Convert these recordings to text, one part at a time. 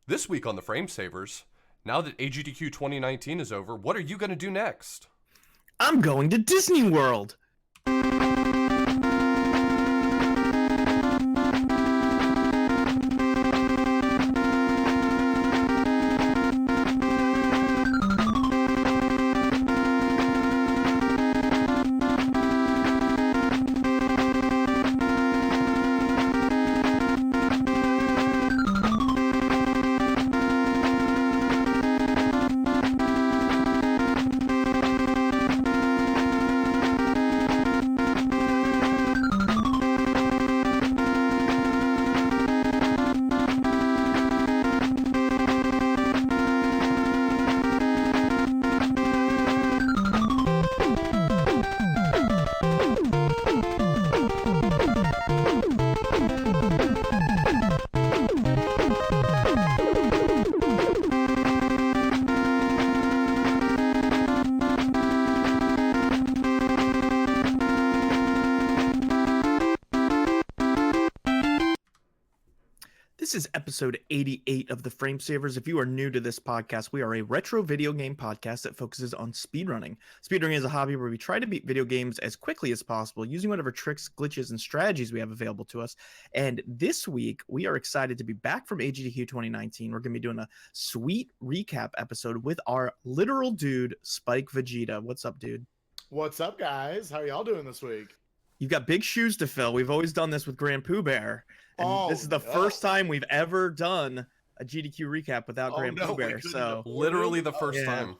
This week on the Frame Savers, now that AGDQ 2019 is over, what are you going to do next? I'm going to Disney World. This is episode 88 of the Frame Savers. If you are new to this podcast, we are a retro video game podcast that focuses on speedrunning. Speedrunning is a hobby where we try to beat video games as quickly as possible using whatever tricks, glitches, and strategies we have available to us. And this week, we are excited to be back from AGDQ 2019. We're going to be doing a sweet recap episode with our literal dude, Spikevegeta. What's up, dude? What's up, guys? How are y'all doing this week? You've got big shoes to fill. We've always done this with Grand Pooh Bear. And this is the first time we've ever done a GDQ recap without Grand Pooh Bear. So literally the first time.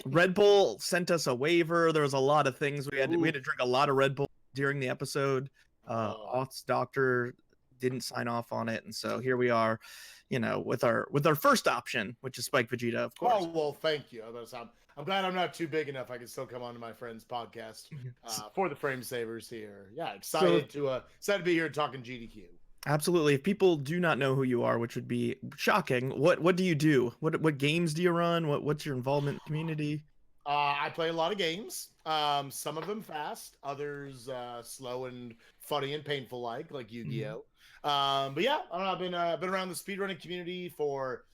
Red Bull sent us a waiver. There was a lot of things we had to drink a lot of Red Bull during the episode. Oth's doctor didn't sign off on it, and so here we are, with our first option, which is Spikevegeta, of course. Oh well, thank you. I'm glad I'm not too big enough. I can still come on to my friend's podcast for the Frame Savers here. Yeah, excited to be here talking GDQ. Absolutely. If people do not know who you are, which would be shocking, what do you do? What games do you run? What's your involvement in the community? I play a lot of games. Some of them fast, others slow and funny and painful, like Yu-Gi-Oh. But yeah, I don't know. I've been around the speedrunning community for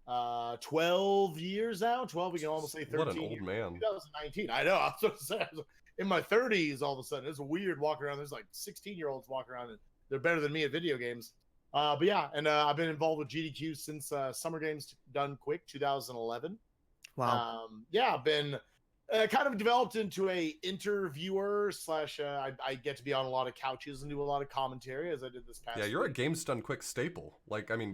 12 years now. 12, we can almost say 13. What an old man. 2019. I know. I was supposed to say, I was in my 30s all of a sudden. It's weird walking around. There's like 16-year-olds walking around and they're better than me at video games. But yeah, and I've been involved with GDQ since Summer Games Done Quick 2011. Wow. Yeah, I've been kind of developed into a interviewer slash I get to be on a lot of couches and do a lot of commentary as I did this past you're week. a Games Done Quick staple.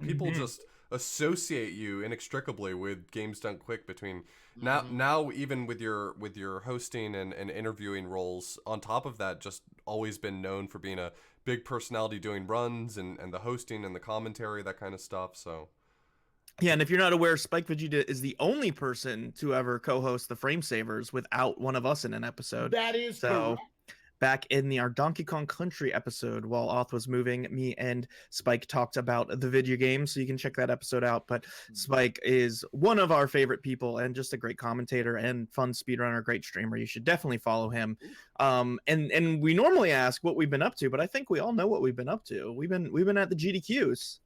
People just associate you inextricably with Games Done Quick between now even with your hosting and interviewing roles. On top of that, just always been known for being a big personality doing runs and the hosting and the commentary, that kind of stuff. So yeah, and if you're not aware, Spikevegeta is the only person to ever co-host the Frame Savers without one of us in an episode. That is so. correct. Back in our Donkey Kong Country episode, while Oth was moving, me and Spike talked about the video game, so you can check that episode out. But Spike is one of our favorite people and just a great commentator and fun speedrunner, great streamer. You should definitely follow him. And we normally ask what we've been up to, but I think we all know what we've been up to. We've been at the GDQs.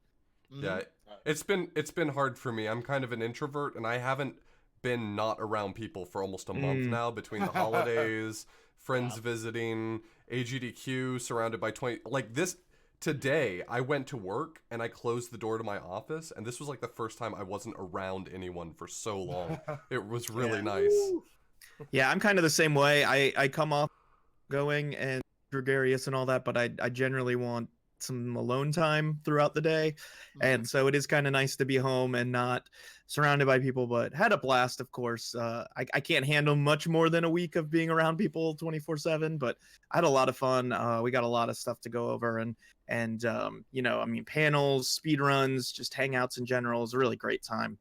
Yeah, it's been hard for me. I'm kind of an introvert, and I haven't been not around people for almost a month now, between the holidays, friends visiting, AGDQ, surrounded by 20 this. Today I went to work and I closed the door to my office, and this was like the first time I wasn't around anyone for so long. It was really nice. Yeah, I'm kind of the same way. I come off going and gregarious and all that, but I generally want some alone time throughout the day, and so it is kind of nice to be home and not surrounded by people, but had a blast, of course. I can't handle much more than a week of being around people 24/7, but I had a lot of fun. We got a lot of stuff to go over, and panels, speed runs, just hangouts in general is a really great time.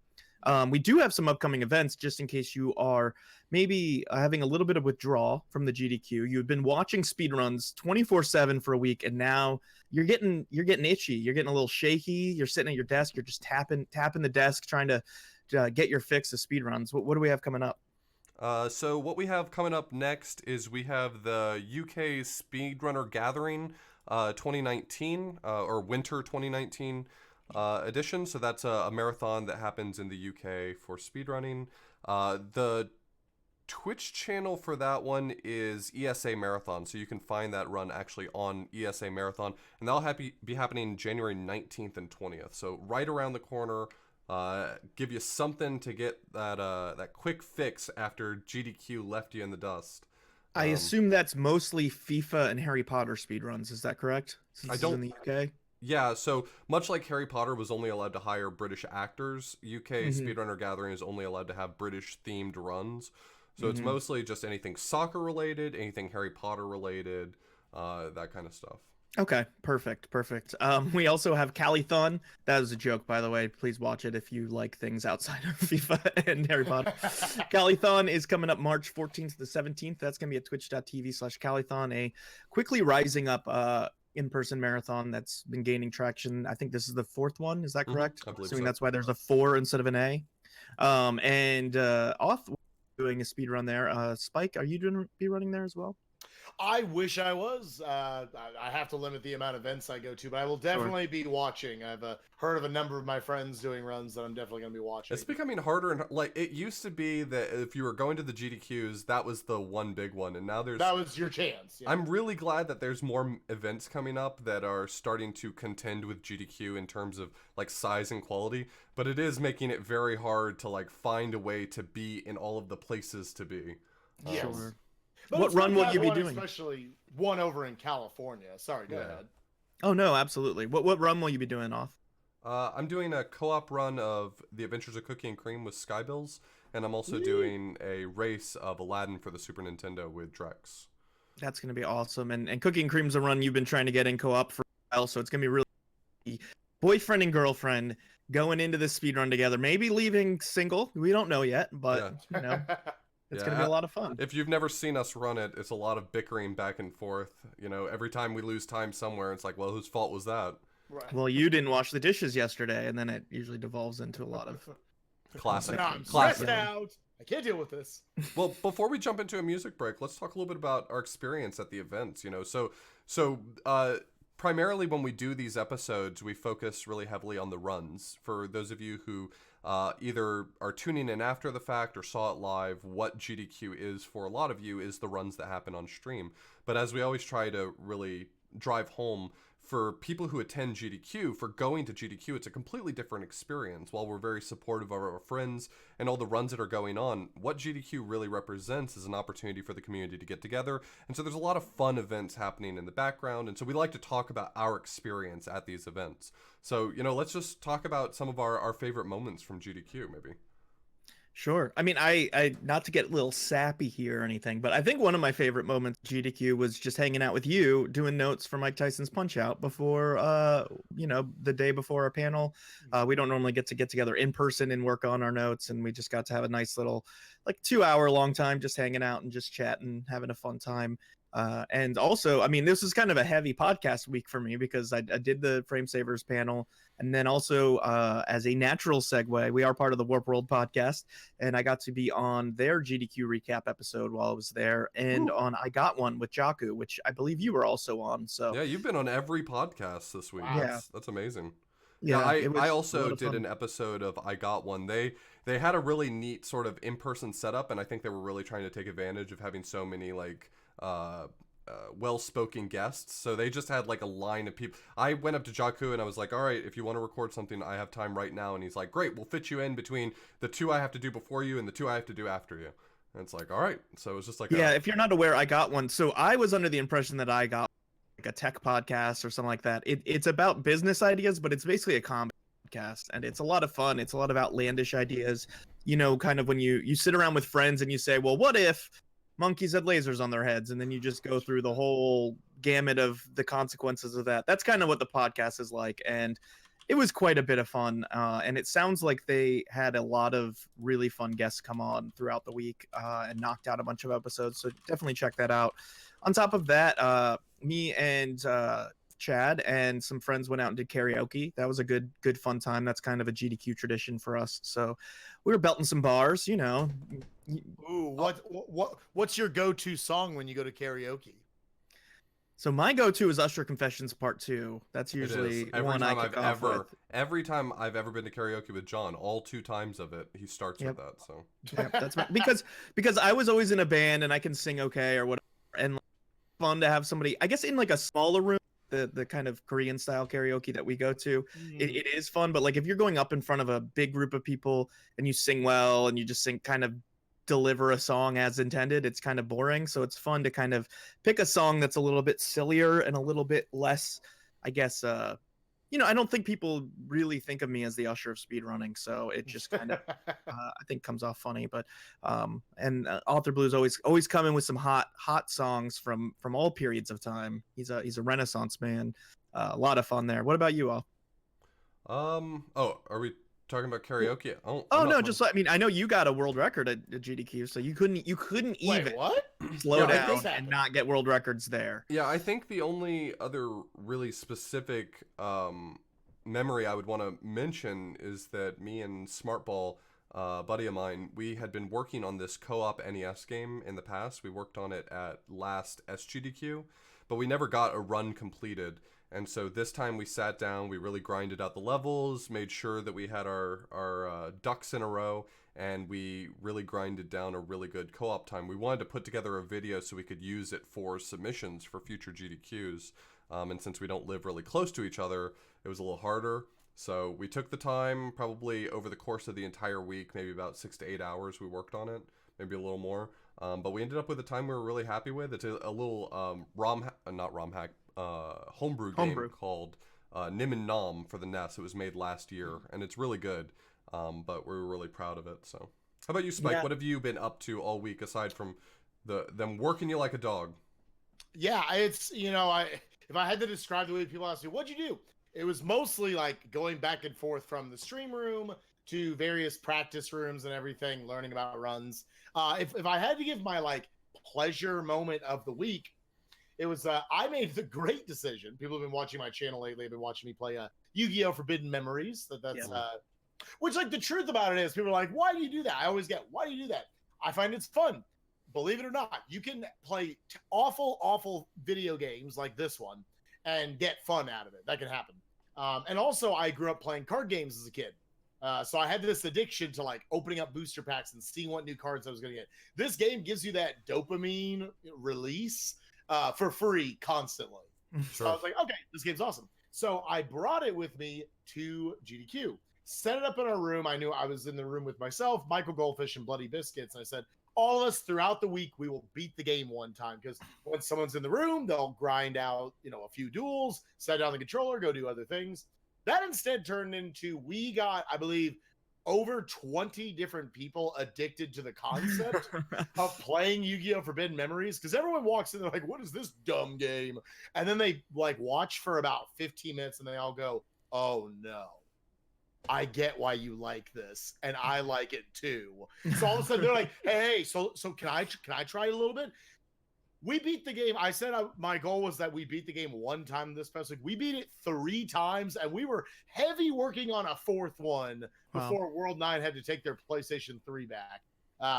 We do have some upcoming events, just in case you are maybe having a little bit of withdrawal from the GDQ. You've been watching speedruns 24/7 for a week, and now you're getting itchy. You're getting a little shaky. You're sitting at your desk. You're just tapping the desk, trying to get your fix of speedruns. What do we have coming up? So what we have coming up next is we have the UK Speedrunner Gathering 2019, or Winter 2019. edition. So that's a marathon that happens in the UK for speedrunning. The Twitch channel for that one is ESA Marathon, so you can find that run actually on ESA Marathon, and that'll be happening January 19th and 20th. So right around the corner. Give you something to get that quick fix after GDQ left you in the dust. I assume that's mostly FIFA and Harry Potter speedruns. Is that correct? Since I it's don't. in the UK. Yeah, so much like Harry Potter was only allowed to hire British actors, UK Speedrunner Gathering is only allowed to have British themed runs. So it's mostly just anything soccer related, anything Harry Potter related, that kind of stuff. Okay, perfect. We also have Calithon. That was a joke, by the way. Please watch it if you like things outside of FIFA and Harry Potter. Calithon is coming up March 14th to the 17th. That's going to be at twitch.tv/Calithon, a quickly rising up in-person marathon that's been gaining traction. I think this is the 4th one. Is that correct? I believe Assuming so. that's why there's a 4 instead of an A. Off doing a speed run there. Spike, are you doing be running there as well? I wish I was. I have to limit the amount of events I go to, but I will definitely be watching. I've heard of a number of my friends doing runs that I'm definitely going to be watching. It's becoming harder, and like it used to be that if you were going to the GDQs, that was the one big one, and now that was your chance. Yeah. I'm really glad that there's more events coming up that are starting to contend with GDQ in terms of like size and quality, but it is making it very hard to like find a way to be in all of the places to be. Yes. Sure. But What run will you be doing? Especially one over in California. Sorry, go ahead. Oh no, absolutely. What run will you be doing off? I'm doing a co-op run of The Adventures of Cookie and Cream with Skybills, and I'm also doing a race of Aladdin for the Super Nintendo with Drex. That's gonna be awesome. And Cookie and Cream's a run you've been trying to get in co-op for a while, so it's gonna be really boyfriend and girlfriend going into this speed run together. Maybe leaving single. We don't know yet, but you know. It's going to be a lot of fun. If you've never seen us run it, it's a lot of bickering back and forth. You know, every time we lose time somewhere, it's like, well, whose fault was that? Right. Well, you didn't wash the dishes yesterday, and then it usually devolves into a lot of... Classic. No, I'm Classic. stressed out. I can't deal with this. Well, before we jump into a music break, let's talk a little bit about our experience at the events. You know, so primarily when we do these episodes, we focus really heavily on the runs. For those of you who either are tuning in after the fact or saw it live, what GDQ is for a lot of you is the runs that happen on stream. But as we always try to really drive home, for people who attend GDQ, for going to GDQ, it's a completely different experience. While we're very supportive of our friends and all the runs that are going on, what GDQ really represents is an opportunity for the community to get together. And so there's a lot of fun events happening in the background. And so we like to talk about our experience at these events. So, you know, let's just talk about some of our favorite moments from GDQ, maybe. Sure. I mean, I not to get a little sappy here or anything, but I think one of my favorite moments at GDQ was just hanging out with you, doing notes for Mike Tyson's Punch Out before, you know, the day before our panel. We don't normally get together in person and work on our notes, and we just got to have a nice little, like 2-hour long time just hanging out and just chatting, having a fun time. And also, I mean, this is kind of a heavy podcast week for me because I did the Frame Savers panel. And then also, as a natural segue, we are part of the Warp World podcast. And I got to be on their GDQ recap episode while I was there. And on I Got One with Jaku, which I believe you were also on. So yeah, you've been on every podcast this week. Wow. That's amazing. Yeah, I also did an episode of I Got One. They had a really neat sort of in-person setup, and I think they were really trying to take advantage of having so many like well-spoken guests. So they just had like a line of people. I went up to Jaku and I was like, all right, if you want to record something, I have time right now. And he's like, great, we'll fit you in between the 2 I have to do before you and the 2 I have to do after you. And it's like, all right. So it was just like, yeah, if you're not aware, I Got One. So I was under the impression that I got like a tech podcast or something like that. It's about business ideas, but it's basically a comedy podcast, and it's a lot of fun. It's a lot of outlandish ideas. You know, kind of when you sit around with friends and you say, well, what if monkeys had lasers on their heads? And then you just go through the whole gamut of the consequences of that. That's kind of what the podcast is like. And it was quite a bit of fun. And it sounds like they had a lot of really fun guests come on throughout the week and knocked out a bunch of episodes. So definitely check that out. On top of that, me and Chad and some friends went out and did karaoke. That was a good fun time. That's kind of a GDQ tradition for us. So we were belting some bars, you know. Ooh, what's your go-to song when you go to karaoke? So my go-to is Usher Confessions Part 2. That's It is. usually Every one I time kick off with. every time I've ever been to karaoke with John, all 2 times of it, he starts with that. So Yep, that's because I was always in a band and I can sing okay or whatever, and like, fun to have somebody. I guess in like a smaller room, the kind of Korean style karaoke that we go to, it is fun. But like if you're going up in front of a big group of people and you sing well and you just sing kind of deliver a song as intended, it's kind of boring. So it's fun to kind of pick a song that's a little bit sillier and a little bit less, I guess, I don't think people really think of me as the Usher of speedrunning, so it just kind of I think comes off funny. But Author Blue's always coming with some hot songs from all periods of time. He's a Renaissance man. A lot of fun there. What about you all? Oh, are we talking about karaoke? Oh no, just I mean, I know you got a world record at GDQ, so you couldn't Wait, even what? slow Yeah, down and not get world records there. Yeah, I think the only other really specific memory I would want to mention is that me and Smartball, buddy of mine, we had been working on this co-op NES game in the past. We worked on it at last SGDQ, but we never got a run completed. And so this time we sat down, we really grinded out the levels, made sure that we had our ducks in a row, and we really grinded down a really good co-op time. We wanted to put together a video so we could use it for submissions for future GDQs. And since we don't live really close to each other, it was a little harder. So we took the time, probably over the course of the entire week, maybe about 6 to 8 hours we worked on it, maybe a little more. But we ended up with a time we were really happy with. It's a little homebrew game called Nim and Nom for the NES. It was made last year, and it's really good. But we're really proud of it. So, how about you, Spike? Yeah. What have you been up to all week aside from them working you like a dog? Yeah, it's if I had to describe the way people ask me, what'd you do? It was mostly like going back and forth from the stream room to various practice rooms and everything, learning about runs. If I had to give my like pleasure moment of the week, it was I made the great decision. People have been watching my channel lately. Have been watching me play Yu-Gi-Oh! Forbidden Memories. That's which, like, the truth about it is, people are like, why do you do that? I always get, why do you do that? I find it's fun. Believe it or not, you can play awful video games like this one and get fun out of it. That can happen. And also, I grew up playing card games as a kid. So I had this addiction to like opening up booster packs and seeing what new cards I was going to get. This game gives you that dopamine release for free constantly. So I was like, okay, this game's awesome. So I brought it with me to GDQ, set it up in our room. I knew I was in the room with myself, Michael Goldfish, and Bloody Biscuits. And I said, all of us throughout the week, we will beat the game one time, because when someone's in the room, they'll grind out, a few duels, set down the controller, go do other things. That instead turned into, we got, I believe, over 20 different people addicted to the concept of playing Yu-Gi-Oh! Forbidden Memories, because everyone walks in, they're like, what is this dumb game? And then they like watch for about 15 minutes and they all go, oh no, I get why you like this, and I like it too. So all of a sudden they're like, hey, so can I try it a little bit? We beat the game. I said my goal was that we beat the game one time this past week. We beat it 3 times, and we were heavy working on a 4th one before World 9 had to take their PlayStation 3 back.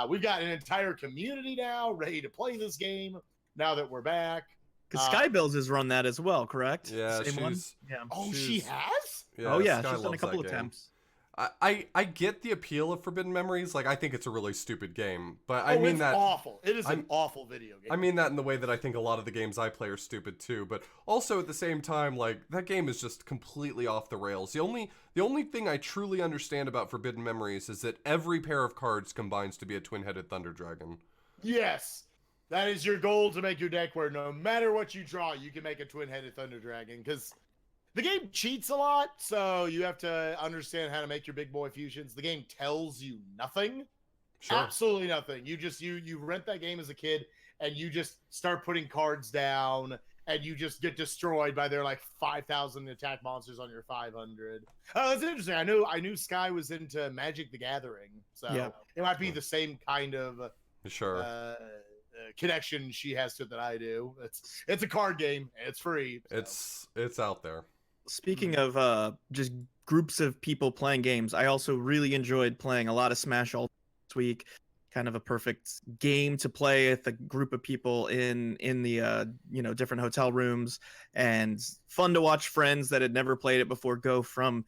We've got an entire community now ready to play this game now that we're back. Because Skybills has run that as well, correct? Yeah, Same one? Yeah. Oh, she has? Yeah, oh yeah, Sky she's done a loves couple that game. attempts. I get the appeal of Forbidden Memories. Like, I think it's a really stupid game, but I it's mean that awful. It is an awful video game. I mean that in the way that I think a lot of the games I play are stupid too. But also at the same time, like, that game is just completely off the rails. The only thing I truly understand about Forbidden Memories is that every pair of cards combines to be a twin-headed Thunder Dragon. Yes. That is your goal, to make your deck where no matter what you draw, you can make a twin-headed Thunder Dragon, because the game cheats a lot, so you have to understand how to make your big boy fusions. The game tells you nothing. Sure. Absolutely nothing. You just you rent that game as a kid, and you just start putting cards down, and you just get destroyed by their like 5,000 attack monsters on your 500. Oh, that's interesting. I knew Sky was into Magic the Gathering, so it might be the same kind of connection she has to it that I do. It's a card game. It's free. So. It's out there. Speaking of just groups of people playing games, I also really enjoyed playing a lot of Smash Ultimate this week. kind of a perfect game to play with a group of people in the different hotel rooms, and fun to watch friends that had never played it before go from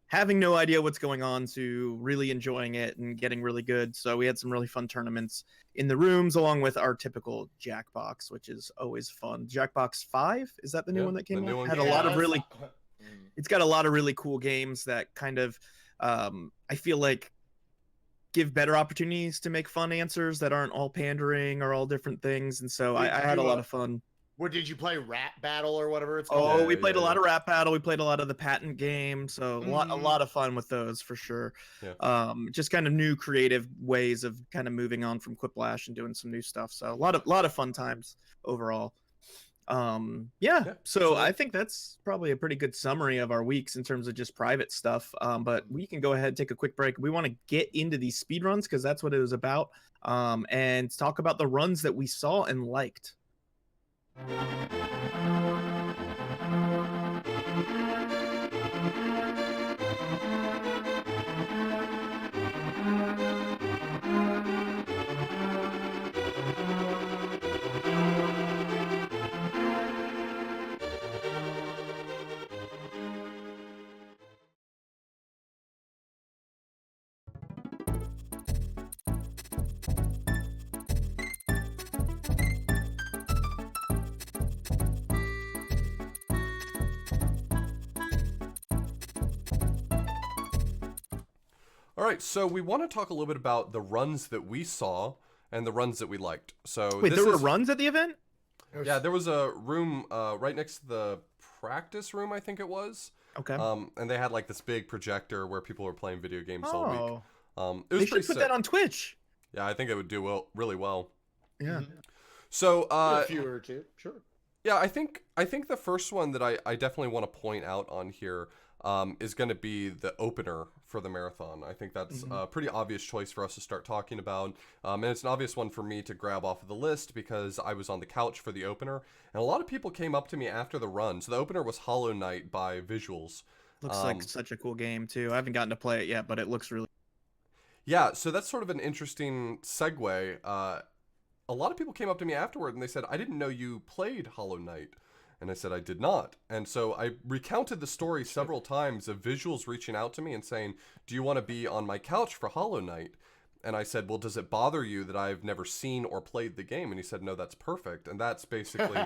having no idea what's going on to really enjoying it and getting really good. So we had some really fun tournaments in the rooms, along with our typical Jackbox, which is always fun. Jackbox 5, is that the new one that came out? Had a lot of really it's got a lot of really cool games that kind of I feel like give better opportunities to make fun answers that aren't all pandering or all different things. And so I had a lot of fun. Where did you play Rap Battle or whatever it's called? Oh, we played a lot of Rap Battle. We played a lot of the patent game. So a lot of fun with those for sure. Yeah. Just kind of new creative ways of kind of moving on from Quiplash and doing some new stuff. So a lot of fun times overall. So I think that's probably a pretty good summary of our weeks in terms of just private stuff. But we can go ahead and take a quick break. We want to get into these speed runs because that's what it was about. And talk about the runs that we saw and liked. All right, so we want to talk a little bit about the runs that we saw and the runs that we liked. So wait, there were runs at the event? Yeah, there was a room right next to the practice room, I think it was. Okay. And they had like this big projector where people were playing video games all week. It was they should put that on Twitch. Yeah, I think it would do really well. Yeah. So a few or two, sure. Yeah, I think the first one that I definitely want to point out on here is going to be the opener for the marathon. I think that's a pretty obvious choice for us to start talking about. And it's an obvious one for me to grab off of the list because I was on the couch for the opener. And a lot of people came up to me after the run. So the opener was Hollow Knight by Visuals. Looks like such a cool game, too. I haven't gotten to play it yet, but it looks really... Yeah, so that's sort of an interesting segue. A lot of people came up to me afterward and they said, I didn't know you played Hollow Knight. And I said, I did not. And so I recounted the story several times of Visuals reaching out to me and saying, do you want to be on my couch for Hollow Knight? And I said, well, does it bother you that I've never seen or played the game? And he said, no, that's perfect. And that's basically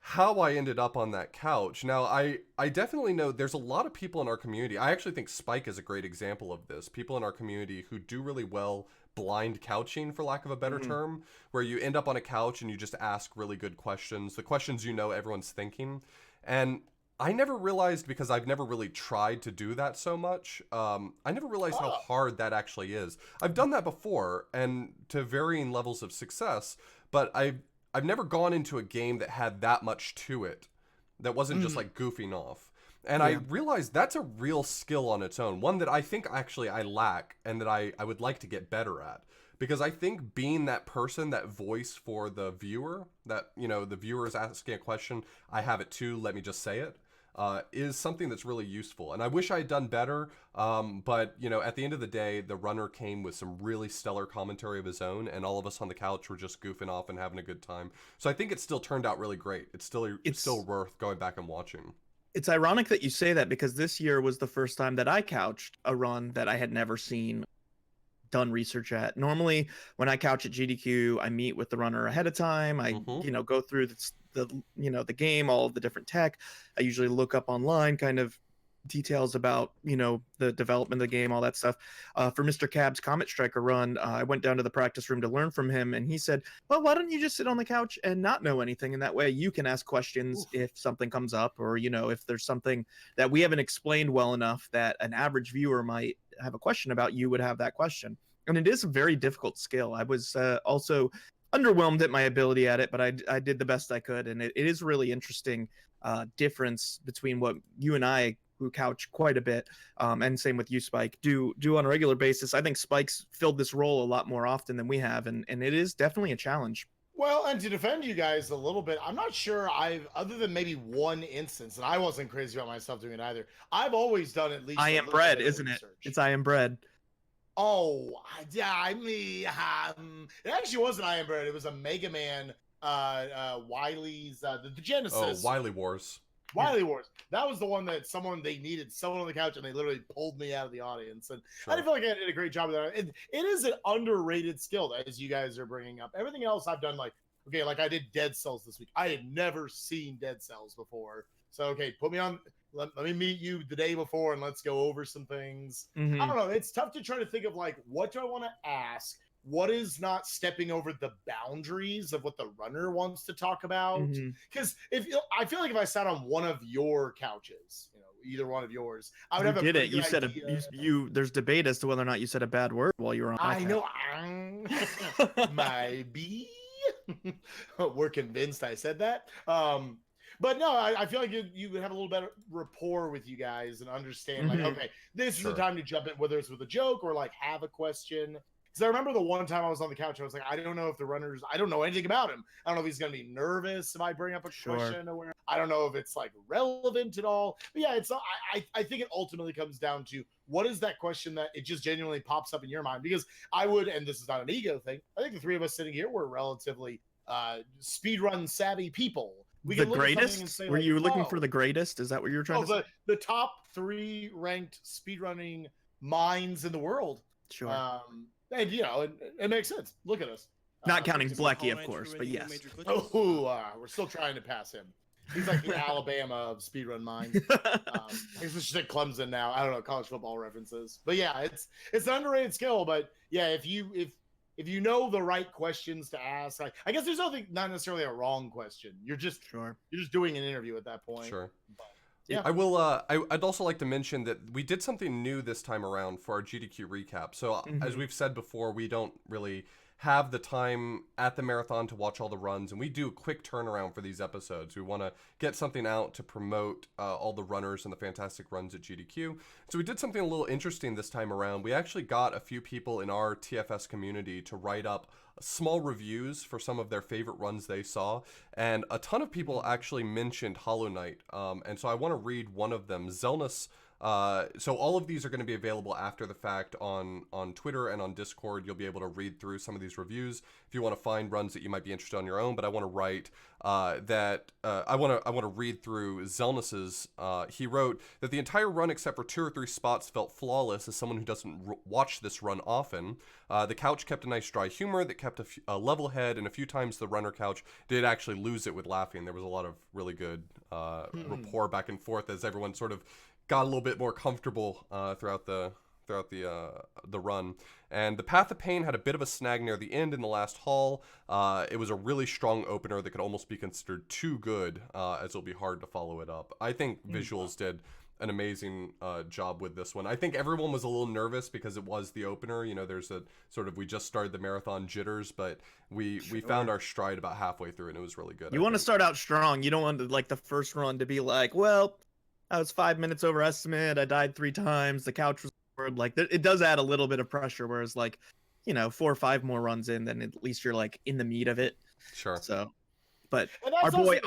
how I ended up on that couch. Now, I definitely know there's a lot of people in our community. I actually think Spike is a great example of this. People in our community who do really well blind couching, for lack of a better term, where you end up on a couch and you just ask really good questions, the questions you know everyone's thinking. And I never realized, because I've never really tried to do that so much, I never realized how hard that actually is. I've done that before and to varying levels of success, but I've never gone into a game that had that much to it, that wasn't just like goofing off. And I realized that's a real skill on its own, one that I think actually I lack and that I would like to get better at. Because I think being that person, that voice for the viewer, that, you know, the viewer is asking a question, I have it too, let me just say it, is something that's really useful. And I wish I had done better, but, you know, at the end of the day, the runner came with some really stellar commentary of his own, and all of us on the couch were just goofing off and having a good time. So I think it still turned out really great. It's still worth going back and watching. It's ironic that you say that because this year was the first time that I couched a run that I had never seen, done research at. Normally, when I couch at GDQ, I meet with the runner ahead of time. I, go through the game, all of the different tech. I usually look up online kind of details about, the development of the game, all that stuff. For Mr. Cab's Comet Striker run, I went down to the practice room to learn from him, and he said, well, why don't you just sit on the couch and not know anything? And that way you can ask questions if something comes up, or, if there's something that we haven't explained well enough that an average viewer might have a question about, you would have that question. And it is a very difficult skill. I was also underwhelmed at my ability at it, but I did the best I could. And it is really interesting difference between what you and I, who couch quite a bit, and same with you, Spike, do on a regular basis. I think Spike's filled this role a lot more often than we have, and it is definitely a challenge. Well, and to defend you guys a little bit, I'm not sure other than maybe one instance, and I wasn't crazy about myself doing it either, I've alwas done at least I Am Bread, isn't it? It's I Am Bread. Yeah, I mean, it actually wasn't Iron Bird. It was a Mega Man, Wily's, the Oh, Genesis. Wily Wars. Wily Wars. That was the one that they needed someone on the couch, and they literally pulled me out of the audience. And I didn't feel like I did a great job of that. It is an underrated skill, as you guys are bringing up. Everything else I've done, like I did Dead Cells this week. I had never seen Dead Cells before. So okay, put me on. Let me meet you the day before, and let's go over some things. Mhm. I don't know. It's tough to try to think of like, what do I want to ask? What is not stepping over the boundaries of what the runner wants to talk about? Mhm. Because I feel like if I sat on one of your couches, either one of yours, I would You have a did pretty it. You good said idea. there's debate as to whether or not you said a bad word while you were on. I know. Maybe we're convinced I said that. But no, I feel like you would have a little better rapport with you guys and understand, like, okay, this is the time to jump in, whether it's with a joke or like have a question. Because I remember the one time I was on the couch, I was like, I don't know if I don't know anything about him. I don't know if he's going to be nervous if I bring up a question or where. I don't know if it's like relevant at all. But yeah, I think it ultimately comes down to what is that question that it just genuinely pops up in your mind. Because I would, and this is not an ego thing, I think the three of us sitting here were relatively speedrun savvy people. We the can look greatest? at and say, were like, you looking for the greatest? Is that what you were trying to say? The top 3 ranked speedrunning minds in the world. Sure. And it makes sense. Look at us. Not counting Blecky, of course, but yes. We're still trying to pass him. He's like the Alabama of speedrun minds. He's just like Clemson now. I don't know, college football references. But yeah, it's an underrated skill. But yeah, if you know the right questions to ask, I guess there's not necessarily a wrong question. You're just doing an interview at that point. Sure. But, yeah. I will. I'd also like to mention that we did something new this time around for our GDQ recap. So as we've said before, we don't really have the time at the marathon to watch all the runs, and we do a quick turnaround for these episodes. We want to get something out to promote all the runners and the fantastic runs at GDQ. So we did something a little interesting this time around. We actually got a few people in our TFS community to write up small reviews for some of their favorite runs they saw, and a ton of people actually mentioned Hollow Knight, and so I want to read one of them. Zelnus. So all of these are going to be available after the fact on Twitter and on Discord. You'll be able to read through some of these reviews if you want to find runs that you might be interested on your own. But I want to write that I want to read through Zelnus's. He wrote that the entire run except for 2 or 3 spots felt flawless as someone who doesn't watch this run often. The couch kept a nice dry humor that kept a level head, and a few times the runner couch did actually lose it with laughing. There was a lot of really good rapport back and forth as everyone sort of got a little bit more comfortable throughout the run. And the Path of Pain had a bit of a snag near the end in the last haul. It was a really strong opener that could almost be considered too good, as it'll be hard to follow it up. I think Visuals did an amazing job with this one. I think everyone was a little nervous because it was the opener. There's a sort of, we just started the marathon jitters, but we found our stride about halfway through, and it was really good. You want to start out strong. You don't want to, like, the first run to be like, well, I was 5 minutes over estimate. I died 3 times. The couch was bored. Like, it does add a little bit of pressure. Whereas, like, 4 or 5 more runs in, then at least you're like in the meat of it. Sure. So, but our boy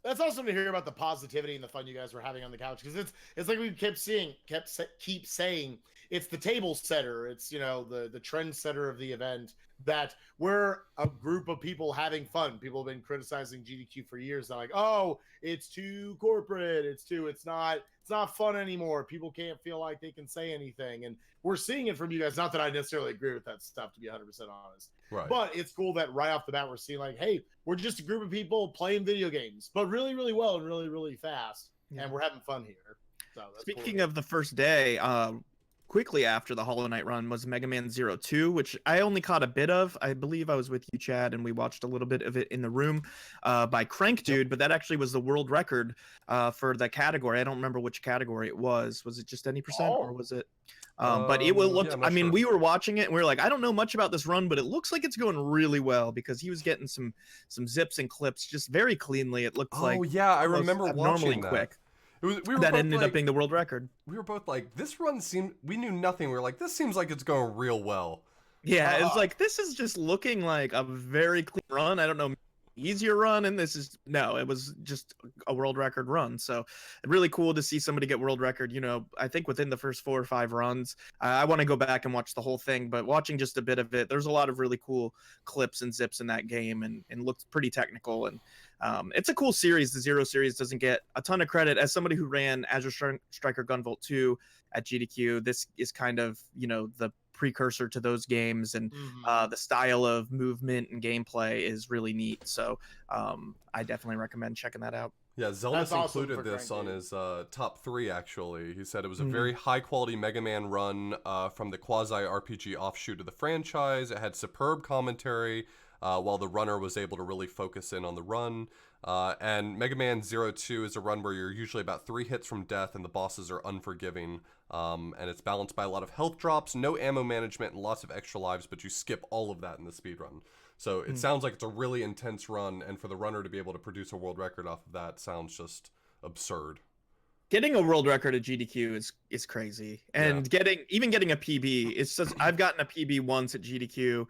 that's awesome to hear about the positivity and the fun you guys were having on the couch, because it's like we keep saying it's the table setter. It's the trend setter of the event, that we're a group of people having fun. People have been criticizing GDQ for years. They're like, oh, it's too corporate. It's not fun anymore. People can't feel like they can say anything. And we're seeing it from you guys. Not that I necessarily agree with that stuff, to be 100% honest. Right. But it's cool that right off the bat, we're seeing like, hey, we're just a group of people playing video games, but really, really well and really, really fast. Yeah. And we're having fun here. So that's Speaking cool. of the first day, quickly after the Hollow Knight run was Mega Man 02, which I only caught a bit of. I believe I was with you, Chad, and we watched a little bit of it in the room by Crank Dude, but that actually was the world record for the category. I don't remember which category it was. Was it just any percent or was it? But it will look, I mean, we were watching it and we were like, I don't know much about this run, but it looks like it's going really well, because he was getting some zips and clips just very cleanly. It looked like, yeah, I remember watching that. Quick. We were that ended up being the world record. We were both like, this run seemed, we knew nothing. We were like, this seems like it's going real well. Yeah, it's like, this is just looking like a very clean run. I don't know. easier run, and this is no, it was just a world record run. So really cool to see somebody get world record. You know, I think within the first 4 or 5 runs. I want to go back and watch the whole thing, but watching just a bit of it, there's a lot of really cool clips and zips in that game, and looks pretty technical. And it's a cool series. The Zero series doesn't get a ton of credit. As somebody who ran Azure Striker Gunvolt 2 at GDQ, this is kind of, you know, the precursor to those games, and the style of movement and gameplay is really neat. So I definitely recommend checking that out. Yeah, Zelnis included this on his top 3, actually. He said it was a very high-quality Mega Man run from the quasi-RPG offshoot of the franchise. It had superb commentary, while the runner was able to really focus in on the run. And Mega Man 02 is a run where you're usually about 3 hits from death, and the bosses are unforgiving. And it's balanced by a lot of health drops, no ammo management, and lots of extra lives, but you skip all of that in the speedrun. So it sounds like it's a really intense run, and for the runner to be able to produce a world record off of that sounds just absurd. Getting a world record at GDQ is crazy, and getting a PB. It's just, I've gotten a PB once at GDQ.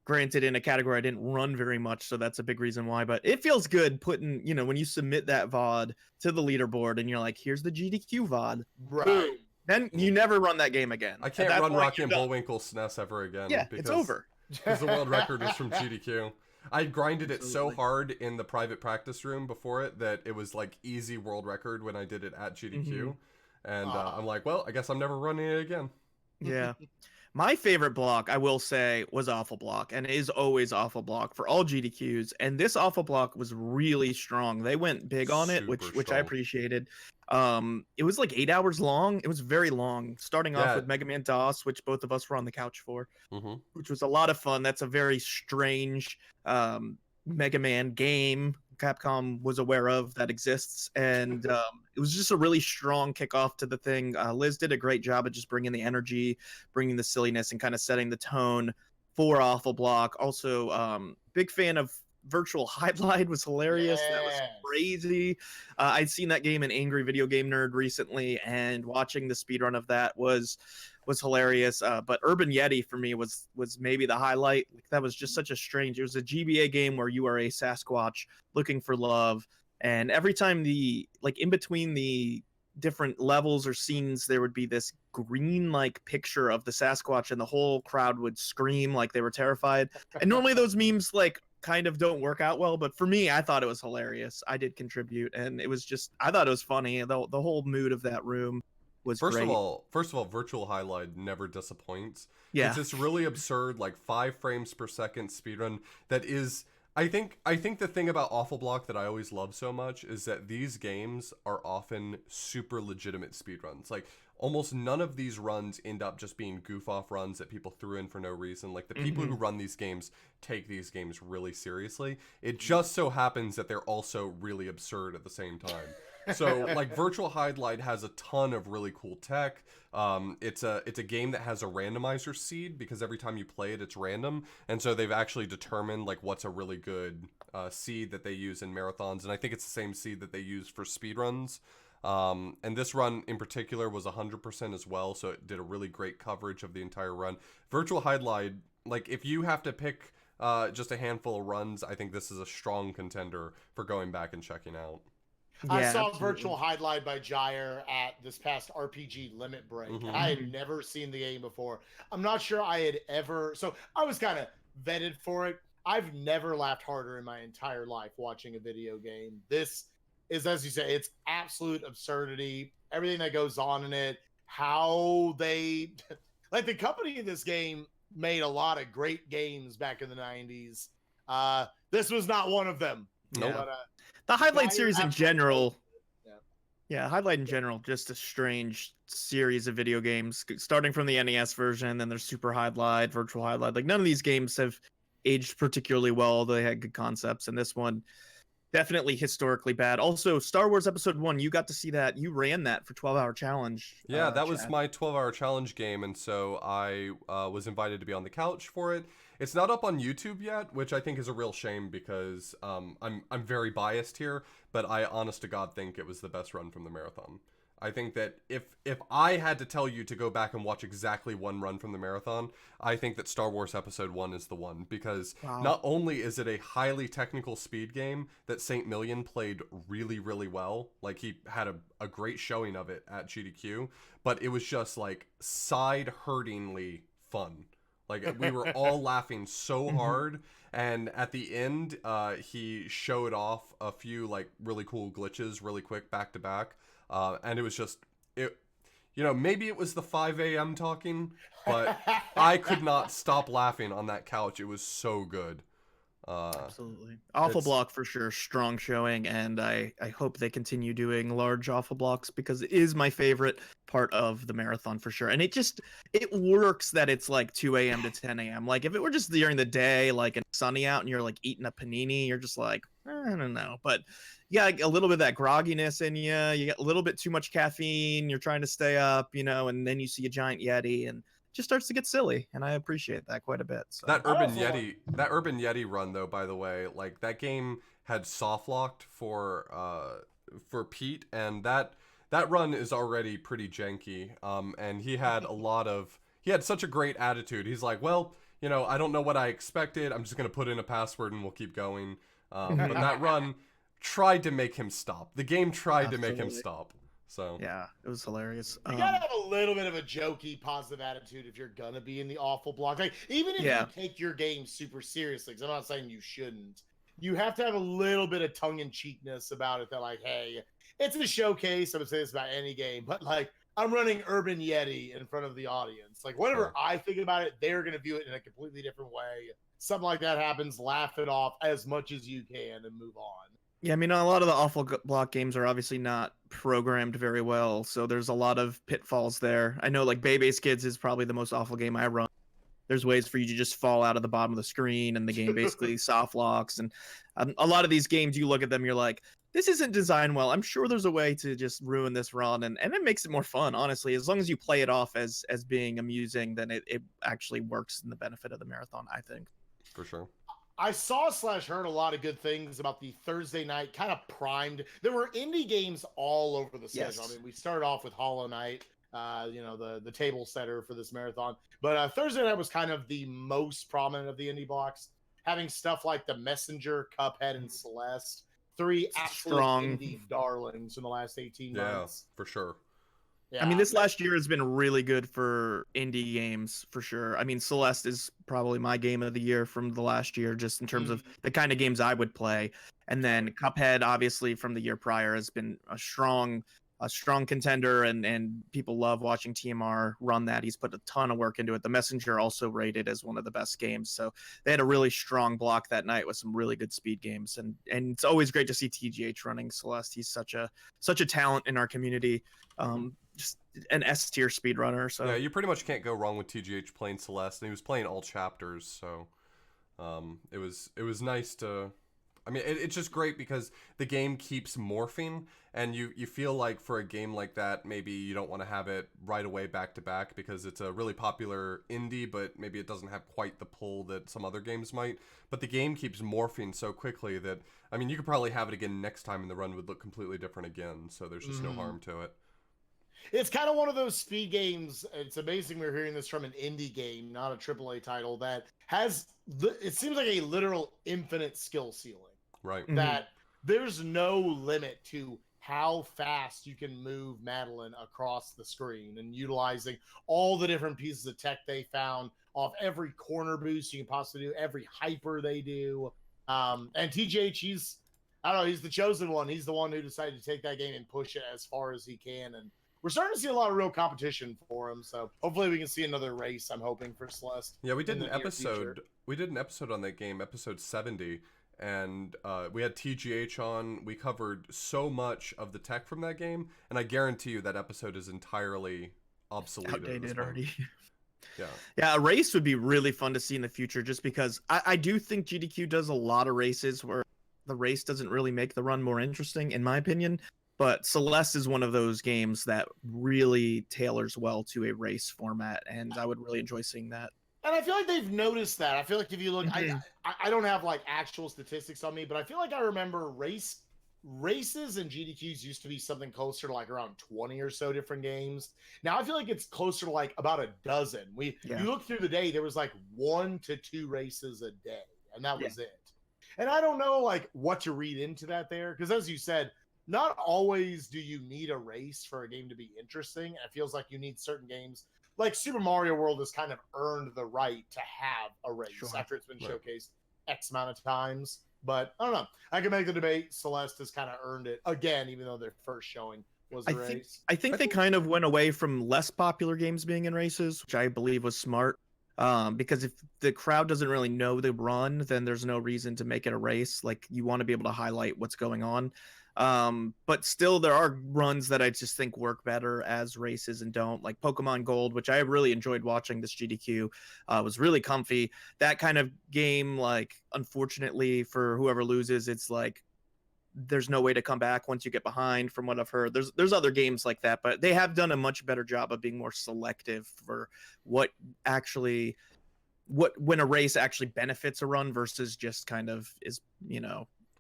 Granted, in a category I didn't run very much, so that's a big reason why. But it feels good putting, you know, when you submit that VOD to the leaderboard, and you're like, "Here's the GDQ VOD." Right. Boom. Then you never run that game again. I can't run Rocky and Bullwinkle SNES ever again. Yeah, it's over. Because the world record is from GDQ. I grinded it so hard in the private practice room before it that it was like easy world record when I did it at GDQ. And I'm like, well, I guess I'm never running it again. Yeah. My favorite block, I will say, was Awful Block, and is always Awful Block for all GDQs. And this Awful Block was really strong. They went big on it, which I appreciated. It was like 8 hours long. It was very long, starting off with Mega Man DOS, which both of us were on the couch for, which was a lot of fun. That's a very strange Mega Man game Capcom was aware of that exists, and it was just a really strong kickoff to the thing. Liz did a great job at just bringing the energy, bringing the silliness, and kind of setting the tone for Awful Block. Also, big fan of Virtual Highlight. Was hilarious. That was crazy. I'd seen that game in Angry Video Game Nerd recently, and watching the speedrun of that was hilarious. But Urban Yeti for me was maybe the highlight. Like, that was just such a strange. It was a GBA game where you are a Sasquatch looking for love, and every time in between the different levels or scenes, there would be this green like picture of the Sasquatch, and the whole crowd would scream like they were terrified. And normally those memes like kind of don't work out well, but for me, I thought it was hilarious. I did contribute, and it was just, I thought it was funny. The whole mood of that room was First great. of all, Virtual Highlight never disappoints. Yeah. It's this really absurd, like 5 frames per second speedrun that is, I think the thing about Awful Block that I always love so much is that these games are often super legitimate speedruns. Like, almost none of these runs end up just being goof-off runs that people threw in for no reason. Like, the people who run these games take these games really seriously. It just so happens that they're also really absurd at the same time. So, like, Virtual Highlight has a ton of really cool tech. It's a game that has a randomizer seed, because every time you play it, it's random. And so they've actually determined, like, what's a really good seed that they use in marathons. And I think it's the same seed that they use for speedruns. And this run in particular was 100% as well, so it did a really great coverage of the entire run. Virtual Highlight, like, if you have to pick just a handful of runs, I think this is a strong contender for going back and checking out. Yeah, I saw absolutely. Virtual Highlight by Jair at this past RPG Limit Break. I had never seen the game before. I'm not sure I had ever, so I was kind of vetted for it. I've never laughed harder in my entire life watching a video game. This is, as you say, it's absolute absurdity. Everything that goes on in it, how they, like, the company in this game made a lot of great games back in the 90s. This was not one of them. Yeah. But, the Highlight series in general, Highlight in general, just a strange series of video games, starting from the NES version, then there's Super Highlight, Virtual Highlight. Like, none of these games have aged particularly well. They had good concepts, and this one definitely historically bad. Also, Star Wars Episode 1, you got to see that. You ran that for 12-hour challenge. Yeah, that was my 12-hour challenge game, and so I was invited to be on the couch for it. It's not up on YouTube yet, which I think is a real shame, because I'm very biased here, but I honest to God think it was the best run from the marathon. I think that if I had to tell you to go back and watch exactly one run from the marathon, I think that Star Wars Episode 1 is the one, because not only is it a highly technical speed game that St. Million played really, really well, like he had a great showing of it at GDQ, but it was just like side-hurtingly fun. Like we were all laughing so hard, and at the end, he showed off a few like really cool glitches really quick back to back. And it was just, maybe it was the 5 a.m. talking, but I could not stop laughing on that couch. It was so good. Absolutely. Awful Block for sure. Strong showing. And I hope they continue doing large Awful Blocks, because it is my favorite part of the marathon for sure. And it works that it's like 2 a.m. to 10 a.m. Like if it were just during the day, like and sunny out and you're like eating a panini, you're just like, I don't know. But yeah, a little bit of that grogginess in you. You get a little bit too much caffeine. You're trying to stay up, and then you see a giant Yeti and just starts to get silly, and I appreciate that quite a bit. So. That Urban Yeti run, though, by the way, like that game had soft locked for Pete, and that run is already pretty janky. And he had such a great attitude. He's like, well, I don't know what I expected. I'm just gonna put in a password and we'll keep going. But that run tried to make him stop. The game tried to make him stop. So yeah, it was hilarious. You gotta have a little bit of a jokey, positive attitude if you're gonna be in the awful block. Like even if you take your game super seriously, because I'm not saying you shouldn't, you have to have a little bit of tongue-in-cheekness about it. That like, hey, it's a showcase. I would say this about any game, but like I'm running Urban Yeti in front of the audience. Like whatever I think about it, they're gonna view it in a completely different way. Something like that happens, laugh it off as much as you can and move on. Yeah, I mean, a lot of the Awful Block games are obviously not programmed very well, so there's a lot of pitfalls there. I know, like, Baby's Kids is probably the most awful game I run. There's ways for you to just fall out of the bottom of the screen, and the game basically soft locks. And a lot of these games, you look at them, you're like, this isn't designed well. I'm sure there's a way to just ruin this run, and it makes it more fun, honestly. As long as you play it off as being amusing, then it actually works in the benefit of the marathon, I think. For sure. I saw / heard a lot of good things about the Thursday night, kind of primed. There were indie games all over the schedule. I mean, we started off with Hollow Knight, the table setter for this marathon. But Thursday night was kind of the most prominent of the indie blocks, having stuff like The Messenger, Cuphead, and Celeste. 3 absolute indie darlings in the last 18 months. Yeah, for sure. Yeah. I mean, this last year has been really good for indie games, for sure. I mean, Celeste is probably my game of the year from the last year, just in terms of the kind of games I would play. And then Cuphead, obviously, from the year prior, has been a strong contender, and people love watching TMR run that. He's put a ton of work into it. The Messenger also rated as one of the best games. So they had a really strong block that night with some really good speed games. And it's always great to see TGH running Celeste. He's such a talent in our community. Just an S-tier speedrunner. So yeah, you pretty much can't go wrong with TGH playing Celeste. And he was playing all chapters, so it was nice to. I mean, it's just great because the game keeps morphing, and you feel like for a game like that, maybe you don't want to have it right away back to back because it's a really popular indie, but maybe it doesn't have quite the pull that some other games might. But the game keeps morphing so quickly that, I mean, you could probably have it again next time and the run would look completely different again, so there's just no harm to it. It's kind of one of those speed games. It's amazing we're hearing this from an indie game, not a AAA title, that has, it seems like a literal infinite skill ceiling. Right. That there's no limit to how fast you can move Madeline across the screen, and utilizing all the different pieces of tech they found off every corner boost you can possibly do, every hyper they do. And TGH, he's the chosen one. He's the one who decided to take that game and push it as far as he can. And we're starting to see a lot of real competition for him. So hopefully we can see another race, I'm hoping, for Celeste. Yeah, we did an episode. We did an episode on that game, episode 70. And we had TGH on. We covered so much of the tech from that game, and I guarantee you that episode is entirely obsolete. Outdated already. Yeah, a race would be really fun to see in the future, just because I do think GDQ does a lot of races where the race doesn't really make the run more interesting, in my opinion. But Celeste is one of those games that really tailors well to a race format, and I would really enjoy seeing that. And I feel like they've noticed that. I feel like if you look, I don't have like actual statistics on me, but I feel like I remember race races and GDQs used to be something closer to like around 20 or so different games. Now I feel like it's closer to like about a dozen. You look through the day, there was like 1 to 2 races a day, and that was it. And I don't know like what to read into that there, because as you said, not always do you need a race for a game to be interesting. And it feels like you need certain games. Like Super Mario World has kind of earned the right to have a race after it's been showcased X amount of times. But I don't know. I can make the debate. Celeste has kind of earned it again, even though their first showing was a race. I think they kind of went away from less popular games being in races, which I believe was smart. Because if the crowd doesn't really know the run, then there's no reason to make it a race. Like, you want to be able to highlight what's going on. But still, there are runs that I just think work better as races and don't. Like Pokemon Gold, which I really enjoyed watching this GDQ, was really comfy. That kind of game, like, unfortunately for whoever loses, it's like there's no way to come back once you get behind, from what I've heard. There's other games like that, but they have done a much better job of being more selective for what actually when a race actually benefits a run versus just kind of is,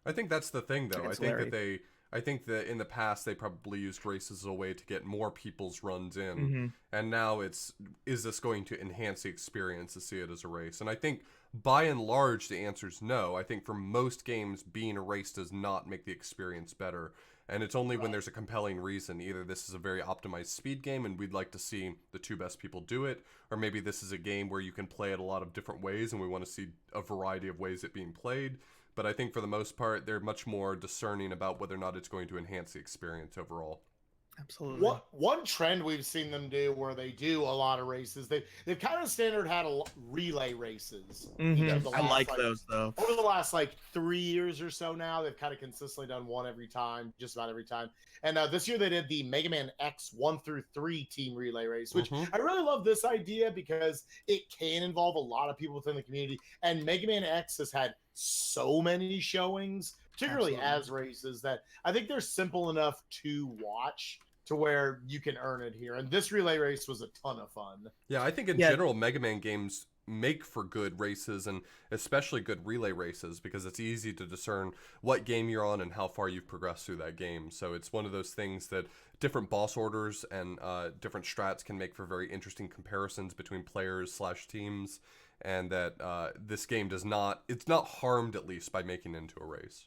I think that's the thing, though. Ancillary. I think that in the past they probably used races as a way to get more people's runs in, and now is this going to enhance the experience to see it as a race? And I think by and large the answer is no. I think for most games, being a race does not make the experience better, and it's only when there's a compelling reason. Either this is a very optimized speed game and we'd like to see the 2 best people do it, or maybe this is a game where you can play it a lot of different ways and we want to see a variety of ways it being played. But I think for the most part, they're much more discerning about whether or not it's going to enhance the experience overall. Absolutely. One trend we've seen them do where they do a lot of races, they've kind of standard had relay races. I like those, though. Over the last 3 years or so now, they've kind of consistently done one every time, just about every time. And this year they did the Mega Man X 1 through 3 team relay race, which I really love this idea because it can involve a lot of people within the community. And Mega Man X has had so many showings, particularly as races, that I think they're simple enough to watch to where you can earn it here. And this relay race was a ton of fun. Yeah, I think in general, Mega Man games make for good races, and especially good relay races, because it's easy to discern what game you're on and how far you've progressed through that game. So it's one of those things that different boss orders and different strats can make for very interesting comparisons between players / teams, and that this game it's not harmed, at least, by making it into a race.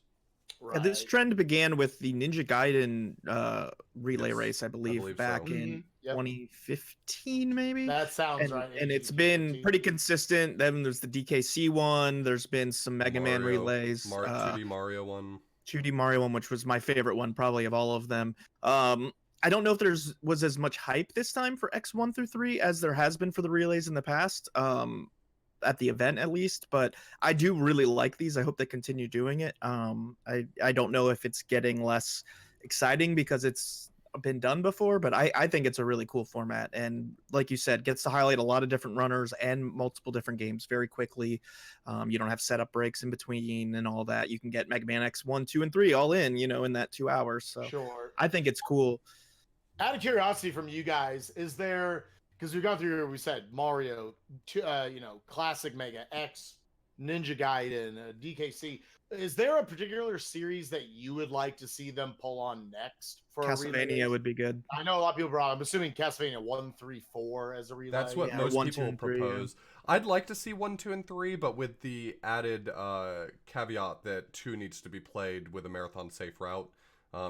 Right. This trend began with the Ninja Gaiden relay race, I believe back in 2015, maybe. That sounds right. And it's been pretty consistent. Then there's the DKC one. There's been some Mega Man relays. 2D Mario one. 2D Mario one, which was my favorite one, probably, of all of them. I don't know if was as much hype this time for X1 through 3 as there has been for the relays in the past. At the event, at least, but I do really like these. I hope they continue doing it. I don't know if it's getting less exciting because it's been done before, but I think it's a really cool format, and like you said, gets to highlight a lot of different runners and multiple different games very quickly. You don't have setup breaks in between and all that. You can get Mega Man X 1, 2, and 3 all in that 2 hours. So I think it's cool. Out of curiosity from you guys, is there, because we've gone through, we said Mario, classic Mega, X, Ninja Gaiden, DKC. Is there a particular series that you would like to see them pull on next? For Castlevania would be good. I know a lot of people brought. I'm assuming Castlevania 1, 3, 4 as a relay. That's what most people propose. I'd like to see 1, 2, and 3, but with the added caveat that 2 needs to be played with a marathon safe route,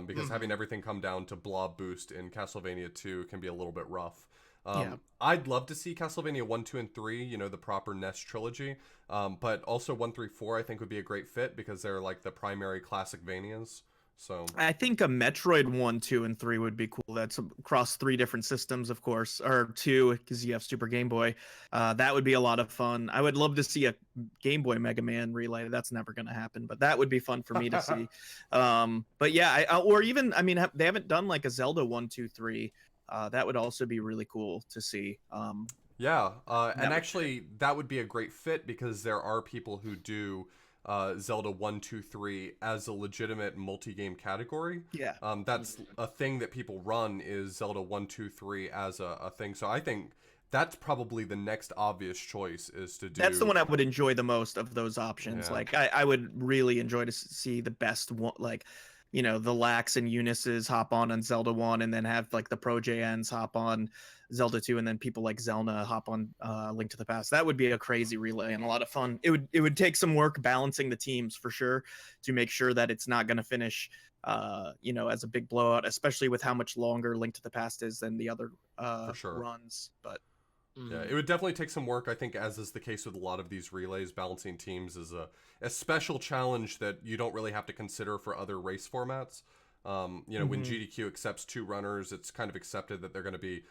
because having everything come down to blob boost in Castlevania 2 can be a little bit rough. I'd love to see Castlevania 1, 2, and 3, the proper NES trilogy. But also 1, 3, 4 I think would be a great fit because they're like the primary classic Vanias. So I think a Metroid 1, 2, and 3 would be cool. That's across 3 different systems, of course, or 2 because you have Super Game Boy. That would be a lot of fun. I would love to see a Game Boy Mega Man relay. That's never going to happen, but that would be fun for me to see. But yeah, they haven't done like a Zelda 1, 2, 3. That would also be really cool to see. And actually, that would be a great fit because there are people who do Zelda 1, 2, 3 as a legitimate multi-game category. Yeah. That's a thing that people run, is Zelda 1, 2, 3 as a thing. So I think that's probably the next obvious choice, is to do... That's the one I would enjoy the most of those options. Yeah. Like, I would really enjoy to see the best one, like... you know, the Lax and Eunice's hop on Zelda 1, and then have like the Pro JNs hop on Zelda 2, and then people like Zelna hop on Link to the Past. That would be a crazy relay and a lot of fun. It would take some work balancing the teams for sure to make sure that it's not going to finish you know, as a big blowout, especially with how much longer Link to the Past is than the other For sure. runs. But yeah, it would definitely take some work. I think, as is the case with a lot of these relays, balancing teams is a special challenge that you don't really have to consider for other race formats. You know, when GDQ accepts 2 runners, it's kind of accepted that they're going to be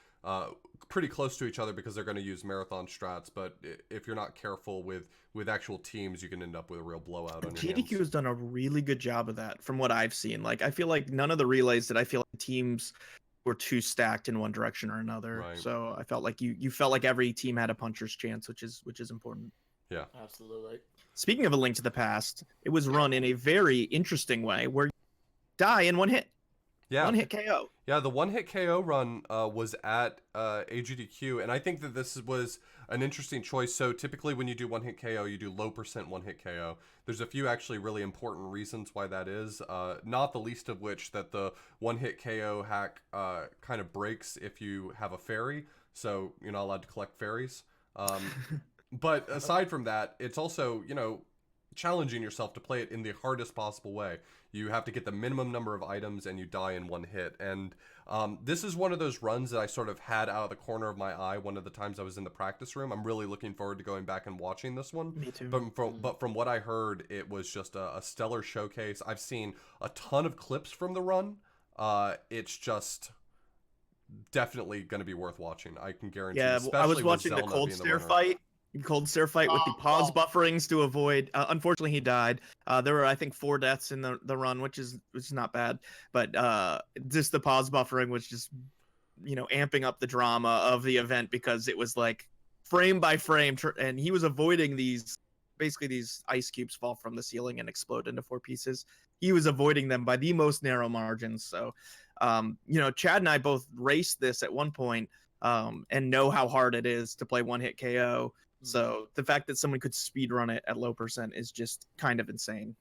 pretty close to each other because they're going to use marathon strats. But if you're not careful with actual teams, you can end up with a real blowout on your GDQ hands. has done a really good job of that from what I've seen. Like, I feel like none of the relays that I feel like teams were too stacked in one direction or another. Right. So I felt like you felt like every team had a puncher's chance, which is important. Yeah, Absolutely. Speaking of A Link to the Past, it was run in a very interesting way where you die in one hit. yeah. One hit KO. Yeah, the one-hit KO run was at AGDQ, and I think that this was an interesting choice. So typically when you do one-hit KO, you do low percent one-hit KO. There's a few actually really important reasons why that is, not the least of which that the one-hit KO hack kind of breaks if you have a fairy, so you're not allowed to collect fairies. But aside from that, it's also, you know, challenging yourself to play it in the hardest possible way. You have to get the minimum number of items and you die in one hit. And this is one of those runs that I sort of had out of the corner of my eye one of the times I was in the practice room. I'm really looking forward to going back and watching this one. Me too. But from what I heard, it was just a stellar showcase. I've seen a ton of clips from the run. It's just definitely going to be worth watching. I can guarantee. Yeah, I was especially with watching the Zelna Cold being the Stare runner. fight. Cold Stare fight with the pause bufferings to avoid. Unfortunately, he died. There were, I think, 4 deaths in the run, which is not bad. But just the pause buffering was just, you know, amping up the drama of the event because it was like frame by frame, and he was avoiding these ice cubes fall from the ceiling and explode into 4 pieces. He was avoiding them by the most narrow margins. So, you know, Chad and I both raced this at one point and know how hard it is to play one-hit KO. So the fact that someone could speed run it at low percent is just kind of insane.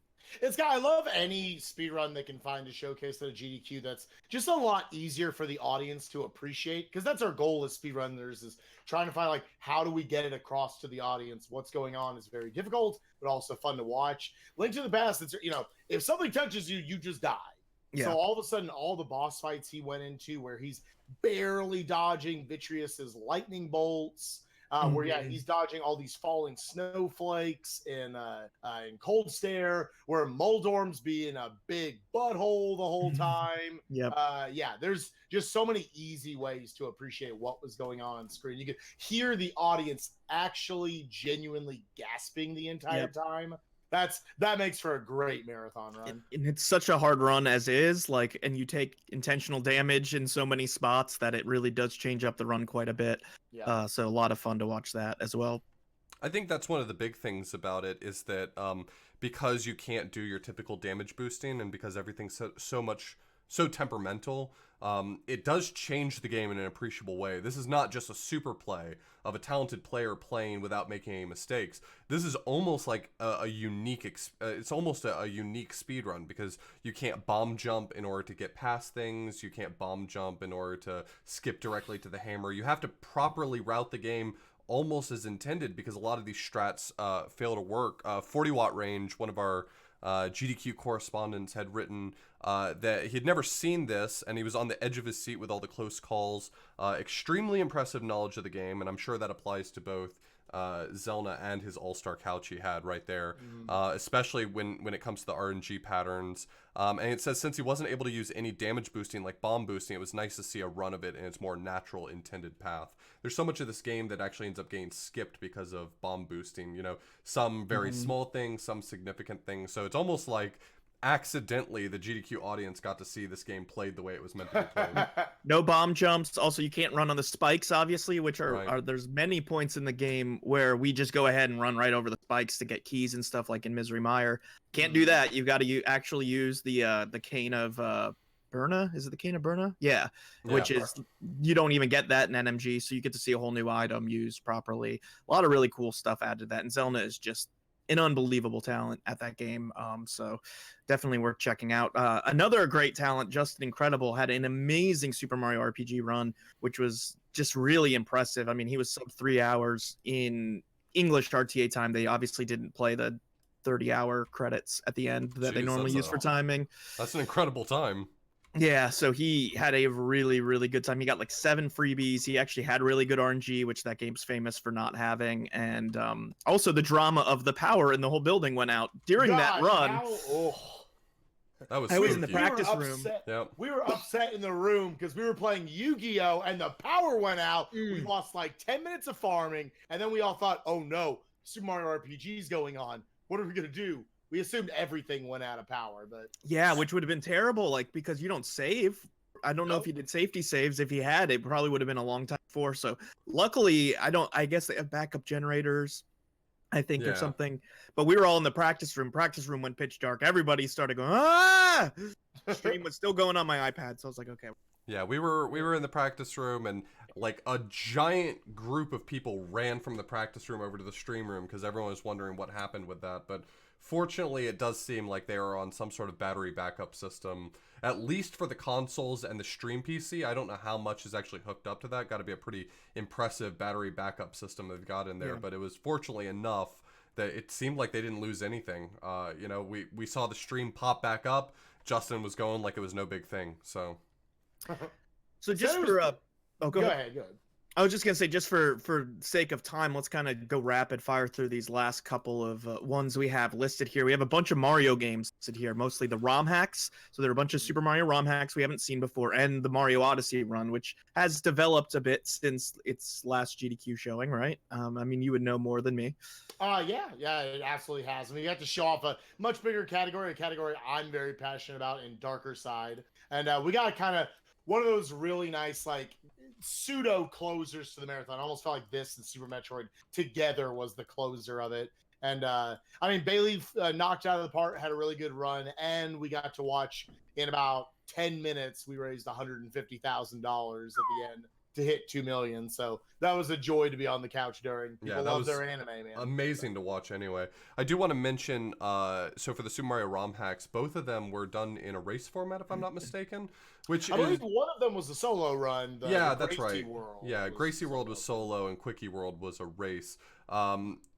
I love any speedrun they can find to showcase at a GDQ that's just a lot easier for the audience to appreciate, because that's our goal as speedrunners, is trying to find like, how do we get it across to the audience? What's going on is very difficult, but also fun to watch. Link to the Past, it's, you know, if something touches you, you just die. Yeah. So all of a sudden, all the boss fights he went into where he's barely dodging Vitreous's lightning bolts, where he's dodging all these falling snowflakes in Cold Stare, where Moldorm's being a big butthole the whole time. There's just so many easy ways to appreciate what was going on screen. You could hear the audience actually genuinely gasping the entire time. That makes for a great marathon run. And it's such a hard run as is, like, and you take intentional damage in so many spots that it really does change up the run quite a bit. Yeah. So a lot of fun to watch that as well. I think that's one of the big things about it is that because you can't do your typical damage boosting and because everything's so temperamental, it does change the game in an appreciable way. This is not just a super play of a talented player playing without making any mistakes. This is almost like a unique it's almost a unique speed run, because you can't bomb jump in order to get past things. You can't bomb jump in order to skip directly to the hammer. You have to properly route the game almost as intended, because a lot of these strats fail to work. 40 watt range, one of our GDQ correspondents, had written that he had never seen this, and he was on the edge of his seat with all the close calls. Extremely impressive knowledge of the game, and I'm sure that applies to both Zelna and his all-star couch he had right there, especially when it comes to the RNG patterns. And it says since he wasn't able to use any damage boosting like bomb boosting, it was nice to see a run of it in its more natural intended path. There's so much of this game that actually ends up getting skipped because of bomb boosting, you know, some very small things, some significant things. So it's almost like accidentally the GDQ audience got to see this game played the way it was meant to be played. No bomb jumps. Also, you can't run on the spikes, obviously, which are, Right. there's many points in the game where we just go ahead and run right over the spikes to get keys and stuff, like in Misery Mire. Can't do that. You've got to actually use the cane of Burna. Is it the cane of Burna? Yeah. Which is, you don't even get that in NMG, so you get to see a whole new item used properly. A lot of really cool stuff added to that, and Zelna is just an unbelievable talent at that game. So definitely worth checking out. Another great talent, Justin Incredible, had an amazing Super Mario RPG run, which was just really impressive. I mean, he was sub 3 hours in English RTA time. They obviously didn't play the 30-hour credits at the end that they Jeez, normally use for timing. That's an incredible time. Yeah, so he had a really, really good time. He got like 7 freebies. He actually had really good RNG, which that game's famous for not having. And also the drama of the power in the whole building went out during that run. That was I was in the spooky. practice room. Yep. We were upset in the room because we were playing Yu-Gi-Oh! And the power went out. We lost like 10 minutes of farming. And then we all thought, oh no, Super Mario RPG is going on. What are we going to do? We assumed everything went out of power, but yeah, which would have been terrible, like because you don't save. I don't know if he did safety saves. If he had, it probably would have been a long time before. So luckily, I guess they have backup generators, I think, or something. But we were all in the practice room. Practice room went pitch dark. Everybody started going, ah! Stream was still going on my iPad, so I was like, okay. Yeah, we were in the practice room, and like a giant group of people ran from the practice room over to the stream room because everyone was wondering what happened with that. But fortunately, it does seem like they are on some sort of battery backup system, at least for the consoles and the stream PC. I don't know how much is actually hooked up to that. Got to be a pretty impressive battery backup system they've got in there, but it was fortunately enough that it seemed like they didn't lose anything. You know, we saw the stream pop back up. Justin was going like it was no big thing, so... So just for go ahead. Go ahead. I was just gonna say, just for sake of time, let's kind of go rapid fire through these last couple of ones we have listed here. We have a bunch of Mario games listed here, mostly the ROM hacks. So there are a bunch of Super Mario ROM hacks we haven't seen before, and the Mario Odyssey run, which has developed a bit since its last GDQ showing, right? I mean, you would know more than me. Yeah, it absolutely has. I mean, you have to show off a much bigger category, a category I'm very passionate about in Darker Side, and we got kind of one of those really nice, like, pseudo closers to the marathon. I almost felt like this and Super Metroid together was the closer of it. And I mean, Bailey knocked out of the park, had a really good run, and we got to watch in about 10 minutes. We raised $150,000 at the end to hit 2 million. So that was a joy to be on the couch during. People love their anime, man. Amazing to watch anyway. I do want to mention, so for the Super Mario ROM hacks, both of them were done in a race format, if I'm not mistaken. Which I believe one of them was a solo run. Yeah, that's right. World Gracie World was solo and Quickie World was a race.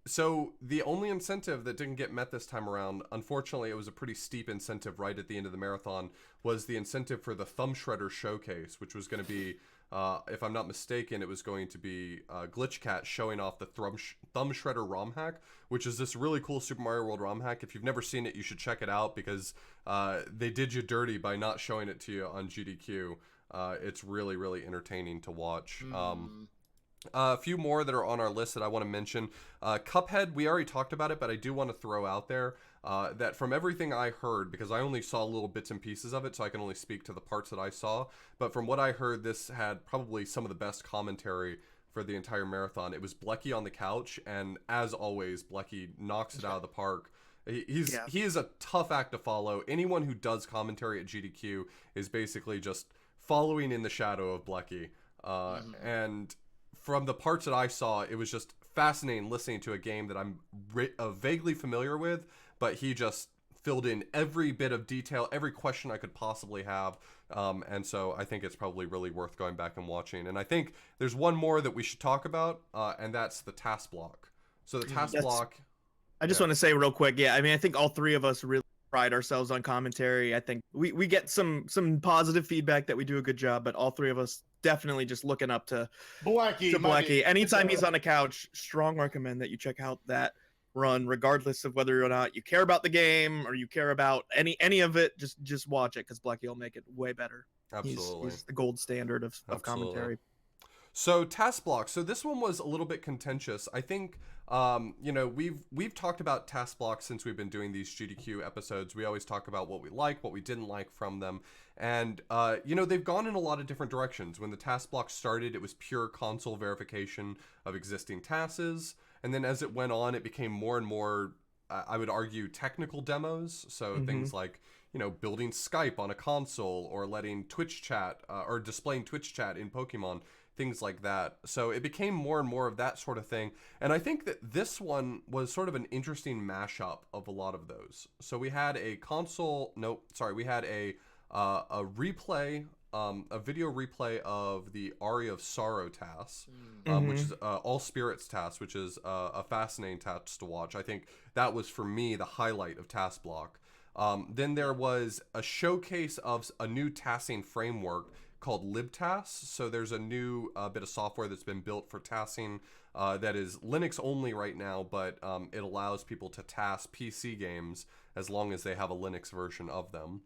So the only incentive that didn't get met this time around, unfortunately, it was a pretty steep incentive right at the end of the marathon, was the incentive for the Thumb Shredder Showcase, which was going to be, if I'm not mistaken, it was going to be Glitch Cat showing off the Thumb Shredder ROM hack, which is this really cool Super Mario World ROM hack. If you've never seen it, you should check it out because they did you dirty by not showing it to you on GDQ. It's really, really entertaining to watch. A few more that are on our list that I want to mention. Cuphead, we already talked about it, but I do want to throw out there that from everything I heard, because I only saw little bits and pieces of it, so I can only speak to the parts that I saw, but from what I heard, this had probably some of the best commentary for the entire marathon. It was Blecky on the couch, and as always, Blecky knocks it out of the park. He is a tough act to follow. Anyone who does commentary at GDQ is basically just following in the shadow of Blecky. And from the parts that I saw, it was just fascinating listening to a game that I'm vaguely familiar with, but he just filled in every bit of detail, every question I could possibly have. And so I think it's probably really worth going back and watching. And I think there's one more that we should talk about, and that's the task block. So the task block... I just want to say real quick, I mean, I think all three of us really pride ourselves on commentary. I think we get some positive feedback that we do a good job, but all three of us definitely just looking up to Blecky. Anytime he's on a couch, strong recommend that you check out that run, regardless of whether or not you care about the game or you care about any of it. Just watch it because Blecky will make it way better. Absolutely, he's the gold standard of commentary. So task block. So this one was a little bit contentious. I think we've talked about task blocks since we've been doing these GDQ episodes. We always talk about what we like, what we didn't like from them. And, they've gone in a lot of different directions. When the task block started, it was pure console verification of existing tasks. And then as it went on, it became more and more, I would argue, technical demos. So things like, building Skype on a console or letting Twitch chat or displaying Twitch chat in Pokemon. things like that. So it became more and more of that sort of thing. And I think that this one was sort of an interesting mashup of a lot of those. So we had a we had a replay, a video replay of the Aria of Sorrow task, which is All Spirits task, which is a fascinating task to watch. I think that was, for me, the highlight of Task Block. Then there was a showcase of a new tasking framework called LibTasks. So there's a new bit of software that's been built for tasking that is Linux only right now, but it allows people to task PC games as long as they have a Linux version of them.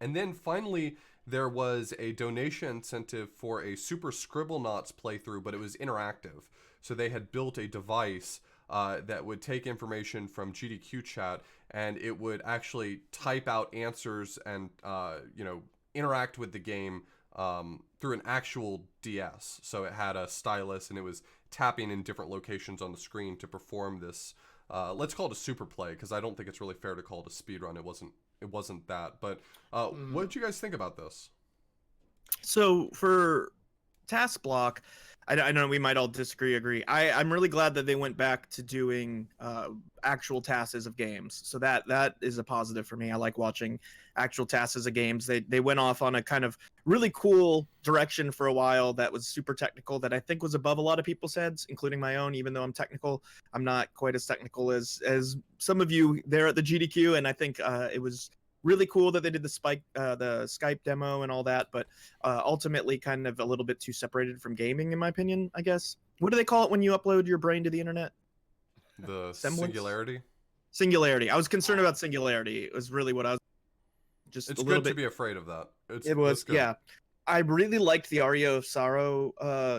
And then finally, there was a donation incentive for a Super Scribblenauts playthrough, but it was interactive. So they had built a device that would take information from GDQ chat, and it would actually type out answers and interact with the game through an actual DS. So it had a stylus, and it was tapping in different locations on the screen to perform this. Let's call it a super play, because I don't think it's really fair to call it a speedrun. It wasn't that. But what did you guys think about this? So for Task Block, I know we might all disagree, agree. I'm really glad that they went back to doing actual tasks of games. So that is a positive for me. I like watching actual tasks of games. They went off on a kind of really cool direction for a while that was super technical, that I think was above a lot of people's heads, including my own. Even though I'm technical, I'm not quite as technical as some of you there at the GDQ, and I think it was really cool that they did the Skype demo and all that, but ultimately kind of a little bit too separated from gaming, in my opinion, I guess. What do they call it when you upload your brain to the internet? The Semblance? Singularity. I was concerned about singularity. It was really what I was just It's a little good bit to be afraid of that. It was, good. yeah. I really liked the Aria of Sorrow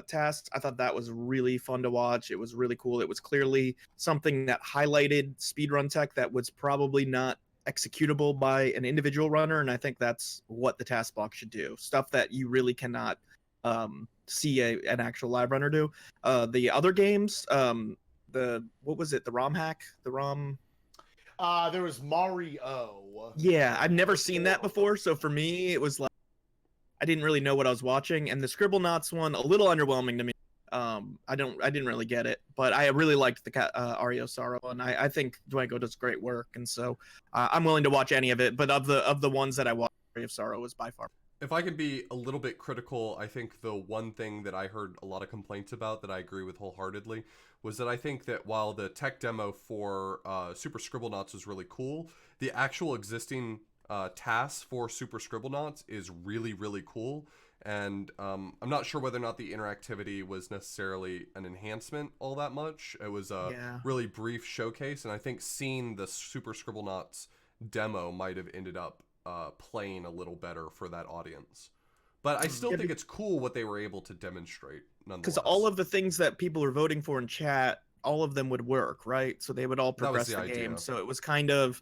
task. I thought that was really fun to watch. It was really cool. It was clearly something that highlighted speedrun tech that was probably not executable by an individual runner, and I think that's what the task block should do. Stuff that you really cannot see an actual live runner do. The other games, what was it? The ROM hack? The ROM... There was Mario. Yeah, I've never seen that before, so for me, it was like I didn't really know what I was watching, and the Scribblenauts one, a little underwhelming to me. I didn't really get it, but I really liked the Aria Sorrow, and I think Dwango does great work, and so I'm willing to watch any of it. But of the ones that I watched, Aria of Sorrow was by far. If I could be a little bit critical, I think the one thing that I heard a lot of complaints about that I agree with wholeheartedly was that I think that while the tech demo for Super Scribblenauts is really cool, the actual existing tasks for Super Scribblenauts is really, really cool. And I'm not sure whether or not the interactivity was necessarily an enhancement all that much. It was a really brief showcase, and I think seeing the Super Scribblenauts demo might have ended up playing a little better for that audience. But I still think it's cool what they were able to demonstrate, nonetheless. Because all of the things that people are voting for in chat, all of them would work, right? So they would all progress the game. So it was kind of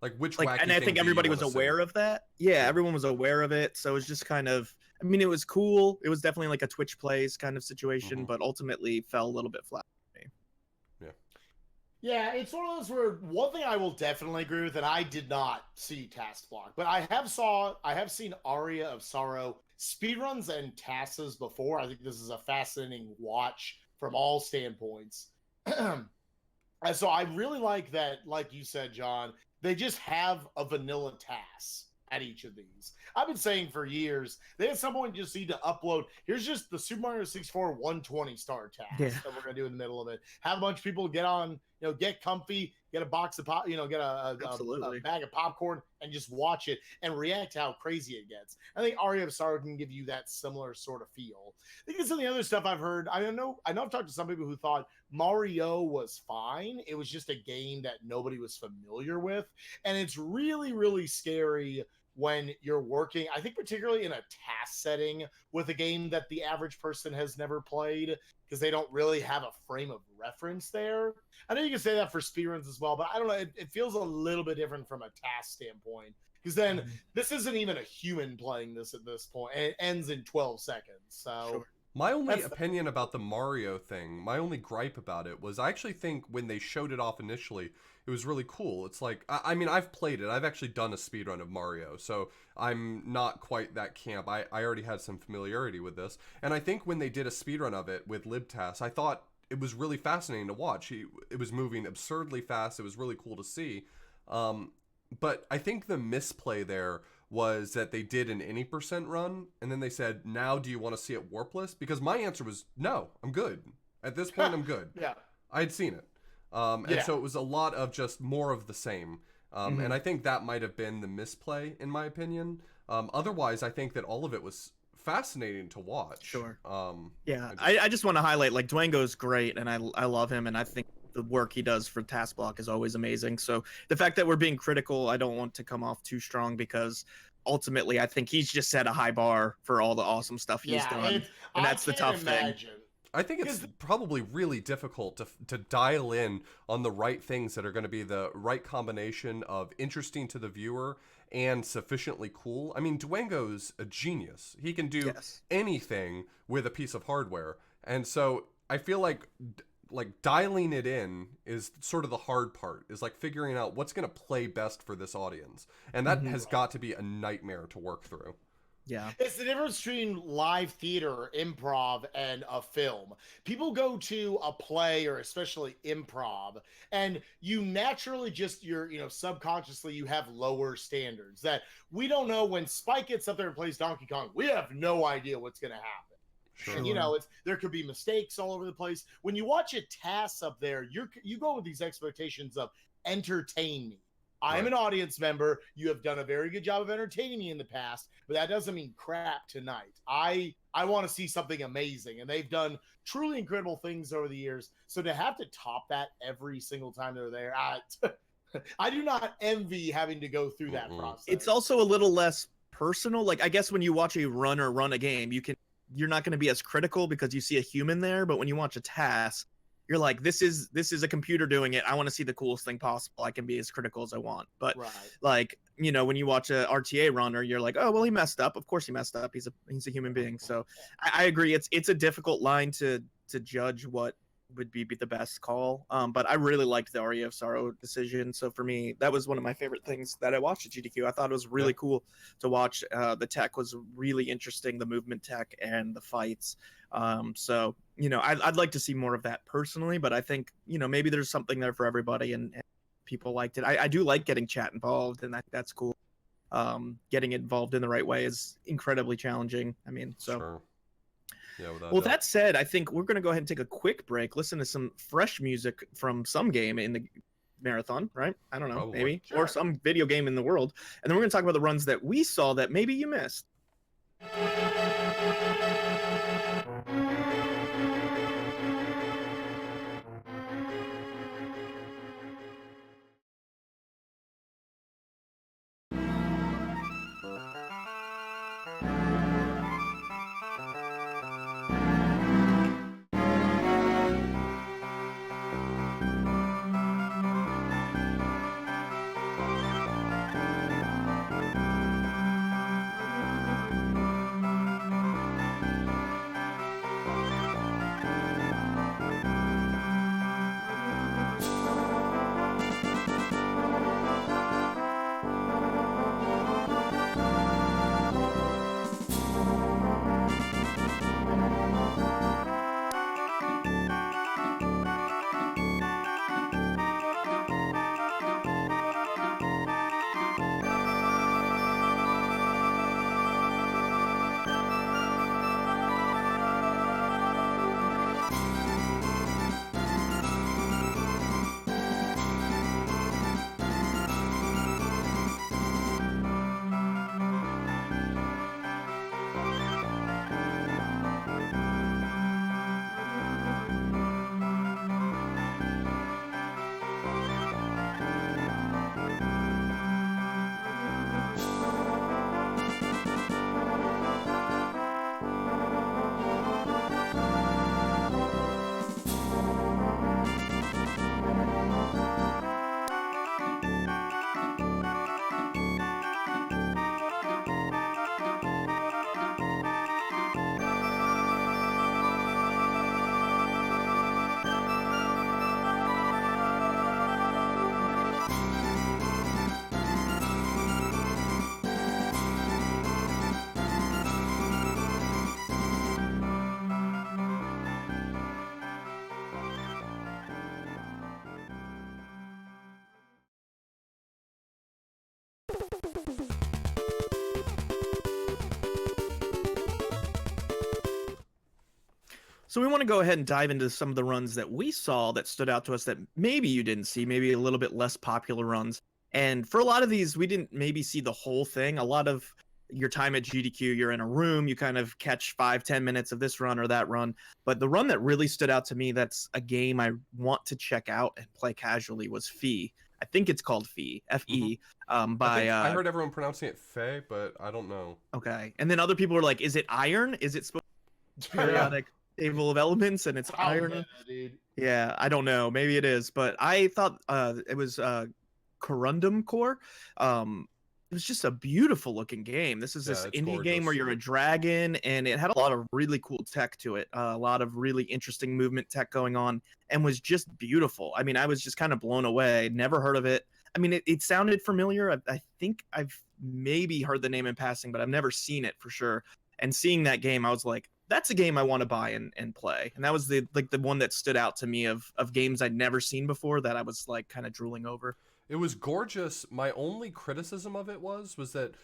like which wacky and I think everybody was aware of that. Yeah, everyone was aware of it. So it was just kind of, I mean, it was cool. It was definitely like a Twitch plays kind of situation, but ultimately fell a little bit flat for me. Yeah, it's one of those where one thing I will definitely agree with, and I did not see Task Block, but I have seen Aria of Sorrow speedruns and tasks before. I think this is a fascinating watch from all standpoints. And so I really like that, like you said, John, they just have a vanilla task at each of these. I've been saying for years, they at some point just need to upload, here's just the Super Mario 64 120 star task that we're going to do in the middle of it. Have a bunch of people get on, get comfy, get a box of pop, get a bag of popcorn and just watch it and react to how crazy it gets. I think Aria of Sorrow can give you that similar sort of feel. I think some of the other stuff I've heard, I know I've talked to some people who thought Mario was fine. It was just a game that nobody was familiar with. And it's really, really scary when you're working, I think particularly in a task setting with a game that the average person has never played, because they don't really have a frame of reference there. I know you can say that for speedruns as well, but I don't know, it feels a little bit different from a task standpoint, because then this isn't even a human playing this at this point, and it ends in 12 seconds. So My only That's- opinion about the Mario thing, my only gripe about it was I actually think when they showed it off initially, it was really cool. It's like, I mean, I've played it. I've actually done a speedrun of Mario, so I'm not quite that camp. I already had some familiarity with this. And I think when they did a speedrun of it with LibTas, I thought it was really fascinating to watch. It was moving absurdly fast. It was really cool to see. But I think the misplay there was that they did an any percent run, and then they said, now do you want to see it warpless? Because my answer was, no, I'm good. At this point, I'm good. Yeah. I had seen it. And so it was a lot of just more of the same. And I think that might have been the misplay, in my opinion. Otherwise, I think that all of it was fascinating to watch. Sure. Yeah. I just want to highlight, like, Dwango's great, and I love him, and I think the work he does for Task Block is always amazing. So the fact that we're being critical, I don't want to come off too strong, because ultimately I think he's just set a high bar for all the awesome stuff he's done, and that's the tough thing. I think it's probably really difficult to dial in on the right things that are going to be the right combination of interesting to the viewer and sufficiently cool. I mean, Dwango's a genius. He can do anything with a piece of hardware. And so I feel like dialing it in is sort of the hard part, is like figuring out what's going to play best for this audience. And that has got to be a nightmare to work through. Yeah. It's the difference between live theater, improv, and a film. People go to a play, or especially improv, and you naturally just, subconsciously you have lower standards that we don't know. When Spike gets up there and plays Donkey Kong, we have no idea what's going to happen. Sure. And there could be mistakes all over the place. When you watch a task up there, you go with these expectations of entertain me. I'm an audience member. You have done a very good job of entertaining me in the past, but that doesn't mean crap tonight. I want to see something amazing, and they've done truly incredible things over the years. So to have to top that every single time they're there, I do not envy having to go through that process. It's also a little less personal. Like, I guess when you watch a runner run a game, you're not going to be as critical because you see a human there. But when you watch a task, you're like, this is a computer doing it. I want to see the coolest thing possible. I can be as critical as I want. But like, when you watch a RTA runner, you're like, oh, well, he messed up. Of course he messed up. He's a human being. So I agree. It's a difficult line to judge what would be the best call. But I really liked the Aria of Sorrow decision. So for me, that was one of my favorite things that I watched at GDQ. I thought it was really cool to watch. The tech was really interesting, the movement tech and the fights. So, I'd like to see more of that personally, but I think, maybe there's something there for everybody, and people liked it. I do like getting chat involved, and that's cool. Getting involved in the right way is incredibly challenging. I mean, so. Sure. Yeah, well, that said, I think we're going to go ahead and take a quick break, listen to some fresh music from some game in the marathon, right? I don't know, probably. Maybe. Sure. Or some video game in the world. And then we're going to talk about the runs that we saw that maybe you missed. So we want to go ahead and dive into some of the runs that we saw that stood out to us that maybe you didn't see, maybe a little bit less popular runs. And for a lot of these, we didn't maybe see the whole thing. A lot of your time at GDQ, you're in a room, you kind of catch 5-10 minutes of this run or that run. But the run that really stood out to me, that's a game I want to check out and play casually, was Fee. I think it's called Fee, Fe. I heard everyone pronouncing it Fey, but I don't know. Okay. And then other people are like, is it iron? Is it supposed to be periodic table of elements and it's iron? Yeah, dude. Yeah, I don't know. Maybe it is, but I thought it was Corundum Core. It was just a beautiful looking game. This is this indie game where you're a dragon, and it had a lot of really cool tech to it, a lot of really interesting movement tech going on, and was just beautiful. I mean, I was just kind of blown away. Never heard of it. I mean, it sounded familiar. I think I've maybe heard the name in passing, but I've never seen it for sure. And seeing that game, I was like, that's a game I want to buy and play. And that was the one that stood out to me of games I'd never seen before that I was like kind of drooling over. It was gorgeous. My only criticism of it was that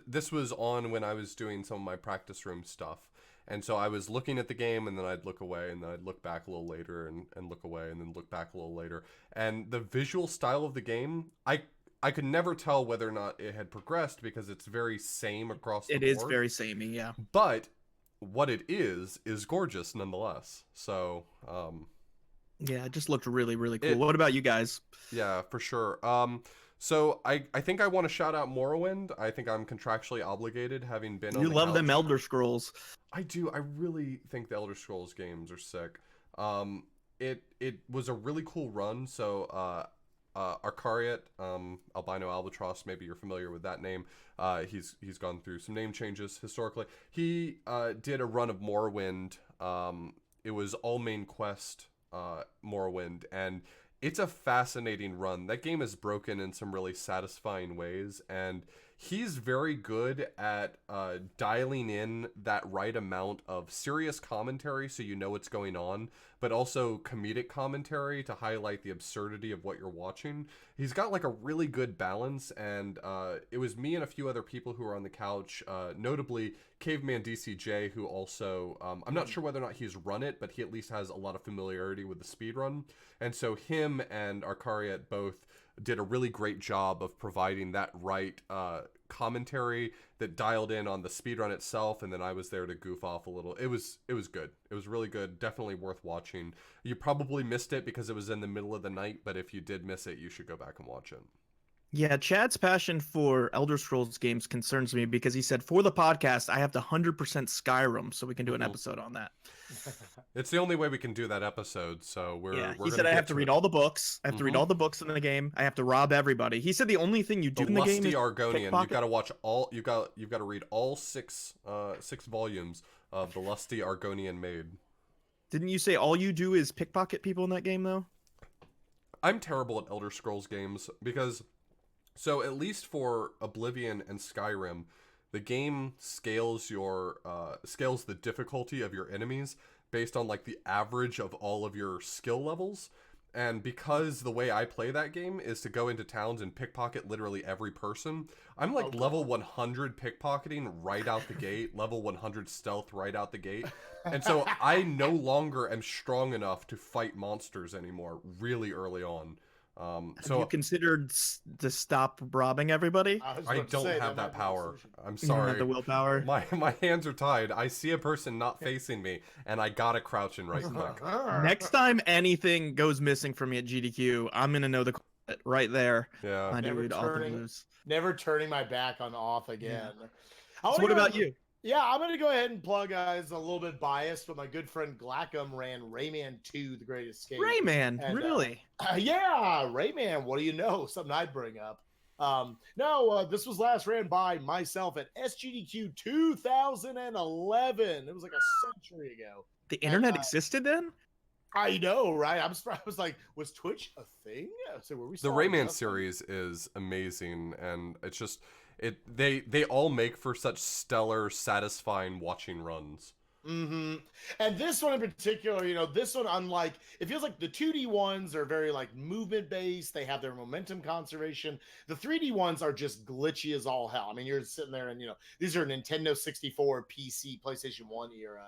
this was on when I was doing some of my practice room stuff. And so I was looking at the game, and then I'd look away, and then I'd look back a little later and look away, and then look back a little later. And the visual style of the game, I could never tell whether or not it had progressed because it's very same across the board. It is very samey, yeah. But what it is gorgeous nonetheless. So, yeah, it just looked really, really cool. What about you guys? Yeah, for sure. So I think I want to shout out Morrowind. I think I'm contractually obligated, having been on the love couch. them Elder Scrolls. I do. I really think the Elder Scrolls games are sick. It was a really cool run. So Arcariat, Albino Albatross, maybe you're familiar with that name. He's gone through some name changes historically. He did a run of Morrowind. It was all main quest Morrowind, and it's a fascinating run. That game is broken in some really satisfying ways, and he's very good at dialing in that right amount of serious commentary so you know what's going on, but also comedic commentary to highlight the absurdity of what you're watching. He's got like a really good balance, and it was me and a few other people who were on the couch, notably Caveman DCJ, who also, I'm not sure whether or not he's run it, but he at least has a lot of familiarity with the speedrun. And so him and Arcariat both did a really great job of providing that right commentary that dialed in on the speedrun itself, and then I was there to goof off a little. It was good. It was really good. Definitely worth watching. You probably missed it because it was in the middle of the night, but if you did miss it, you should go back and watch it. Yeah, Chad's passion for Elder Scrolls games concerns me because he said, for the podcast, I have to 100% Skyrim so we can do an episode on that. It's the only way we can do that episode, so we're he said I have to read all the books. I have to read all the books in the game. I have to rob everybody. He said the only thing you do in the game is Argonian. You got to watch all. You've got to read all six volumes of the Lusty Argonian Maid. Didn't you say all you do is pickpocket people in that game though? I'm terrible at Elder Scrolls games because, so at least for Oblivion and Skyrim, the game scales the difficulty of your enemies based on like the average of all of your skill levels. And because the way I play that game is to go into towns and pickpocket literally every person, I'm like level 100 pickpocketing right out the gate, level 100 stealth right out the gate. And so I no longer am strong enough to fight monsters anymore really early on. Have you considered to stop robbing everybody? I don't have that power. I'm sorry. You don't have the willpower. My hands are tied. I see a person not facing me, and I gotta crouch and right click. Next time anything goes missing from me at GDQ, I'm gonna know the right there. Yeah. I never turning, never turning my back on off again. Yeah. So what about you? Yeah, I'm going to go ahead and plug, guys, a little bit biased, but my good friend Glackham ran Rayman 2, The Great Escape. Rayman, and, really? Yeah, Rayman, what do you know? Something I'd bring up. This was last ran by myself at SGDQ 2011. It was like a century ago. The internet existed then? I know, right? I was like, was Twitch a thing? So were we? The Rayman series is amazing, and it's just... They all make for such stellar, satisfying watching runs. Mm-hmm. And this one in particular, this one, unlike, it feels like the 2D ones are very like movement based. They have their momentum conservation. The 3D ones are just glitchy as all hell. I mean, you're sitting there and these are Nintendo 64, PC, PlayStation 1 era.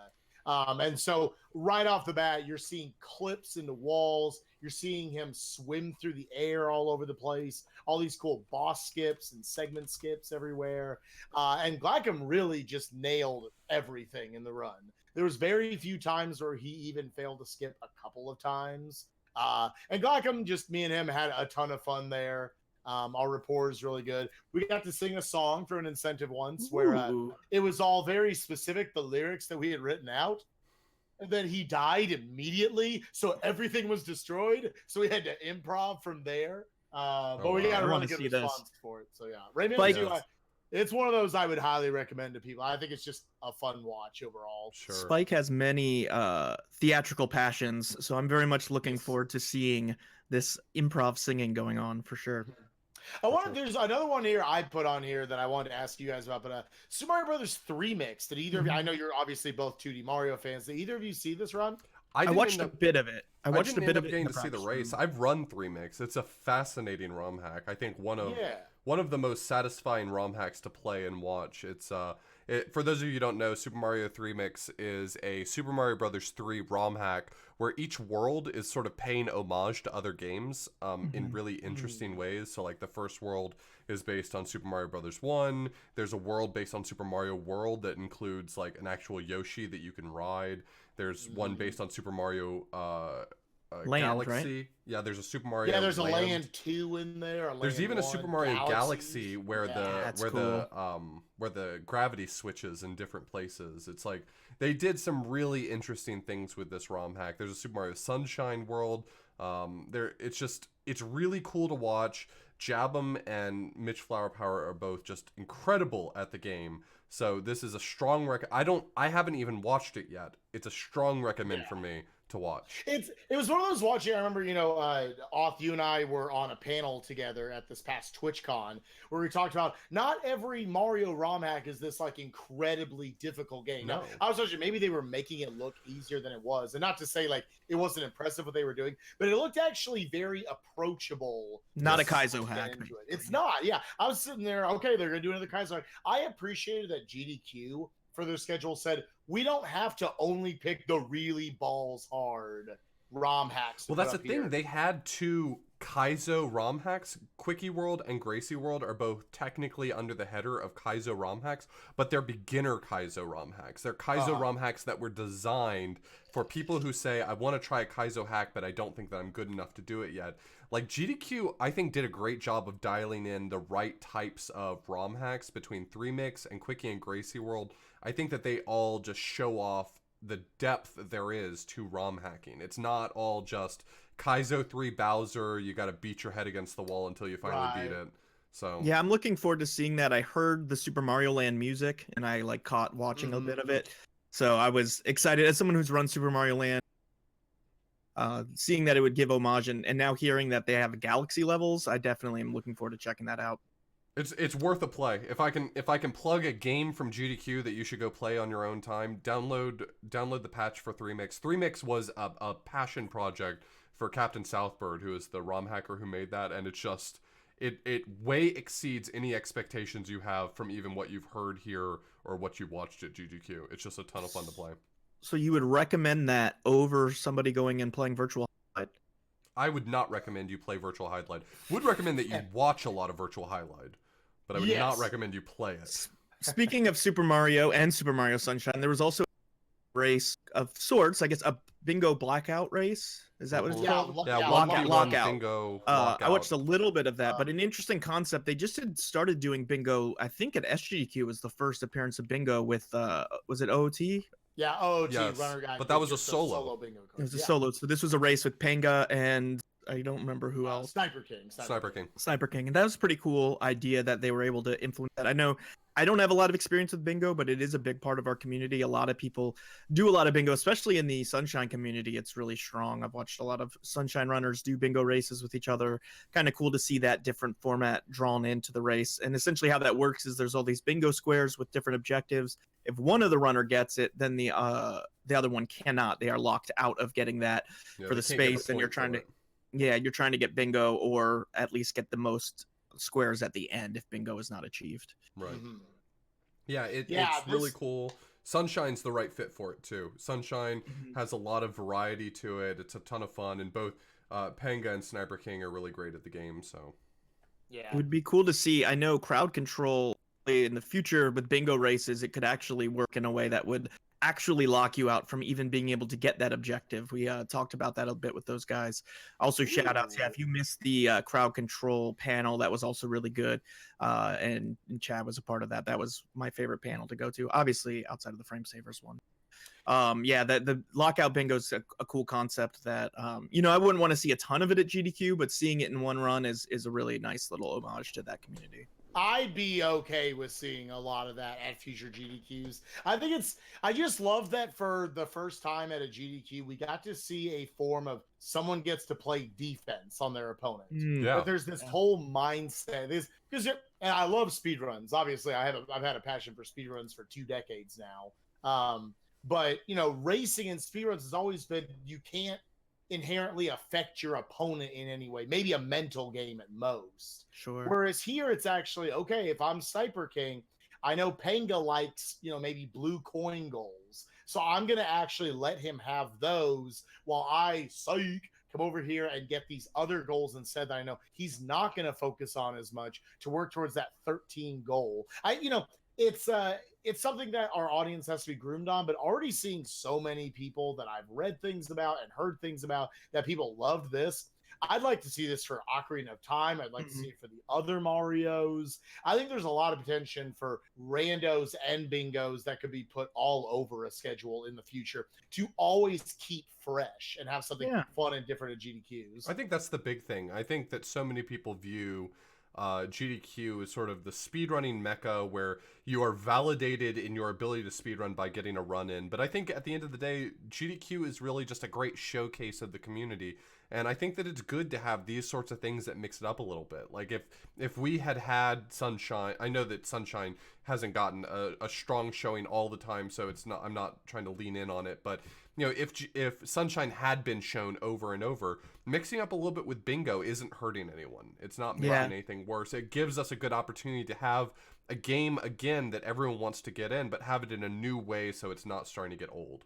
And so right off the bat, you're seeing clips into walls. You're seeing him swim through the air all over the place. All these cool boss skips and segment skips everywhere. And Glackham really just nailed everything in the run. There was very few times where he even failed to skip a couple of times. And Glackham, just me and him had a ton of fun there. Our rapport is really good. We got to sing a song for an incentive once where it was all very specific, the lyrics that we had written out. And then he died immediately, so everything was destroyed. So we had to improv from there. But we got a really good response for it. So yeah, Rayman, it's one of those I would highly recommend to people. I think it's just a fun watch overall. Sure. Spike has many theatrical passions, so I'm very much looking forward to seeing this improv singing going on for sure. There's another one here I put on here that I wanted to ask you guys about, but Super Mario Brothers 3 mix. Did either of you? I know you're obviously both 2D Mario fans. Did either of you see this run? I watched a bit of it. I watched a bit of it. Getting to see the race. I've run 3 mix. It's a fascinating ROM hack. I think one of the most satisfying ROM hacks to play and watch. It's for those of you who don't know, Super Mario 3 Mix is a Super Mario Brothers 3 ROM hack where each world is sort of paying homage to other games in really interesting ways. So like the first world is based on Super Mario Brothers 1. There's a world based on Super Mario World that includes like an actual Yoshi that you can ride. There's one based on Super Mario Land, Galaxy. Right? Yeah, there's a Super Mario. Yeah, there's a Land 2 in there. There's even a Super Mario Galaxy where where the gravity switches in different places. It's like they did some really interesting things with this ROM hack. There's a Super Mario Sunshine world. It's really cool to watch. Jabum and Mitch Flower Power are both just incredible at the game. So this is a strong I haven't even watched it yet. It's a strong recommend for me to watch. It was one of those watching. I remember, Oth, you and I were on a panel together at this past TwitchCon where we talked about not every Mario ROM hack is this like incredibly difficult game. No. Now, I was thinking maybe they were making it look easier than it was, and not to say like it wasn't impressive what they were doing, but it looked actually very approachable. Not a Kaizo hack. It's not. Yeah, I was sitting there. Okay, they're gonna do another Kaizo hack. I appreciated that GDQ for their schedule said we don't have to only pick the really balls hard ROM hacks. Well, that's the thing. They had 2 Kaizo ROM hacks. Quickie World and Gracie World are both technically under the header of Kaizo ROM hacks, but they're beginner Kaizo ROM hacks. They're Kaizo ROM hacks that were designed for people who say, I want to try a Kaizo hack, but I don't think that I'm good enough to do it yet. Like GDQ, I think did a great job of dialing in the right types of ROM hacks between 3 Mix and Quickie and Gracie World. I think that they all just show off the depth there is to ROM hacking. It's not all just Kaizo 3 Bowser, you got to beat your head against the wall until you finally beat it. So yeah, I'm looking forward to seeing that. I heard the Super Mario Land music and I like caught watching a bit of it. So I was excited as someone who's run Super Mario Land. Seeing that it would give homage and now hearing that they have Galaxy levels, I definitely am looking forward to checking that out. It's worth a play. If I can plug a game from GDQ that you should go play on your own time, download the patch for 3 Mix. 3 Mix was a passion project for Captain Southbird, who is the ROM hacker who made that, and it's just it way exceeds any expectations you have from even what you've heard here or what you watched at GDQ. It's just a ton of fun to play. So you would recommend that over somebody going and playing Virtual Highlight? I would not recommend you play Virtual Highlight. Would recommend that you watch a lot of Virtual Highlight, but I would not recommend you play it. Speaking of Super Mario and Super Mario Sunshine, there was also a race of sorts, I guess a bingo blackout race. Is that what it's called? Yeah, lockout. Bingo. I watched a little bit of that, but an interesting concept. They just had started doing bingo. I think at SGDQ was the first appearance of bingo with, was it OOT? Yeah, OOT, runner guy. But that was a solo. Bingo card. It was a solo. So this was a race with Panga and I don't remember who else. Sniper King. Sniper King. And that was a pretty cool idea that they were able to implement that. I know I don't have a lot of experience with bingo, but it is a big part of our community. A lot of people do a lot of bingo, especially in the Sunshine community. It's really strong. I've watched a lot of Sunshine runners do bingo races with each other. Kind of cool to see that different format drawn into the race. And essentially how that works is there's all these bingo squares with different objectives. If one of the runner gets it, then the other one cannot. They are locked out of getting that for the space, and you're trying to get bingo or at least get the most squares at the end if bingo is not achieved. Right. Yeah, it's really cool. Sunshine's the right fit for it too. Sunshine Mhm. has a lot of variety to it. It's a ton of fun, and both Panga and Sniper King are really great at the game. So It would be cool to see. I know crowd control in the future with bingo races, it could actually work in a way that would actually lock you out from even being able to get that objective. We talked about that a bit with those guys. Also, shout outs. Yeah, Ooh. if you missed the crowd control panel, that was also really good. And Chad was a part of that. That was my favorite panel to go to, obviously outside of the Frame Savers one. Yeah, the lockout bingo is a cool concept that I wouldn't want to see a ton of it at GDQ, but seeing it in one run is a really nice little homage to that community. I'd be okay with seeing a lot of that at future GDQs. I just love that for the first time at a GDQ, we got to see a form of someone gets to play defense on their opponent. yeah, That there's this whole mindset. And I love speedruns. Obviously, I've had a passion for speedruns for 2 decades now. But racing and speedruns has always been, you can't inherently affect your opponent in any way. Maybe a mental game at most. Sure. Whereas here it's actually, okay, if I'm Sniper King, I know Panga likes, maybe blue coin goals. So I'm going to actually let him have those while I, come over here and get these other goals instead that I know he's not going to focus on as much to work towards that 13 goal. It's something that our audience has to be groomed on, but already seeing so many people that I've read things about and heard things about that people loved this. I'd like to see this for Ocarina of Time. I'd like to see it for the other Marios. I think there's a lot of potential for randos and bingos that could be put all over a schedule in the future to always keep fresh and have something fun and different at GDQs. I think that's the big thing. I think that so many people view GDQ is sort of the speedrunning mecca where you are validated in your ability to speedrun by getting a run in. But I think at the end of the day, GDQ is really just a great showcase of the community. And I think that it's good to have these sorts of things that mix it up a little bit. Like if we had Sunshine, I know that Sunshine hasn't gotten a strong showing all the time, so I'm not trying to lean in on it. But if Sunshine had been shown over and over, mixing up a little bit with bingo isn't hurting anyone. It's not making anything worse. It gives us a good opportunity to have a game again that everyone wants to get in, but have it in a new way so it's not starting to get old.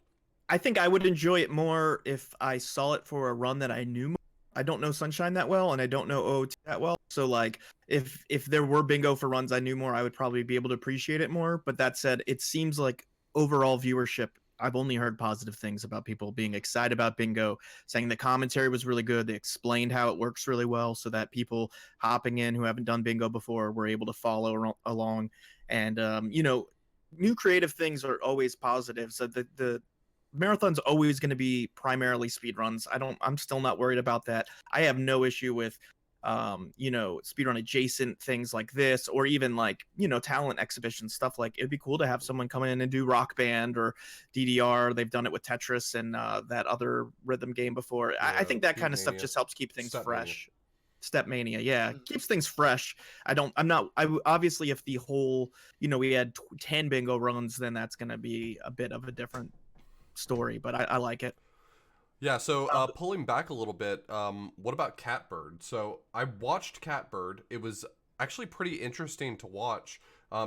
I think I would enjoy it more if I saw it for a run that I knew more. I don't know Sunshine that well, and I don't know OOT that well. So, like, if there were bingo for runs I knew more, I would probably be able to appreciate it more. But that said, it seems like overall viewership, I've only heard positive things about people being excited about bingo, saying the commentary was really good. They explained how it works really well so that people hopping in who haven't done bingo before were able to follow along. And, new creative things are always positive. So the marathon's always going to be primarily speed runs. I'm still not worried about that. I have no issue with speedrun adjacent things like this, or even like talent exhibition stuff. Like, it'd be cool to have someone come in and do Rock Band or DDR. They've done it with Tetris and that other rhythm game before. I think that kind of stuff just helps keep things fresh. Step Mania, keeps things fresh. Obviously, if the whole we had 10 bingo runs, then that's going to be a bit of a different story, but I like it. Yeah, so pulling back a little bit, what about Catbird? So I watched Catbird. It was actually pretty interesting to watch.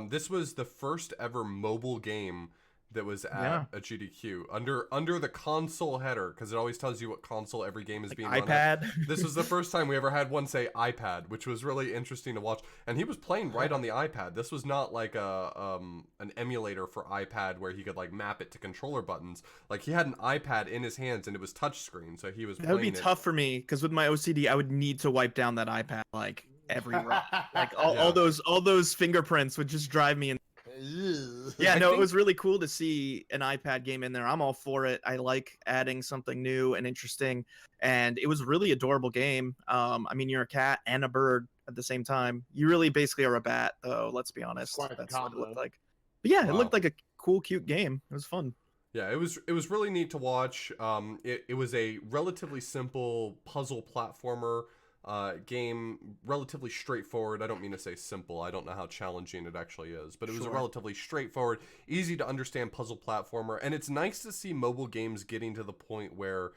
This was the first ever mobile game that was at a GDQ under the console header, because it always tells you what console every game is being run iPad. at. This was the first time we ever had one say iPad, which was really interesting to watch. And he was playing right on the iPad. This was not like an emulator for iPad where he could like map it to controller buttons. Like, he had an iPad in his hands and it was touchscreen, so he was That would be tough for me, because with my OCD, I would need to wipe down that iPad like every run. Like all those fingerprints would just drive me in. It was really cool to see an iPad game in there. I'm all for it. I like adding something new and interesting, and it was a really adorable game. You're a cat and a bird at the same time. You really basically are a bat, though. Let's be honest. That's what it looked like. But yeah, It looked like a cool, cute game. It was fun. Yeah, it was really neat to watch. It was a relatively simple puzzle platformer game, relatively straightforward. I don't mean to say simple. I don't know how challenging it actually is, but it was a relatively straightforward, easy to understand puzzle platformer. And it's nice to see mobile games getting to the point where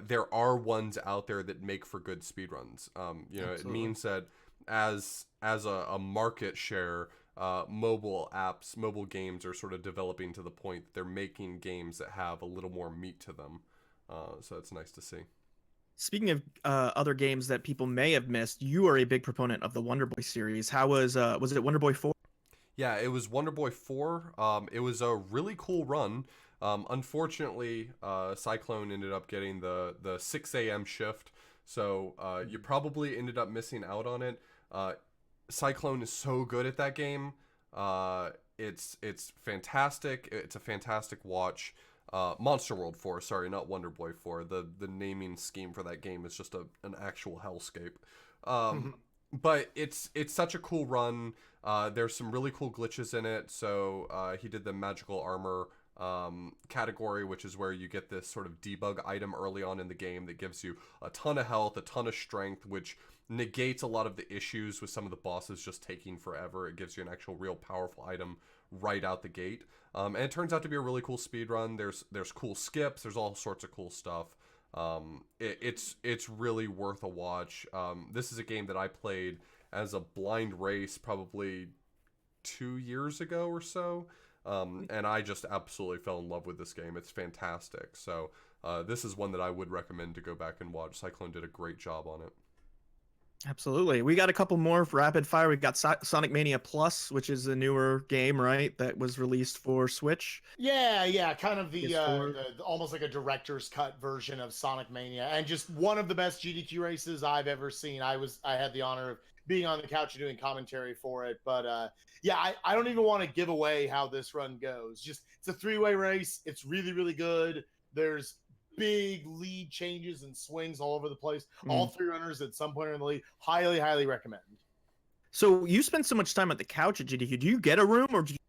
there are ones out there that make for good speedruns. It means that as a market share, mobile apps, mobile games are sort of developing to the point that they're making games that have a little more meat to them. So it's nice to see. Speaking of other games that people may have missed, you are a big proponent of the Wonder Boy series. How was it Wonder Boy 4? Yeah, it was Wonder Boy 4. It was a really cool run. Unfortunately, Cyclone ended up getting the 6 a.m. shift, so you probably ended up missing out on it. Cyclone is so good at that game. It's fantastic. It's a fantastic watch. Monster World 4, sorry, not Wonder Boy 4. The naming scheme for that game is just an actual hellscape. But it's such a cool run. There's some really cool glitches in it. So he did the magical armor category, which is where you get this sort of debug item early on in the game that gives you a ton of health, a ton of strength, which negates a lot of the issues with some of the bosses just taking forever. It gives you an actual real powerful item right out the gate. And it turns out to be a really cool speed run. There's cool skips. There's all sorts of cool stuff. It's really worth a watch. This is a game that I played as a blind race probably 2 years ago or so. And I just absolutely fell in love with this game. It's fantastic. So this is one that I would recommend to go back and watch. Cyclone did a great job on it. Absolutely. We got a couple more for rapid fire. We've got Sonic Mania Plus, which is a newer game, right? That was released for Switch. Yeah, kind of the PS4. almost like a director's cut version of Sonic Mania, and just one of the best GDQ races I've ever seen. I had the honor of being on the couch and doing commentary for it, but yeah, I don't even want to give away how this run goes. Just it's a 3-way race. It's really, really good. There's big lead changes and swings all over the place. All 3 runners at some point in the lead. Highly, highly recommend. So you spend so much time at the couch at GDQ. Do you get a room or do you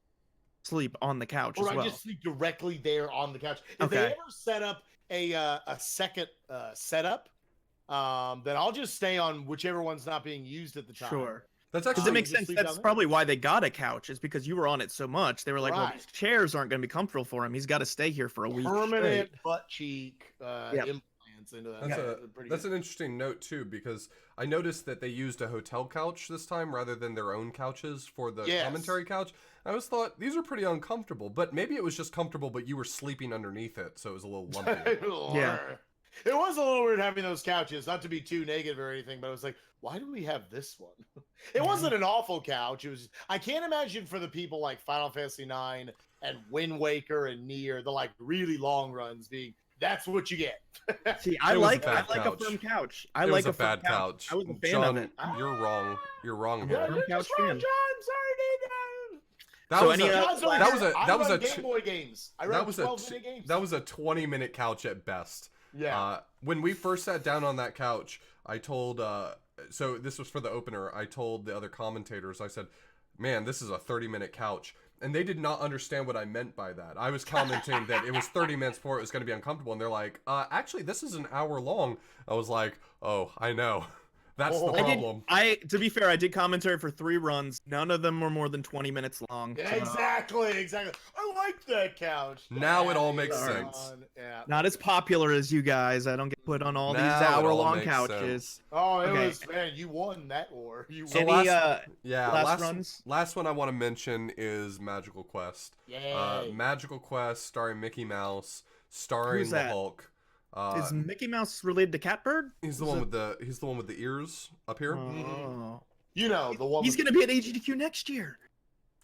sleep on the couch Or as well? I just sleep directly there on the couch. If Okay. they ever set up a second setup, then I'll just stay on whichever one's not being used at the time. Sure. That's Because actually it makes just sense. sleep That's down there. probably why they got a couch, is because you were on it so much. They were like, well, Right. these chairs aren't going to be comfortable for him. He's got to stay here for a week Permanent straight. butt cheek implants into that. That's an interesting note too, because I noticed that they used a hotel couch this time rather than their own couches for the commentary couch. I always thought these are pretty uncomfortable, but maybe it was just comfortable, but you were sleeping underneath it, so it was a little lumpy. Yeah. It was a little weird having those couches, not to be too negative or anything, but I was like, why do we have this one? It wasn't an awful couch. It was, I can't imagine for the people like Final Fantasy IX and Wind Waker and Nier, the like really long runs being, that's what you get. See, I It was a like bad a couch. firm couch. It like was a firm bad couch. I was a fan John, of it. you're wrong. You're wrong I'm here. a firm You're couch just wrong, fan. John. Sorry, That So was any a, other- that was a Game Boy games. I run 12-minute games. that was a 20-minute couch at best. Yeah. When we first sat down on that couch, I told so this was for the opener. I told the other commentators, I said, "Man, this is a 30-minute couch." And they did not understand what I meant by that. I was commenting that it was 30 minutes before it was going to be uncomfortable, and they're like, actually, this is an hour long. I was like, oh, I know. That's the problem. To be fair, I did commentary for 3 runs. None of them were more than 20 minutes long. Yeah, exactly. I like that couch. Now it all makes Sorry. sense. Yeah. Not as popular as you guys. I don't get put on all these Now it all hour-long makes couches. sense. Oh, it Okay. was, man, you won that war. You So won. Any last last runs? last one I want to mention is Magical Quest. Yay. Magical Quest starring Mickey Mouse, starring Who's the that? Hulk. Is Mickey Mouse related to Catbird? He's the one with the ears up here. Oh. You know, the one He's with- going to be at AGDQ next year.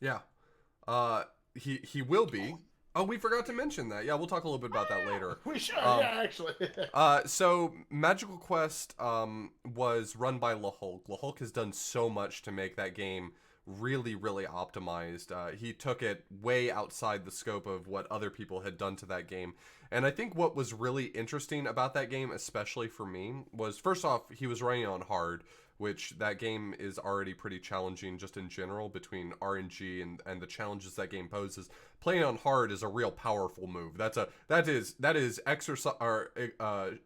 Yeah. He will be. Oh, we forgot to mention that. Yeah, we'll talk a little bit about that later. We should, yeah, actually. So Magical Quest was run by La Hulk. La Hulk has done so much to make that game really, really optimized. He took it way outside the scope of what other people had done to that game. And I think what was really interesting about that game, especially for me, was first off, he was running on hard, which that game is already pretty challenging just in general between RNG and the challenges that game poses. Playing on hard is a real powerful move. That is exercise or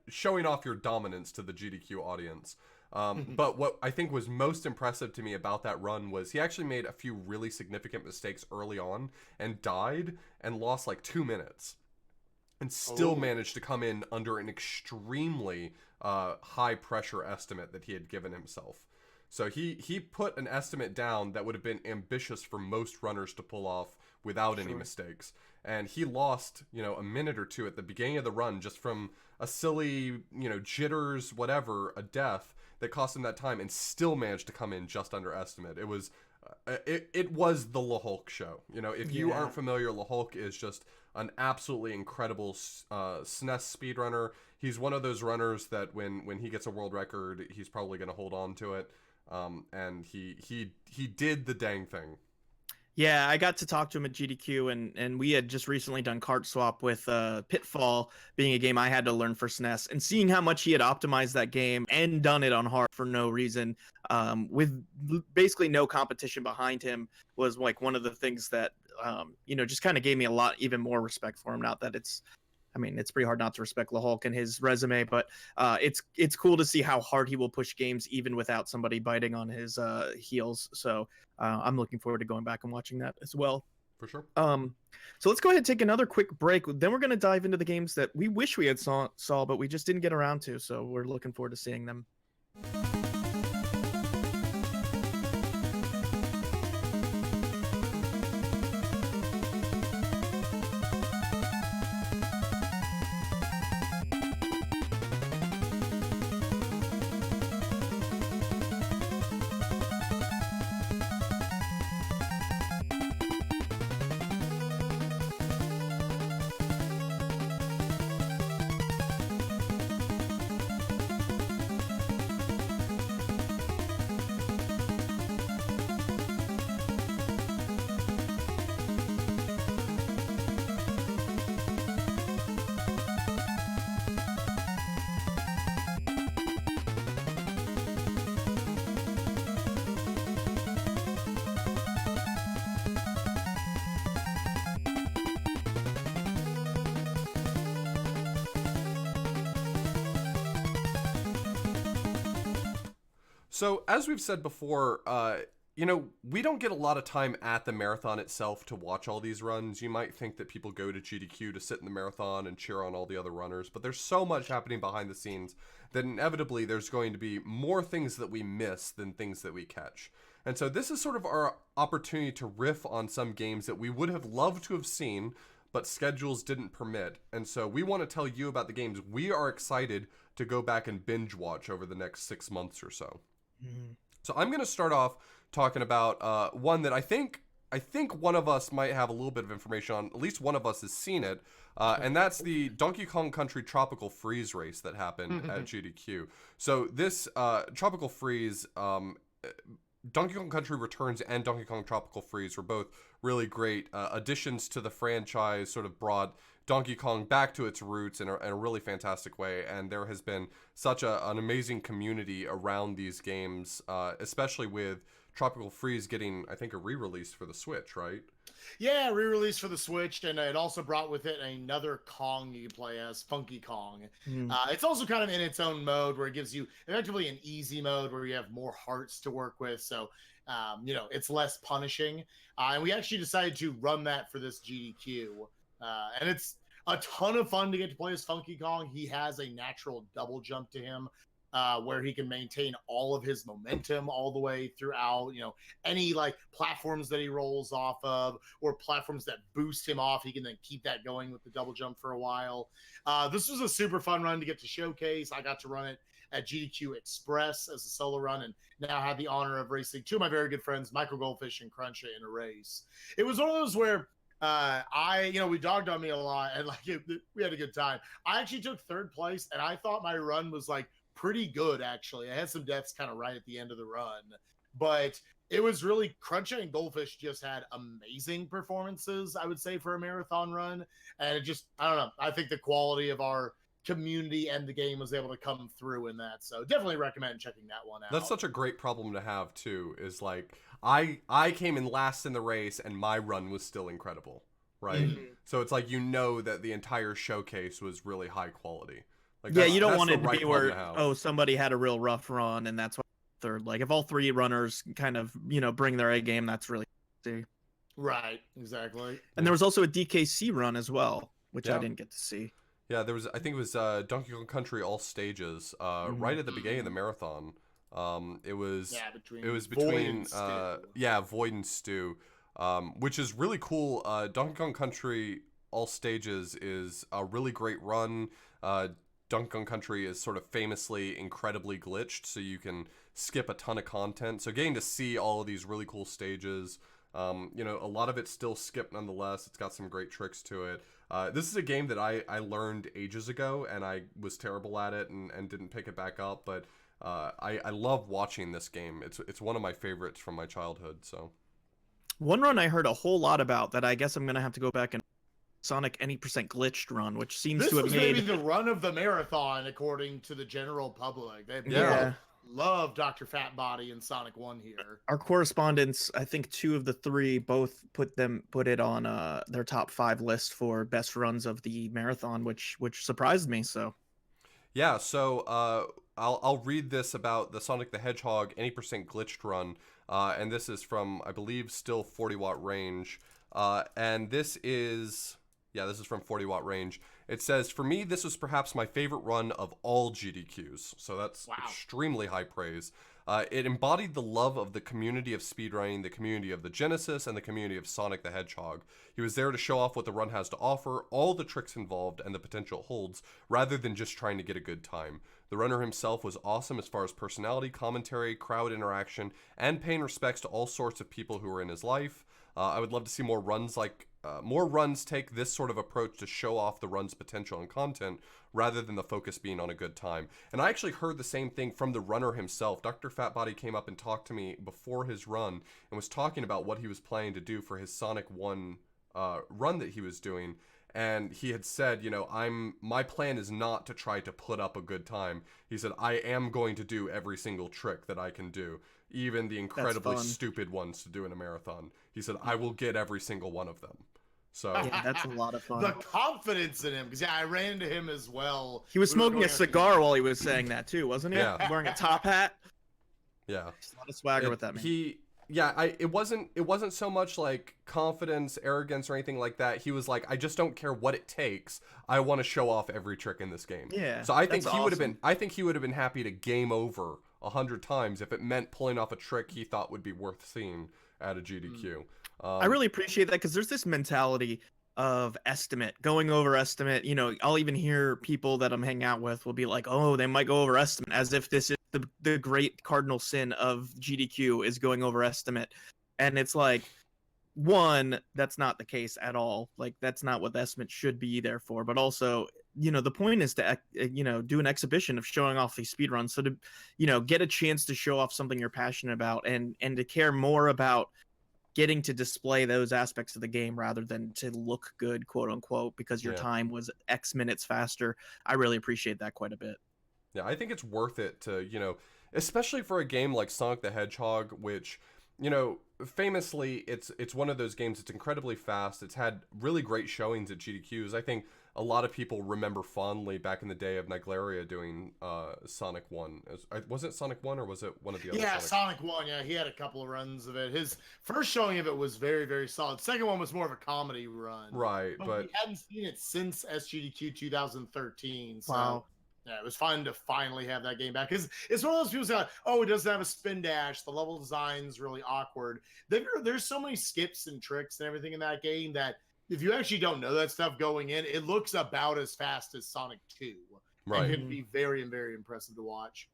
showing off your dominance to the GDQ audience. But what I think was most impressive to me about that run was he actually made a few really significant mistakes early on and died and lost like 2 minutes and still managed to come in under an extremely high pressure estimate that he had given himself. So he put an estimate down that would have been ambitious for most runners to pull off without any mistakes. And he lost, a minute or two at the beginning of the run just from a silly, jitters, whatever, a death that cost him that time, and still managed to come in just under estimate. It was it was the LaHulk show. If you aren't familiar, LaHulk is just an absolutely incredible SNES speedrunner. He's one of those runners that when he gets a world record, he's probably going to hold on to it. And he did the dang thing. Yeah, I got to talk to him at GDQ, and we had just recently done Cart Swap with Pitfall being a game I had to learn for SNES, and seeing how much he had optimized that game and done it on hard for no reason, with basically no competition behind him, was like one of the things that just kind of gave me a lot even more respect for him. Not that it's pretty hard not to respect LaHulk and his resume, but it's cool to see how hard he will push games even without somebody biting on his heels. So I'm looking forward to going back and watching that as well. For sure. So let's go ahead and take another quick break. Then we're going to dive into the games that we wish we had saw, but we just didn't get around to. So we're looking forward to seeing them. So, as we've said before, we don't get a lot of time at the marathon itself to watch all these runs. You might think that people go to GDQ to sit in the marathon and cheer on all the other runners, but there's so much happening behind the scenes that inevitably there's going to be more things that we miss than things that we catch. And so this is sort of our opportunity to riff on some games that we would have loved to have seen, but schedules didn't permit. And so we want to tell you about the games we are excited to go back and binge watch over the next 6 months or so. So I'm going to start off talking about one that I think one of us might have a little bit of information on. At least one of us has seen it, and that's the Donkey Kong Country Tropical Freeze race that happened at GDQ. So this Tropical Freeze, Donkey Kong Country Returns and Donkey Kong Tropical Freeze were both really great additions to the franchise, sort of brought Donkey Kong back to its roots in a really fantastic way, and there has been such an amazing community around these games, especially with Tropical Freeze getting, I think, a re-release for the Switch, right? Yeah, re-release for the Switch, and it also brought with it another Kong you can play as, Funky Kong. It's also kind of in its own mode where it gives you effectively an easy mode where you have more hearts to work with, so it's less punishing. And we actually decided to run that for this GDQ. And it's a ton of fun to get to play as Funky Kong. He has a natural double jump to him, where he can maintain all of his momentum all the way throughout, any platforms that he rolls off of or platforms that boost him off. He can then keep that going with the double jump for a while. This was a super fun run to get to showcase. I got to run it at GDQ Express as a solo run, and now had the honor of racing two of my very good friends, Michael Goldfish and Crunchy, in a race. It was one of those where we dogged on me a lot, and we had a good time. I actually took third place, and I thought my run was pretty good, actually. I had some deaths kind of right at the end of the run, but it was really Crunchy and Goldfish just had amazing performances, I would say, for a marathon run. And it just, I don't know, I think the quality of our community and the game was able to come through in that. So definitely recommend checking that one out. That's such a great problem to have too, is I came in last in the race and my run was still incredible, right? So it's that the entire showcase was really high quality. You don't want it to be where somebody had a real rough run and that's why third. If all three runners kind of bring their A game, that's really see. Right, exactly. And there was also a DKC run as well, which I didn't get to see. Yeah, there was, I think it was Donkey Kong Country All Stages right at the beginning of the marathon. It was Yeah, between it was Void between and Stew. yeah, Void and Stew, which is really cool. Donkey Kong Country all stages is a really great run. Donkey Kong Country is sort of famously incredibly glitched, so you can skip a ton of content. So getting to see all of these really cool stages, a lot of it's still skipped nonetheless. It's got some great tricks to it. This is a game that I learned ages ago, and I was terrible at it and didn't pick it back up, but I love watching this game. It's one of my favorites from my childhood. So One run I heard a whole lot about that I guess I'm gonna have to go back and Sonic any percent glitched run, which seems This to have was made maybe the run of the marathon, according to the general public. They Yeah. love Dr. Fat Body and Sonic 1 here. our correspondents, I think two of the three both put it on their top 5 list for best runs of the marathon, which surprised me. So yeah, so I'll read this about the Sonic the Hedgehog any percent glitched run, and this is from I believe still 40-watt range, and this is from 40-watt range. It says, for me, this was perhaps my favorite run of all GDQs. So that's extremely high praise. It embodied the love of the community of speedrunning, the community of the Genesis, and the community of Sonic the Hedgehog. He was there to show off what the run has to offer, all the tricks involved, and the potential it holds, rather than just trying to get a good time. The runner himself was awesome as far as personality, commentary, crowd interaction, and paying respects to all sorts of people who were in his life. I would love to see more runs take this sort of approach to show off the run's potential and content rather than the focus being on a good time. And I actually heard the same thing from the runner himself. Dr. Fatbody came up and talked to me before his run and was talking about what he was planning to do for his Sonic 1 run that he was doing. And he had said, my plan is not to try to put up a good time. He said, I am going to do every single trick that I can do, even the incredibly stupid ones to do in a marathon. He said, I will get every single one of them. So yeah, that's a lot of fun. The confidence in him, because I ran into him as well. He was smoking a cigar while he was saying that too, wasn't he? Yeah. Wearing a top hat. Yeah. There's a lot of swagger with that man. It wasn't so much like confidence, arrogance, or anything like that. He was like, I just don't care what it takes. I want to show off every trick in this game. Yeah. So I think he would have been happy to game over 100 times if it meant pulling off a trick he thought would be worth seeing at a GDQ. I really appreciate that because there's this mentality of going over estimate. I'll even hear people that I'm hanging out with will be like, oh, they might go over estimate, as if this is the great cardinal sin of GDQ is going over estimate. And it's like, one, that's not the case at all. Like, that's not what the estimate should be there for. But also, the point is to, do an exhibition of showing off these speedruns. So to, get a chance to show off something you're passionate about and to care more about getting to display those aspects of the game rather than to look good, quote unquote, because your time was X minutes faster. I really appreciate that quite a bit. Yeah, I think it's worth it to, especially for a game like Sonic the Hedgehog, which, famously, it's one of those games that's incredibly fast. It's had really great showings at GDQs. I think a lot of people remember fondly back in the day of Niglaria doing Sonic 1. Was it Sonic 1 or was it one of the other? Yeah, Sonic 1. Yeah, he had a couple of runs of it. His first showing of it was very, very solid. Second one was more of a comedy run. Right, but we hadn't seen it since SGDQ 2013. So. Wow. Yeah, it was fun to finally have that game back. Because it's one of those people that, it doesn't have a spin dash. The level design's really awkward. There's so many skips and tricks and everything in that game that if you actually don't know that stuff going in, it looks about as fast as Sonic 2. Right. And it can be very, very impressive to watch.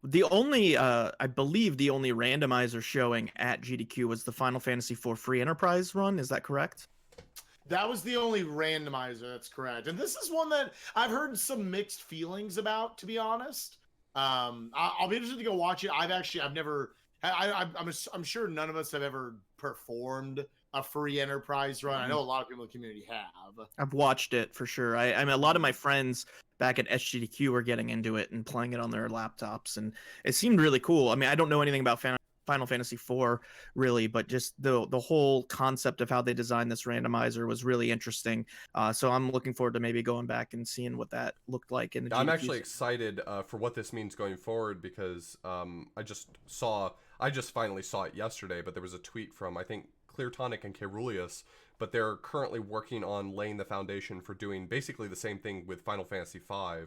The only, I believe the only randomizer showing at GDQ was the Final Fantasy IV Free Enterprise run. Is that correct? That was the only randomizer. That's correct. And this is one that I've heard some mixed feelings about, to be honest. I'll be interested to go watch it. I'm sure none of us have ever performed a free enterprise run. I know a lot of people in the community have. I've watched it for sure. I mean, a lot of my friends back at SGDQ were getting into it and playing it on their laptops, and it seemed really cool. I mean, I don't know anything about Final Fantasy IV really, but just the whole concept of how they designed this randomizer was really interesting. So I'm looking forward to maybe going back and seeing what that looked like in the I'm actually excited for what this means going forward, because I just finally saw it yesterday, but there was a tweet from, I think, Cleartonic and Caeruleus, but they're currently working on laying the foundation for doing basically the same thing with Final Fantasy V,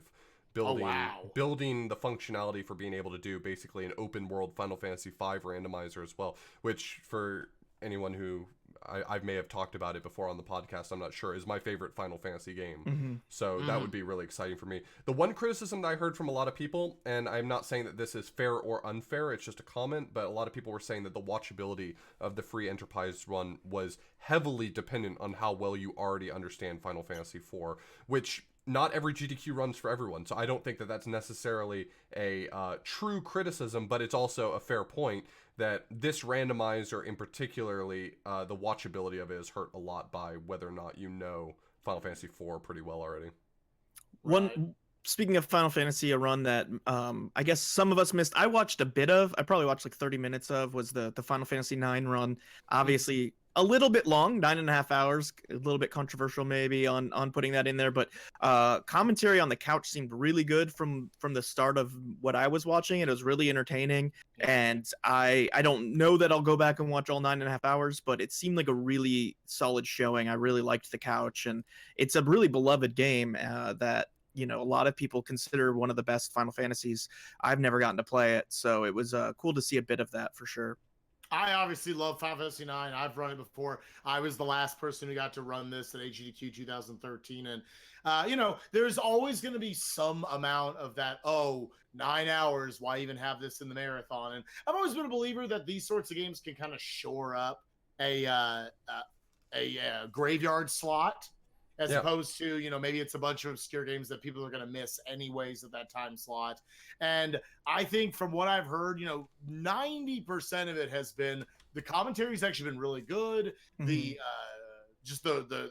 building the functionality for being able to do basically an open world Final Fantasy V randomizer as well, which for anyone who I may have talked about it before on the podcast, I'm not sure, is my favorite Final Fantasy game. So that would be really exciting for me. The one criticism that I heard from a lot of people, and I'm not saying that this is fair or unfair, it's just a comment, but a lot of people were saying that the watchability of the free Enterprise run was heavily dependent on how well you already understand Final Fantasy IV, which not every GDQ runs for everyone. So I don't think that that's necessarily a true criticism, but it's also a fair point that this randomizer in particularly, the watchability of it is hurt a lot by whether or not you know Final Fantasy IV pretty well already. Speaking of Final Fantasy, a run that I guess some of us missed. I watched a bit of. I probably watched like 30 minutes of. Was the Final Fantasy IX run. Obviously, a little bit long, 9.5 hours. A little bit controversial maybe on putting that in there, but commentary on the couch seemed really good from the start of what I was watching. It was really entertaining, and I don't know that I'll go back and watch all 9.5 hours, but it seemed like a really solid showing. I really liked the couch, and it's a really beloved game that, you know, a lot of people consider one of the best Final Fantasies. I've never gotten to play it, so it was cool to see a bit of that for sure. I obviously love Final Fantasy IX. I've run it before. I was the last person who got to run this at AGDQ 2013. And, you know, there's always going to be some amount of that, 9 hours, why even have this in the marathon? And I've always been a believer that these sorts of games can kind of shore up a graveyard slot, as opposed to, you know, maybe it's a bunch of obscure games that people are going to miss anyways at that time slot. And I think from what I've heard, you know, 90% of it has been, the commentary's actually been really good. The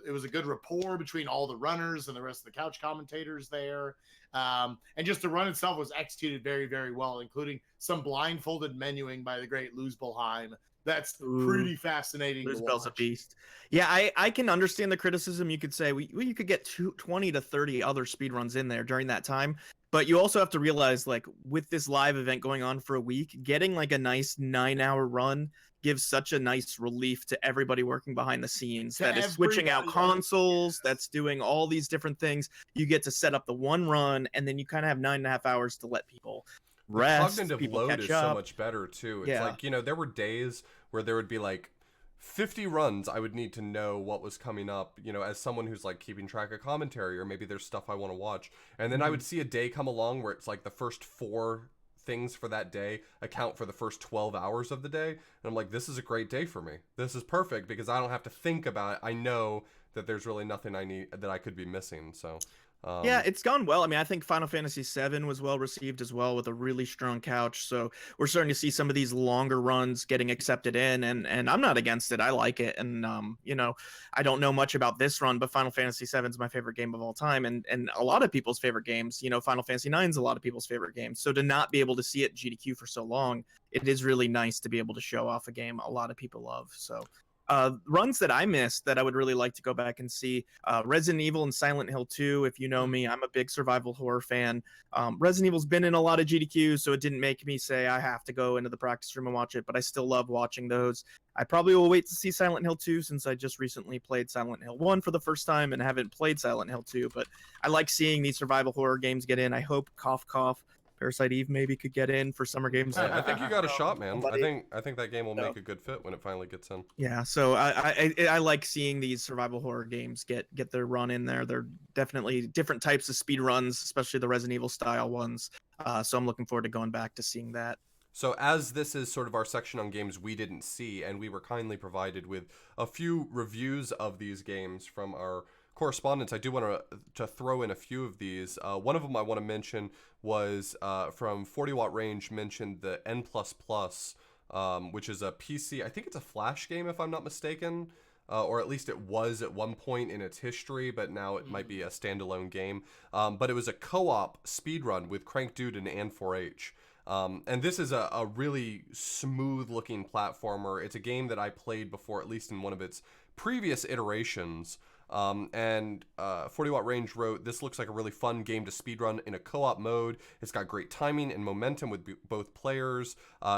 it was a good rapport between all the runners and the rest of the couch commentators there. And just the run itself was executed very, very well, including some blindfolded menuing by the great Luz Bolheim. That's pretty fascinating. Luzbel's a beast. Yeah, I can understand the criticism. You could say you could get 20 to 30 other speedruns in there during that time. But you also have to realize, like, with this live event going on for a week, getting like a nice 9-hour run gives such a nice relief to everybody working behind the scenes that is switching out consoles, that's doing all these different things. You get to set up the one run, and then you kind of have 9.5 hours to let people rest. The cognitive load is so much better too. It's like, you know, there were days where there would be like 50 runs I would need to know what was coming up, you know, as someone who's like keeping track of commentary, or maybe there's stuff I want to watch. And then I would see a day come along where it's like the first 4 things for that day account for the first 12 hours of the day. And I'm like, this is a great day for me. This is perfect because I don't have to think about it. I know that there's really nothing I could be missing. So yeah, it's gone well. I mean, I think Final Fantasy VII was well received as well, with a really strong couch. So we're starting to see some of these longer runs getting accepted in, and I'm not against it. I like it. And you know, I don't know much about this run, but Final Fantasy VII is my favorite game of all time, and a lot of people's favorite games. You know, Final Fantasy IX is a lot of people's favorite games. So to not be able to see it at GDQ for so long, it is really nice to be able to show off a game a lot of people love. So runs that I missed that I would really like to go back and see, Resident Evil and Silent Hill 2. If you know me, I'm a big survival horror fan. Resident Evil's been in a lot of GDQs, so it didn't make me say I have to go into the practice room and watch it, but I still love watching those. I probably will wait to see Silent Hill 2 since I just recently played Silent Hill 1 for the first time and haven't played Silent Hill 2, but I like seeing these survival horror games get in. I hope Cough Cough Parasite Eve maybe could get in for summer games. I think you got a shot, man. I think that game will make a good fit when it finally gets in. Yeah, so I like seeing these survival horror games get their run in there. They're definitely different types of speed runs, especially the Resident Evil style ones. So I'm looking forward to going back to seeing that. So as this is sort of our section on games we didn't see, and we were kindly provided with a few reviews of these games from our correspondence, I do want to throw in a few of these. One of them I want to mention was from 40 Watt Range, mentioned the N++, which is a PC, I think it's a Flash game if I'm not mistaken, or at least it was at one point in its history, but now it might be a standalone game. But it was a co-op speedrun with Crank Dude and An4H. And this is a really smooth looking platformer. It's a game that I played before, at least in one of its previous iterations. And 40 Watt Range wrote, "This looks like a really fun game to speedrun in a co-op mode. It's got great timing and momentum with both players.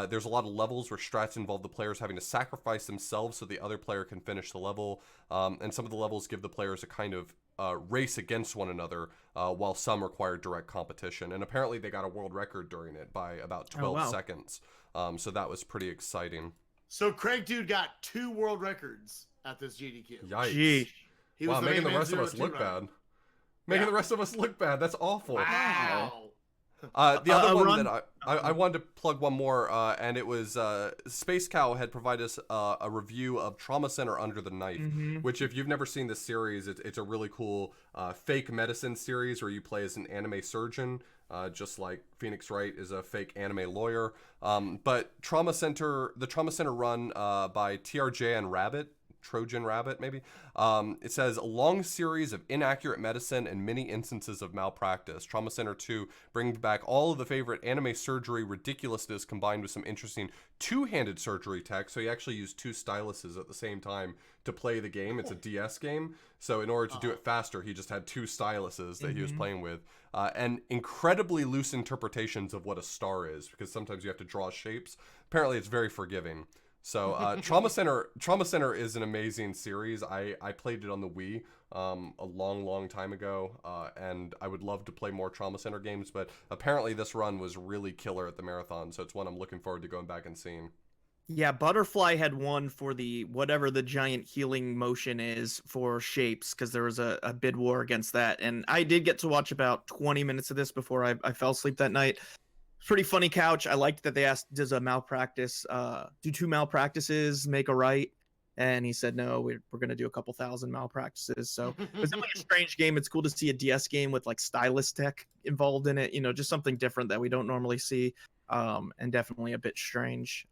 There's a lot of levels where strats involve the players having to sacrifice themselves so the other player can finish the level. And some of the levels give the players a kind of race against one another, while some require direct competition. And apparently they got a world record during it by about 12 seconds. So that was pretty exciting." So Crank Dude got 2 world records at this GDQ. Yikes. Gee. He was Wow, making the rest of us 02 look runner. bad. Making the rest of us look bad. That's awful. Wow. The other one Ron- that I wanted to plug one more, and it was Space Cow had provided us a review of Trauma Center Under the Knife, which, if you've never seen this series, it's a really cool fake medicine series where you play as an anime surgeon, just like Phoenix Wright is a fake anime lawyer. But the Trauma Center run by TRJ and Trojan Rabbit, maybe. It says, "A long series of inaccurate medicine and many instances of malpractice. Trauma Center 2 brings back all of the favorite anime surgery ridiculousness combined with some interesting two-handed surgery tech." So he actually used 2 styluses at the same time to play the game. It's a DS game. So in order to do it faster, he just had 2 styluses that he was playing with. And incredibly loose interpretations of what a star is, because sometimes you have to draw shapes. Apparently it's very forgiving. So Trauma Center is an amazing series. I played it on the Wii a long time ago, and I would love to play more Trauma Center games, but apparently this run was really killer at the marathon, so it's one I'm looking forward to going back and seeing. Yeah, Butterfly had won for the whatever the giant healing motion is for shapes, because there was a bid war against that. And I did get to watch about 20 minutes of this before I fell asleep that night. Pretty funny couch. I liked that they asked, does a malpractice, do 2 malpractices make a right? And he said, no, we're going to do a couple thousand malpractices. So it was definitely a strange game. It's cool to see a DS game with like stylus tech involved in it, just something different that we don't normally see, and definitely a bit strange.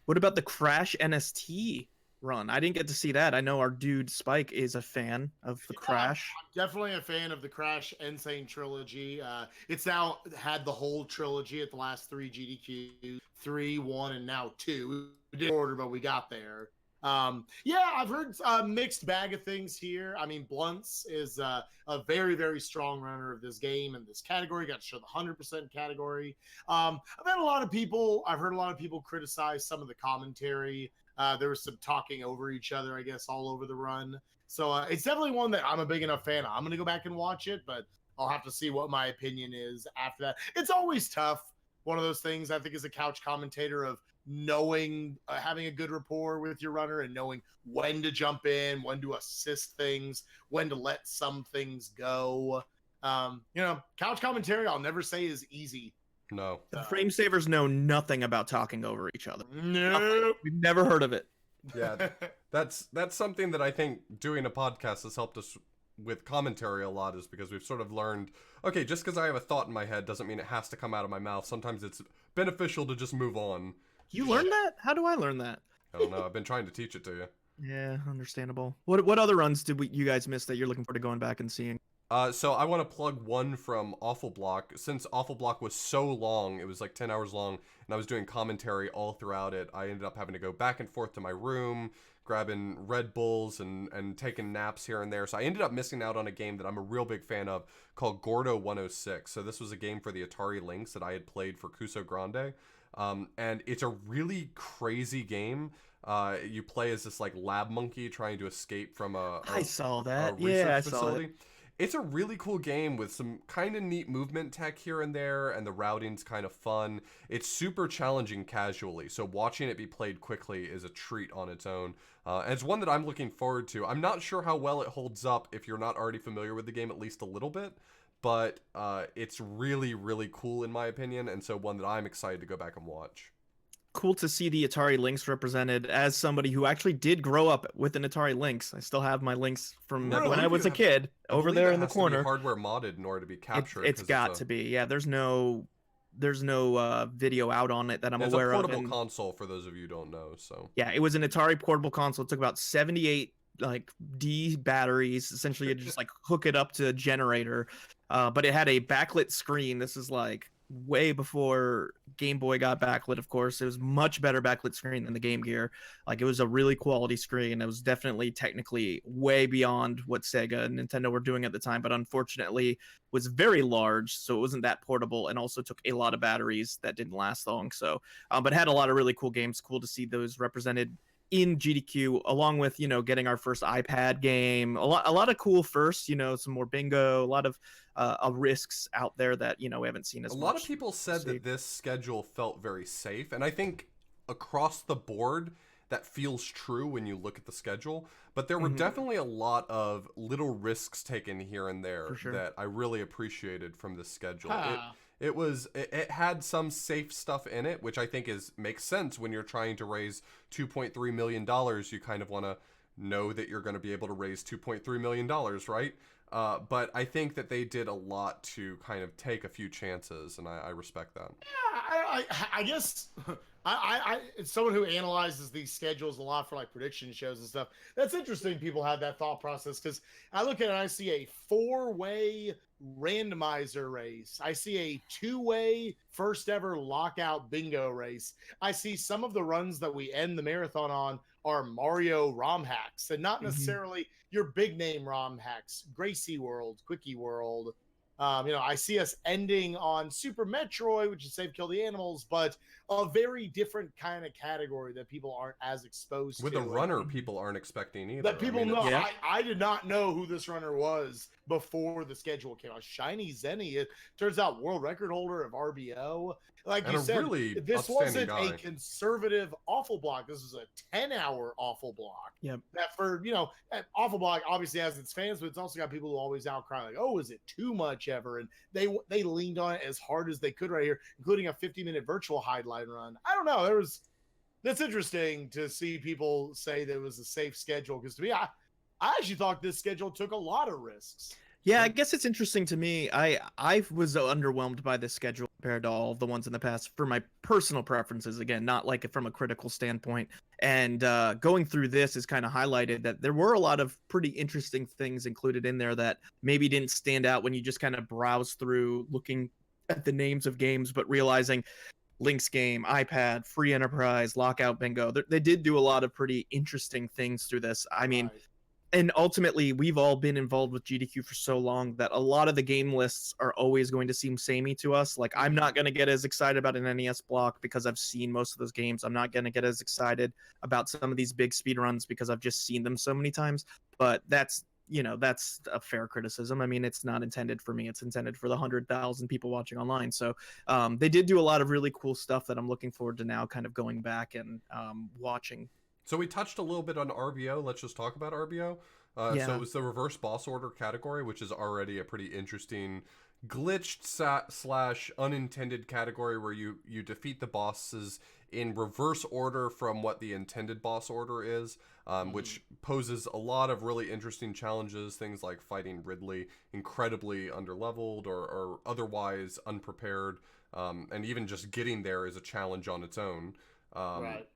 What about the Crash NST run? I didn't get to see that. I know our dude Spike is a fan of the Crash. I'm definitely a fan of the Crash Insane trilogy. It's now had the whole trilogy at the last 3 GDQ, 3, 1, and now 2. We didn't order, but we got there. I've heard a mixed bag of things here. I mean, Blunts is a very, very strong runner of this game in this category. Got to show the 100% category. I've heard a lot of people criticize some of the commentary. There was some talking over each other, I guess, all over the run. So it's definitely one that I'm a big enough fan of. I'm going to go back and watch it, but I'll have to see what my opinion is after that. It's always tough. One of those things, I think, as a couch commentator, of knowing, having a good rapport with your runner and knowing when to jump in, when to assist things, when to let some things go. Couch commentary, I'll never say is easy. No. The frame savers know nothing about talking over each other. No. We've never heard of it. Yeah, that's something that I think doing a podcast has helped us with commentary a lot, is because we've sort of learned, okay, just because I have a thought in my head doesn't mean it has to come out of my mouth. Sometimes it's beneficial to just move on. You learned that? How do I learn that? I don't know. I've been trying to teach it to you. Yeah, understandable. What other runs did you guys miss that you're looking forward to going back and seeing? So I want to plug one from Awful Block. Since Awful Block was so long, it was like 10 hours long, and I was doing commentary all throughout it, I ended up having to go back and forth to my room, grabbing Red Bulls and taking naps here and there. So I ended up missing out on a game that I'm a real big fan of called Gordo 106. So this was a game for the Atari Lynx that I had played for Cuso Grande. And it's a really crazy game. You play as this like lab monkey trying to escape from I saw that. research Yeah, I saw facility. it. It's a really cool game with some kind of neat movement tech here and there, and the routing's kind of fun. It's super challenging casually, so watching it be played quickly is a treat on its own. And it's one that I'm looking forward to. I'm not sure how well it holds up if you're not already familiar with the game at least a little bit, but it's really, really cool in my opinion, and so one that I'm excited to go back and watch. Cool to see the Atari Lynx represented. As somebody who actually did grow up with an Atari Lynx, I still have my Lynx from Really? when I was a kid I over believe there it in the has to be corner. hardware modded in order to be captured. It's 'cause got to be. Yeah, there's no video out on it that I'm It's aware a of. portable And console for those of you who don't know. So yeah, it was an Atari portable console. It took about 78 like D batteries. Essentially, you had to just like hook it up to a generator. But it had a backlit screen. This is like way before Game Boy got backlit, of course. It was much better backlit screen than the Game Gear. Like, it was a really quality screen. It was definitely technically way beyond what Sega and Nintendo were doing at the time, but unfortunately was very large, so it wasn't that portable, and also took a lot of batteries that didn't last long. So, but had a lot of really cool games. Cool to see those represented in GDQ, along with, you know, getting our first iPad game. A lot of cool firsts, you know, some more bingo, a lot of risks out there that, you know, we haven't seen as A much. lot of people said that this schedule felt very safe, and I think across the board that feels true when you look at the schedule. But there were definitely a lot of little risks taken here and there that I really appreciated from this schedule. It had some safe stuff in it, which I think makes sense when you're trying to raise $2.3 million. You kind of want to know that you're going to be able to raise $2.3 million, right? But I think that they did a lot to kind of take a few chances, and I respect that. Yeah, I guess it's someone who analyzes these schedules a lot for like prediction shows and stuff. That's interesting. People have that thought process, because I look at it and I see a 4-way randomizer race. I see a 2-way first ever lockout bingo race. I see some of the runs that we end the marathon on are Mario ROM hacks, and not necessarily your big name ROM hacks. Gracie World, Quickie World. You know, I see us ending on Super Metroid, which is Save Kill the Animals, but a very different kind of category that people aren't as exposed With to. a runner, people aren't expecting either. That people know. Yeah. I did not know who this runner was before the schedule came out. Shiny Zenny, it turns out world record holder of RBO. Like And you a said, really this upstanding wasn't guy. a conservative awful block. This was a 10-hour awful block. Yep. That for, you know, awful block obviously has its fans, but it's also got people who always outcry like, oh, is it too much ever? And they leaned on it as hard as they could right here, including a 50-minute virtual highline run. I don't know. That's interesting to see people say that it was a safe schedule, because to me, I actually thought this schedule took a lot of risks. Yeah, I guess it's interesting to me. I was underwhelmed by this schedule compared to all of the ones in the past for my personal preferences. Again, not like from a critical standpoint. And going through this is kind of highlighted that there were a lot of pretty interesting things included in there that maybe didn't stand out when you just kind of browse through looking at the names of games, but realizing Link's game, iPad, Free Enterprise, Lockout Bingo. They did do a lot of pretty interesting things through this. I mean, Right. and ultimately, we've all been involved with GDQ for so long that a lot of the game lists are always going to seem samey to us. Like, I'm not going to get as excited about an NES block because I've seen most of those games. I'm not going to get as excited about some of these big speedruns because I've just seen them so many times. But that's, you know, that's a fair criticism. I mean, it's not intended for me. It's intended for the 100,000 people watching online. So they did do a lot of really cool stuff that I'm looking forward to now kind of going back and watching. So we touched a little bit on RBO. Let's just talk about RBO. Yeah. So it was the reverse boss order category, which is already a pretty interesting glitched / unintended category where you defeat the bosses in reverse order from what the intended boss order is, which poses a lot of really interesting challenges. Things like fighting Ridley incredibly underleveled or otherwise unprepared, and even just getting there is a challenge on its own. Right.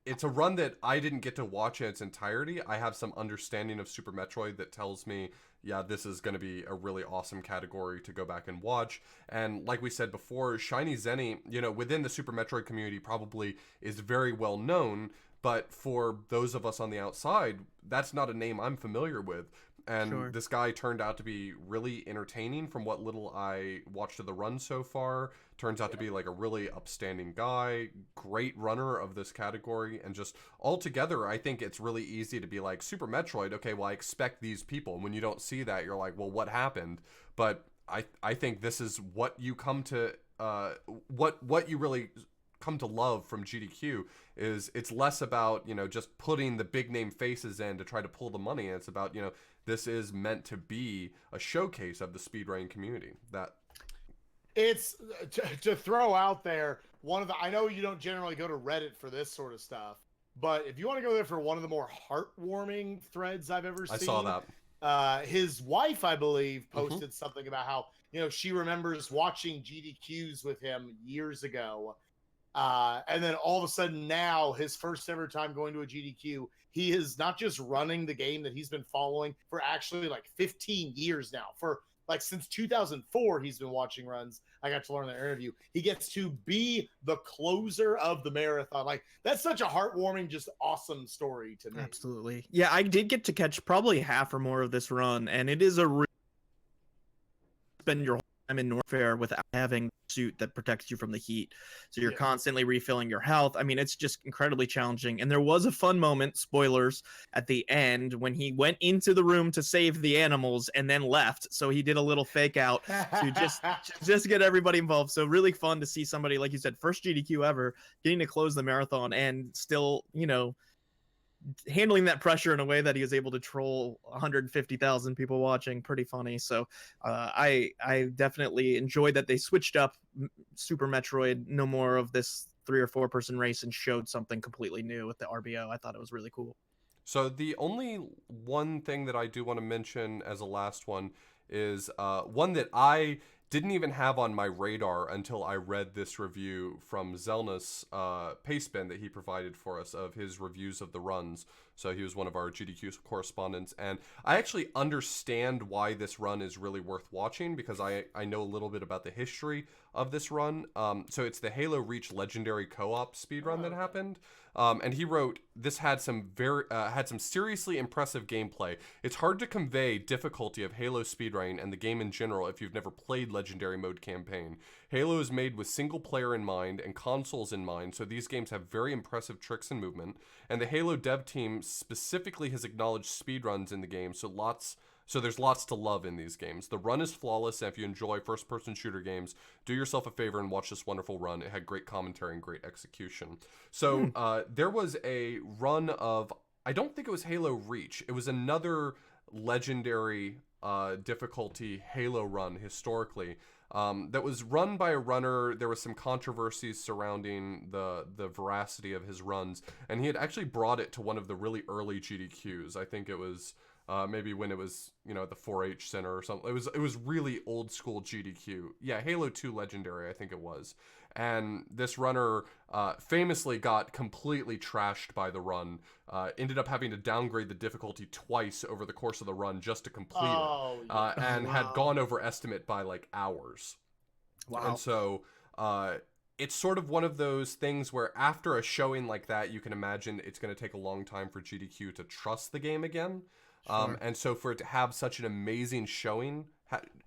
It's a run that I didn't get to watch in its entirety. I have some understanding of Super Metroid that tells me, yeah, this is going to be a really awesome category to go back and watch. And like we said before, Shiny Zenny, you know, within the Super Metroid community probably is very well known, but for those of us on the outside, that's not a name I'm familiar with. And this guy turned out to be really entertaining from what little I watched of the run so far. Turns out to be like a really upstanding guy, great runner of this category, and just altogether, I think it's really easy to be like, Super Metroid, okay, well, I expect these people. And when you don't see that, you're like, well, what happened? But I think this is what you come to, what you really come to love from GDQ is it's less about, you know, just putting the big name faces in to try to pull the money. And it's about, you know, this is meant to be a showcase of the speedrunning community. That it's to throw out there one of the, I know you don't generally go to Reddit for this sort of stuff, but if you want to go there for one of the more heartwarming threads I've ever seen, I saw that. His wife, I believe, posted something about how, you know, she remembers watching GDQs with him years ago. And then all of a sudden now, his first ever time going to a GDQ, he is not just running the game that he's been following for actually like 15 years now, for like since 2004, he's been watching runs. I got to learn in the interview. He gets to be the closer of the marathon. Like that's such a heartwarming, just awesome story to me. Absolutely. Yeah, I did get to catch probably half or more of this run, and it is a spend your whole time in Norfair without having a suit that protects you from the heat. So you're constantly refilling your health. I mean, it's just incredibly challenging. And there was a fun moment, spoilers, at the end when he went into the room to save the animals and then left. So he did a little fake out to just get everybody involved. So really fun to see somebody, like you said, first GDQ ever, getting to close the marathon and still, handling that pressure in a way that he was able to troll 150,000 people watching. Pretty funny. So I definitely enjoyed that they switched up Super Metroid, no more of this 3 or 4 person race, and showed something completely new with the RBO. I thought it was really cool. So the only one thing that I do want to mention as a last one is one that I didn't even have on my radar until I read this review from Zelna's Pastebin that he provided for us of his reviews of the runs. So he was one of our GDQ correspondents, and I actually understand why this run is really worth watching because I know a little bit about the history of this run. So it's the Halo Reach Legendary Co-op speedrun that happened. And he wrote, this had some seriously impressive gameplay. It's hard to convey difficulty of Halo speedrunning and the game in general if you've never played Legendary Mode campaign. Halo is made with single player in mind and consoles in mind, so these games have very impressive tricks and movement. And the Halo dev team specifically has acknowledged speedruns in the game, so there's lots to love in these games. The run is flawless, and if you enjoy first-person shooter games, do yourself a favor and watch this wonderful run. It had great commentary and great execution. So there was a run of, I don't think it was Halo Reach. It was another legendary difficulty Halo run historically that was run by a runner. There was some controversies surrounding the veracity of his runs, and he had actually brought it to one of the really early GDQs. I think it was maybe when it was, at the 4-H Center or something. It was really old school GDQ. Yeah, Halo 2 Legendary, I think it was. And this runner famously got completely trashed by the run. Ended up having to downgrade the difficulty twice over the course of the run just to complete it. And had gone over estimate by like hours. Wow. And so it's sort of one of those things where after a showing like that, you can imagine it's going to take a long time for GDQ to trust the game again. Sure. And so for it to have such an amazing showing,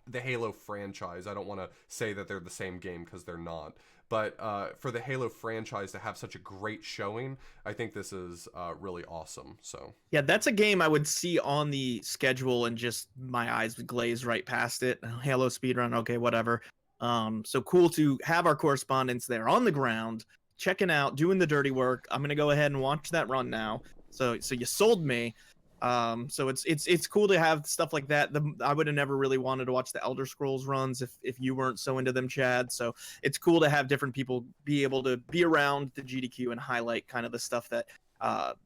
the Halo franchise, I don't want to say that they're the same game because they're not, but for the Halo franchise to have such a great showing, I think this is really awesome. So yeah, that's a game I would see on the schedule and just my eyes would glaze right past it. Halo speedrun, okay, whatever. So cool to have our correspondents there on the ground, checking out, doing the dirty work. I'm gonna go ahead and watch that run now. So you sold me. So it's cool to have stuff like that. I would have never really wanted to watch the Elder Scrolls runs if you weren't so into them, Chad. So it's cool to have different people be able to be around the GDQ and highlight kind of the stuff that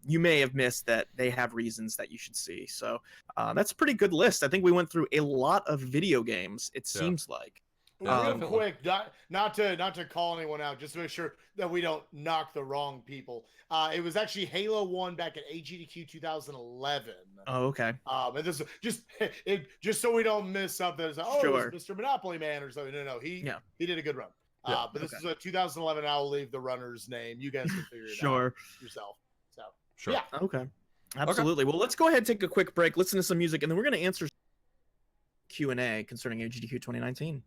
you may have missed that they have reasons that you should see. So that's a pretty good list. I think we went through a lot of video games, it seems like. Real quick, not to call anyone out, just to make sure that we don't knock the wrong people. It was actually Halo 1 back at AGDQ 2011. Oh, okay. And this just so we don't miss something. It's like, Sure. It was Mr. Monopoly Man or something. No, he did a good run. Yeah. But this is a 2011. I'll leave the runner's name. You guys can figure it out yourself. So sure. Yeah. Okay. Absolutely. Okay. Well, let's go ahead and take a quick break, listen to some music, and then we're going to answer Q&A concerning AGDQ 2019.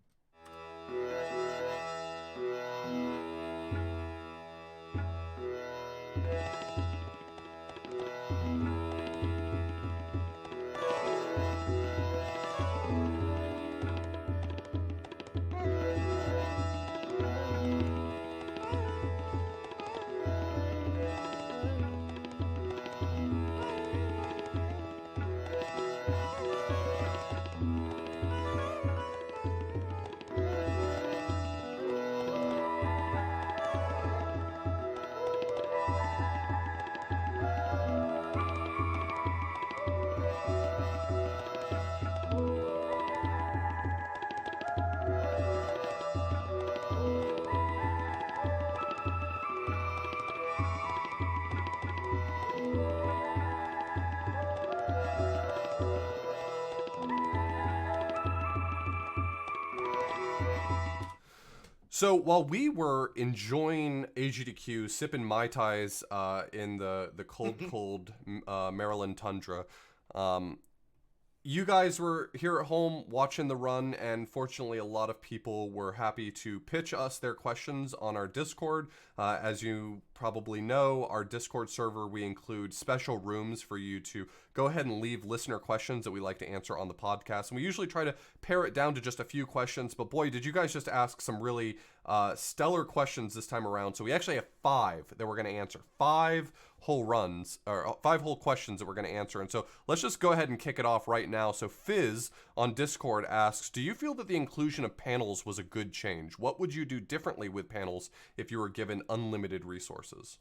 So while we were enjoying AGDQ, sipping Mai Tais in the cold Maryland tundra, you guys were here at home watching the run, and fortunately a lot of people were happy to pitch us their questions on our Discord. As you probably know, our Discord server, we include special rooms for you to go ahead and leave listener questions that we like to answer on the podcast. And we usually try to pare it down to just a few questions, but boy, did you guys just ask some really stellar questions this time around. So we actually have 5 that we're going to answer. 5 whole runs, or 5 whole questions that we're going to answer. And so let's just go ahead and kick it off right now. So Fizz on Discord asks, do you feel that the inclusion of panels was a good change? What would you do differently with panels if you were given unlimited resources?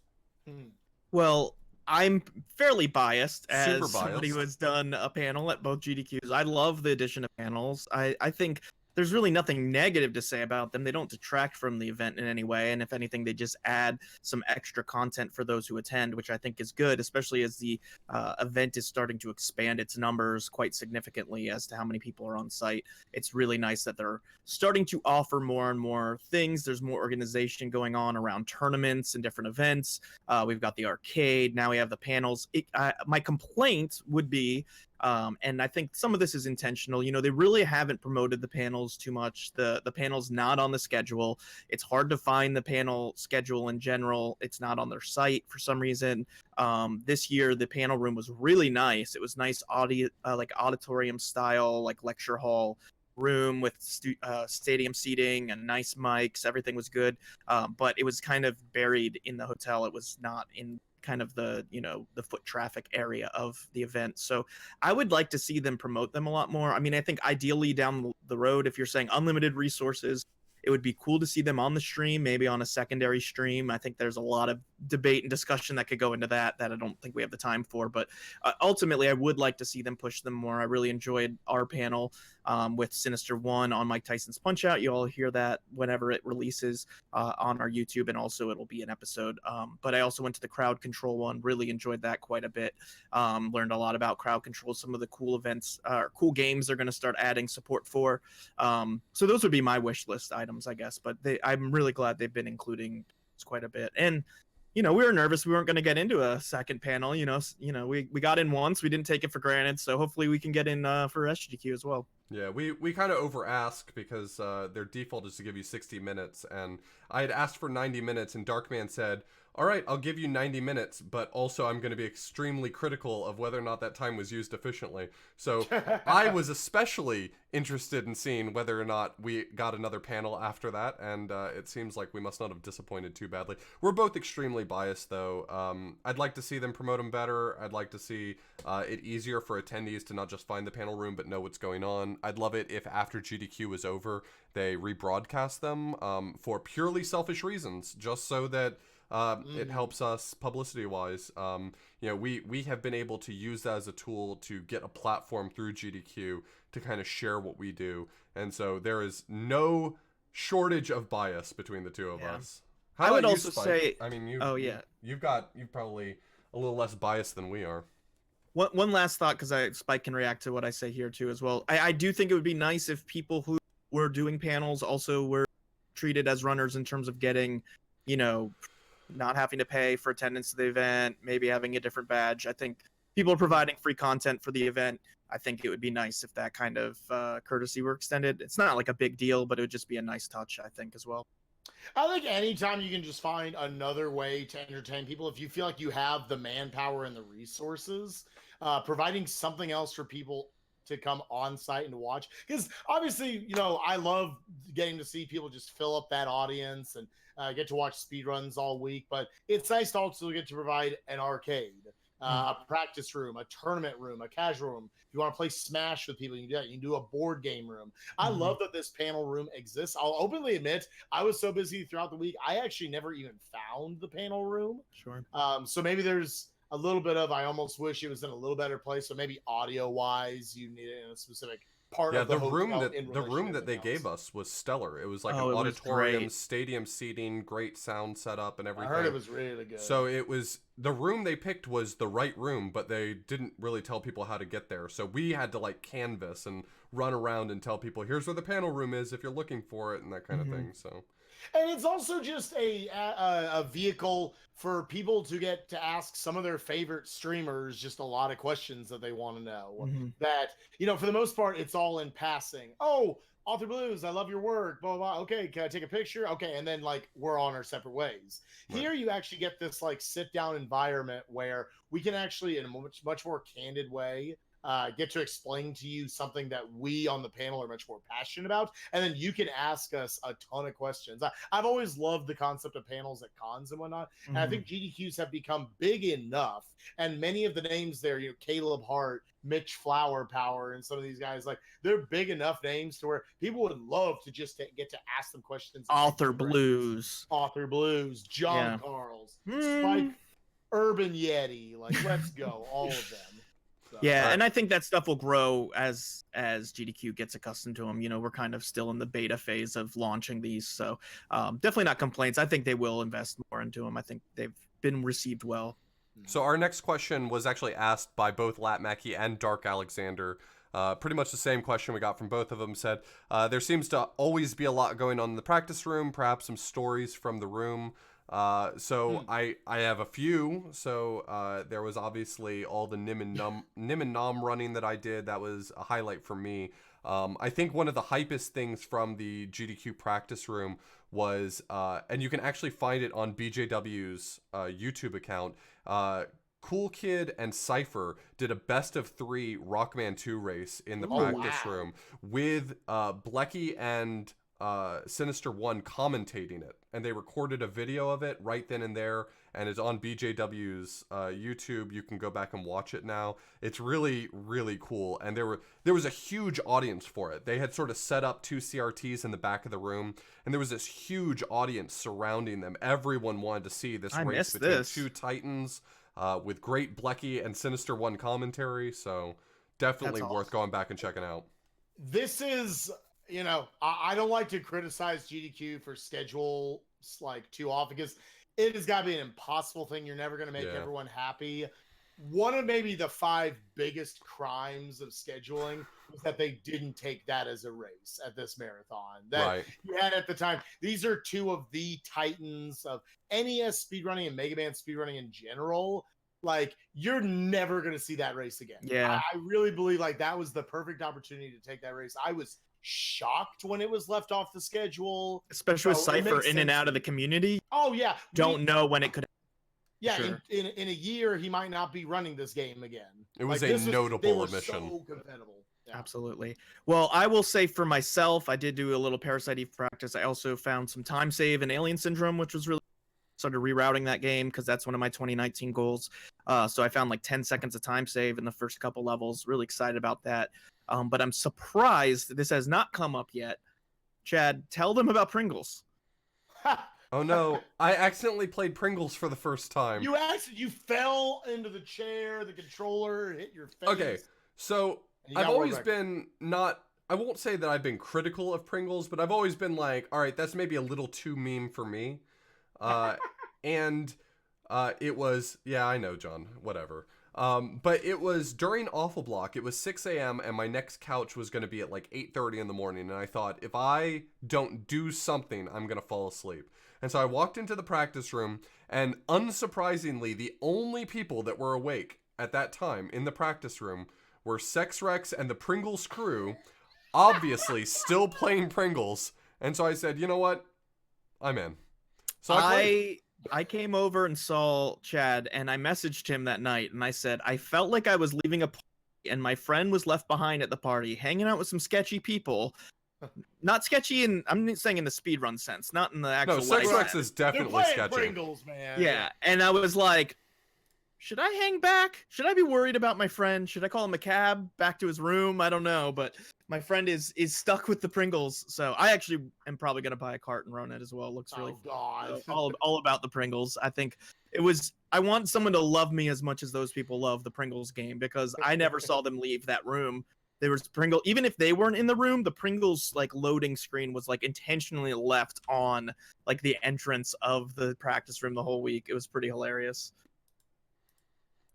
Well, I'm fairly biased as Super somebody who biased. has done a panel at both GDQs. I love the addition of panels. I think there's really nothing negative to say about them. They don't detract from the event in any way. And if anything, they just add some extra content for those who attend, which I think is good, especially as the event is starting to expand its numbers quite significantly as to how many people are on site. It's really nice that they're starting to offer more and more things. There's more organization going on around tournaments and different events. We've got the arcade. Now we have the panels. My complaint would be, and I think some of this is intentional. You know, they really haven't promoted the panels too much. The panel's not on the schedule. It's hard to find the panel schedule in general. It's not on their site for some reason. This year, the panel room was really nice. It was nice audio, like auditorium style, like lecture hall room with stadium seating and nice mics. Everything was good, but it was kind of buried in the hotel. It was not in kind of the the foot traffic area of the event. So I would like to see them promote them a lot more. I mean, I think ideally down the road, if you're saying unlimited resources, it would be cool to see them on the stream, maybe on a secondary stream. I think there's a lot of debate and discussion that could go into that I don't think we have the time for. But ultimately, I would like to see them push them more. I really enjoyed our panel with Sinister One on Mike Tyson's Punch Out. You all hear that whenever it releases on our YouTube, and also it'll be an episode. But I also went to the crowd control one, really enjoyed that quite a bit. Learned a lot about crowd control, some of the cool events, cool games they're going to start adding support for. So those would be my wish list items, I guess. But I'm really glad they've been including quite a bit. And we were nervous we weren't going to get into a second panel. We got in once, we didn't take it for granted. So hopefully we can get in for SGDQ as well. Yeah, we kind of over ask because their default is to give you 60 minutes, and I had asked for 90 minutes, and Darkman said, all right, I'll give you 90 minutes, but also I'm going to be extremely critical of whether or not that time was used efficiently. So I was especially interested in seeing whether or not we got another panel after that, and it seems like we must not have disappointed too badly. We're both extremely biased, though. I'd like to see them promote them better. I'd like to see it easier for attendees to not just find the panel room, but know what's going on. I'd love it if after GDQ was over, they rebroadcast them for purely selfish reasons, just so that it helps us publicity-wise. We have been able to use that as a tool to get a platform through GDQ to kind of share what we do, and so there is no shortage of bias between the two of us. I would also say, I mean, you've probably a little less bias than we are. One last thought, because Spike can react to what I say here too as well. I do think it would be nice if people who were doing panels also were treated as runners in terms of getting, not having to pay for attendance to the event, maybe having a different badge. I think people are providing free content for the event. I think it would be nice if that kind of courtesy were extended. It's not like a big deal, but it would just be a nice touch, I think, as well. I think anytime you can just find another way to entertain people, if you feel like you have the manpower and the resources, providing something else for people to come on site and watch. Because obviously, I love getting to see people just fill up that audience and get to watch speedruns all week. But it's nice to also get to provide an arcade, a practice room, a tournament room, a casual room. If you want to play Smash with people, you can do that. You can do a board game room. I love that this panel room exists. I'll openly admit, I was so busy throughout the week, I actually never even found the panel room. Sure. So maybe there's a little bit of, I almost wish it was in a little better place. So maybe audio wise, you need it in a specific part of the room hotel that they gave us was stellar. It was like an it was auditorium, great. Stadium seating, great sound setup and everything. I heard it was really good. So it was, the room they picked was the right room, but they didn't really tell people how to get there. So we had to canvas and run around and tell people, here's where the panel room is if you're looking for it, and that kind of thing. So And it's also just a vehicle for people to get to ask some of their favorite streamers just a lot of questions that they want to know. Mhm. That, for the most part, it's all in passing. Oh, Author Blues, I love your work, blah, blah, blah. Okay, can I take a picture? Okay, and then, like, we're on our separate ways. Right. Here, you actually get this, like, sit-down environment where we can actually, in a much more candid way, get to explain to you something that we on the panel are much more passionate about, and then you can ask us a ton of questions. I've always loved the concept of panels at cons and whatnot, and I think GDQs have become big enough, and many of the names there, Caleb Hart, Mitch Flower Power, and some of these guys, like, they're big enough names to where people would love to just get to ask them questions. Author Blues, John Yeah. Carls, Spike, Urban Yeti, like, let's go, all of them. So. Yeah, and I think that stuff will grow as GDQ gets accustomed to them. We're kind of still in the beta phase of launching these, so definitely not complaints. I think they will invest more into them. I think they've been received well. So our next question was actually asked by both Lat Mackey and Dark Alexander. Pretty much the same question we got from both of them. Said, there seems to always be a lot going on in the practice room, perhaps some stories from the room. I have a few. So there was obviously all the Nim and Nom running that I did. That was a highlight for me. I think one of the hypest things from the GDQ practice room was, and you can actually find it on BJW's YouTube account, Cool Kid and Cypher did a best of 3 Rockman 2 race in the practice room with Blecky and Sinister One commentating it, and they recorded a video of it right then and there, and it's on BJW's YouTube. You can go back and watch it now. It's really, really cool, and there was a huge audience for it. They had sort of set up 2 CRTs in the back of the room, and there was this huge audience surrounding them. Everyone wanted to see this race between 2 titans with great Blecky and Sinister One commentary, so definitely worth going back and checking out. This is... I don't like to criticize GDQ for schedule like too often, because it has got to be an impossible thing. You're never going to make everyone happy. One of maybe the 5 biggest crimes of scheduling was that they didn't take that as a race at this marathon. That you had at the time. These are 2 of the titans of NES speedrunning and Mega Man speedrunning in general. Like, you're never going to see that race again. Yeah. I really believe like that was the perfect opportunity to take that race. I was shocked when it was left off the schedule, especially with Cypher in and out of the community. Oh yeah, don't know when it could. Yeah, sure. in a year he might not be running this game again. It was a notable omission. So compatible. Yeah. Absolutely. Well, I will say for myself, I did do a little Parasite Eve practice. I also found some time save in Alien Syndrome, which was really started rerouting that game because that's one of my 2019 goals. So I found like 10 seconds of time save in the first couple levels. Really excited about that. But I'm surprised this has not come up yet. Chad, tell them about Pringles. Oh no, I accidentally played Pringles for the first time. You fell into the chair, the controller hit your face. Okay, so I've always been I won't say that I've been critical of Pringles, but I've always been like, all right, that's maybe a little too meme for me. And it was, I know, John, whatever. But it was during Awful Block. It was 6 a.m. and my next couch was going to be at like 8:30 in the morning. And I thought, if I don't do something, I'm going to fall asleep. And so I walked into the practice room, and unsurprisingly, the only people that were awake at that time in the practice room were Sex Rex and the Pringles crew, obviously still playing Pringles. And so I said, you know what? I'm in. So I came over and saw Chad, and I messaged him that night, and I said, I felt like I was leaving a party, and my friend was left behind at the party, hanging out with some sketchy people. Not sketchy, and I'm saying in the speedrun sense, not in the actual. No, Sex Rex is definitely sketchy. Pringles, man. Yeah, and I was like, should I hang back? Should I be worried about my friend? Should I call him a cab back to his room? I don't know, but my friend is stuck with the Pringles, so I actually am probably gonna buy a cart and run it as well. It looks really all about the Pringles. I think it was. I want someone to love me as much as those people love the Pringles game, because I never saw them leave that room. There was Pringle, even if they weren't in the room, the Pringles like loading screen was like intentionally left on like the entrance of the practice room the whole week. It was pretty hilarious.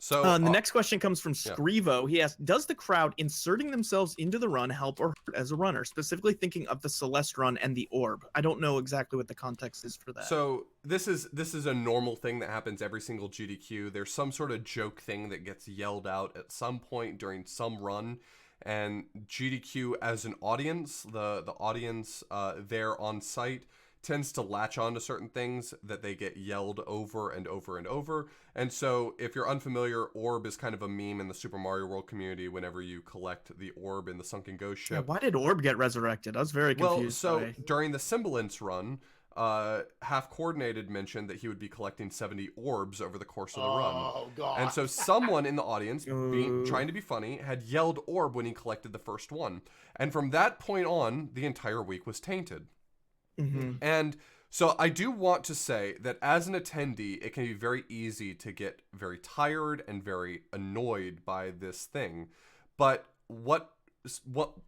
So the next question comes from yeah. Scrivo. He asks, does the crowd inserting themselves into the run help or hurt as a runner? Specifically thinking of the Celeste run and the orb. I don't know exactly what the context is for that. So this is a normal thing that happens every single GDQ. There's some sort of joke thing that gets yelled out at some point during some run, and GDQ as an audience, the audience there on site tends to latch on to certain things that they get yelled over and over and over. And so if you're unfamiliar, orb is kind of a meme in the Super Mario World community whenever you collect the orb in the Sunken Ghost ship. Yeah, why did orb get resurrected? I was very confused. Well, so during the Semblance run, Half Coordinated mentioned that he would be collecting 70 orbs over the course of the run. Oh, God. And so someone in the audience, trying to be funny, had yelled orb when he collected the first one. And from that point on, the entire week was tainted. Mm-hmm. And so I do want to say that as an attendee, it can be very easy to get very tired and very annoyed by this thing. But what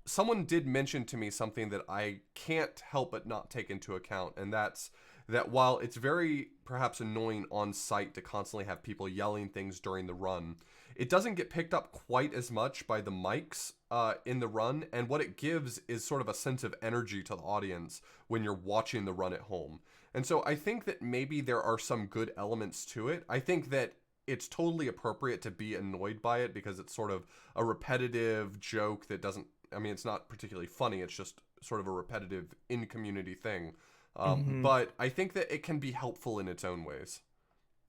someone did mention to me something that I can't help but not take into account, and that's that while it's very perhaps annoying on site to constantly have people yelling things during the run, it doesn't get picked up quite as much by the mics in the run, and what it gives is sort of a sense of energy to the audience when you're watching the run at home. And so I think that maybe there are some good elements to it. I think that it's totally appropriate to be annoyed by it because it's sort of a repetitive joke that doesn't, I mean, it's not particularly funny. It's just sort of a repetitive in-community thing. But I think that it can be helpful in its own ways.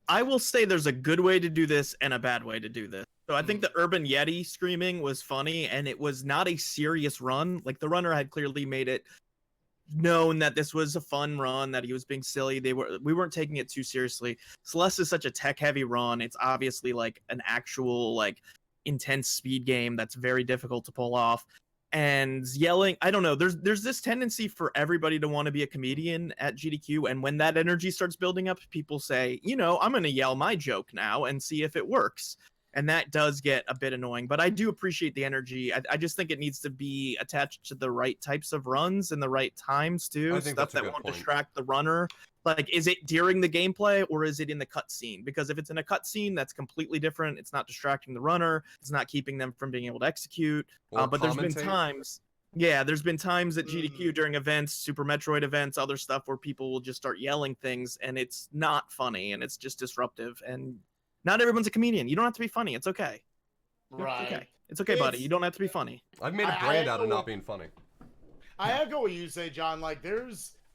I will say there's a good way to do this and a bad way to do this. So I think the Urban Yeti screaming was funny, and it was not a serious run. Like, the runner had clearly made it known that this was a fun run, that he was being silly. We weren't taking it too seriously. Celeste is such a tech-heavy run. It's obviously like an actual like intense speed game that's very difficult to pull off. And yelling, I don't know, there's this tendency for everybody to want to be a comedian at GDQ, and when that energy starts building up, people say, you know, I'm going to yell my joke now and see if it works. And that does get a bit annoying, but I do appreciate the energy. I just think it needs to be attached to the right types of runs and the right times too. Stuff that won't distract the runner. Like, is it during the gameplay or is it in the cutscene? Because if it's in a cutscene, that's completely different. It's not distracting the runner. It's not keeping them from being able to execute. But there's been times, there's been times at GDQ during events, Super Metroid events, other stuff where people will just start yelling things, and it's not funny and it's just disruptive. And not everyone's a comedian. You don't have to be funny. It's okay. Right. It's okay, buddy. You don't have to be funny. I've made a brand out of not being funny. I echo what you say, John. Like,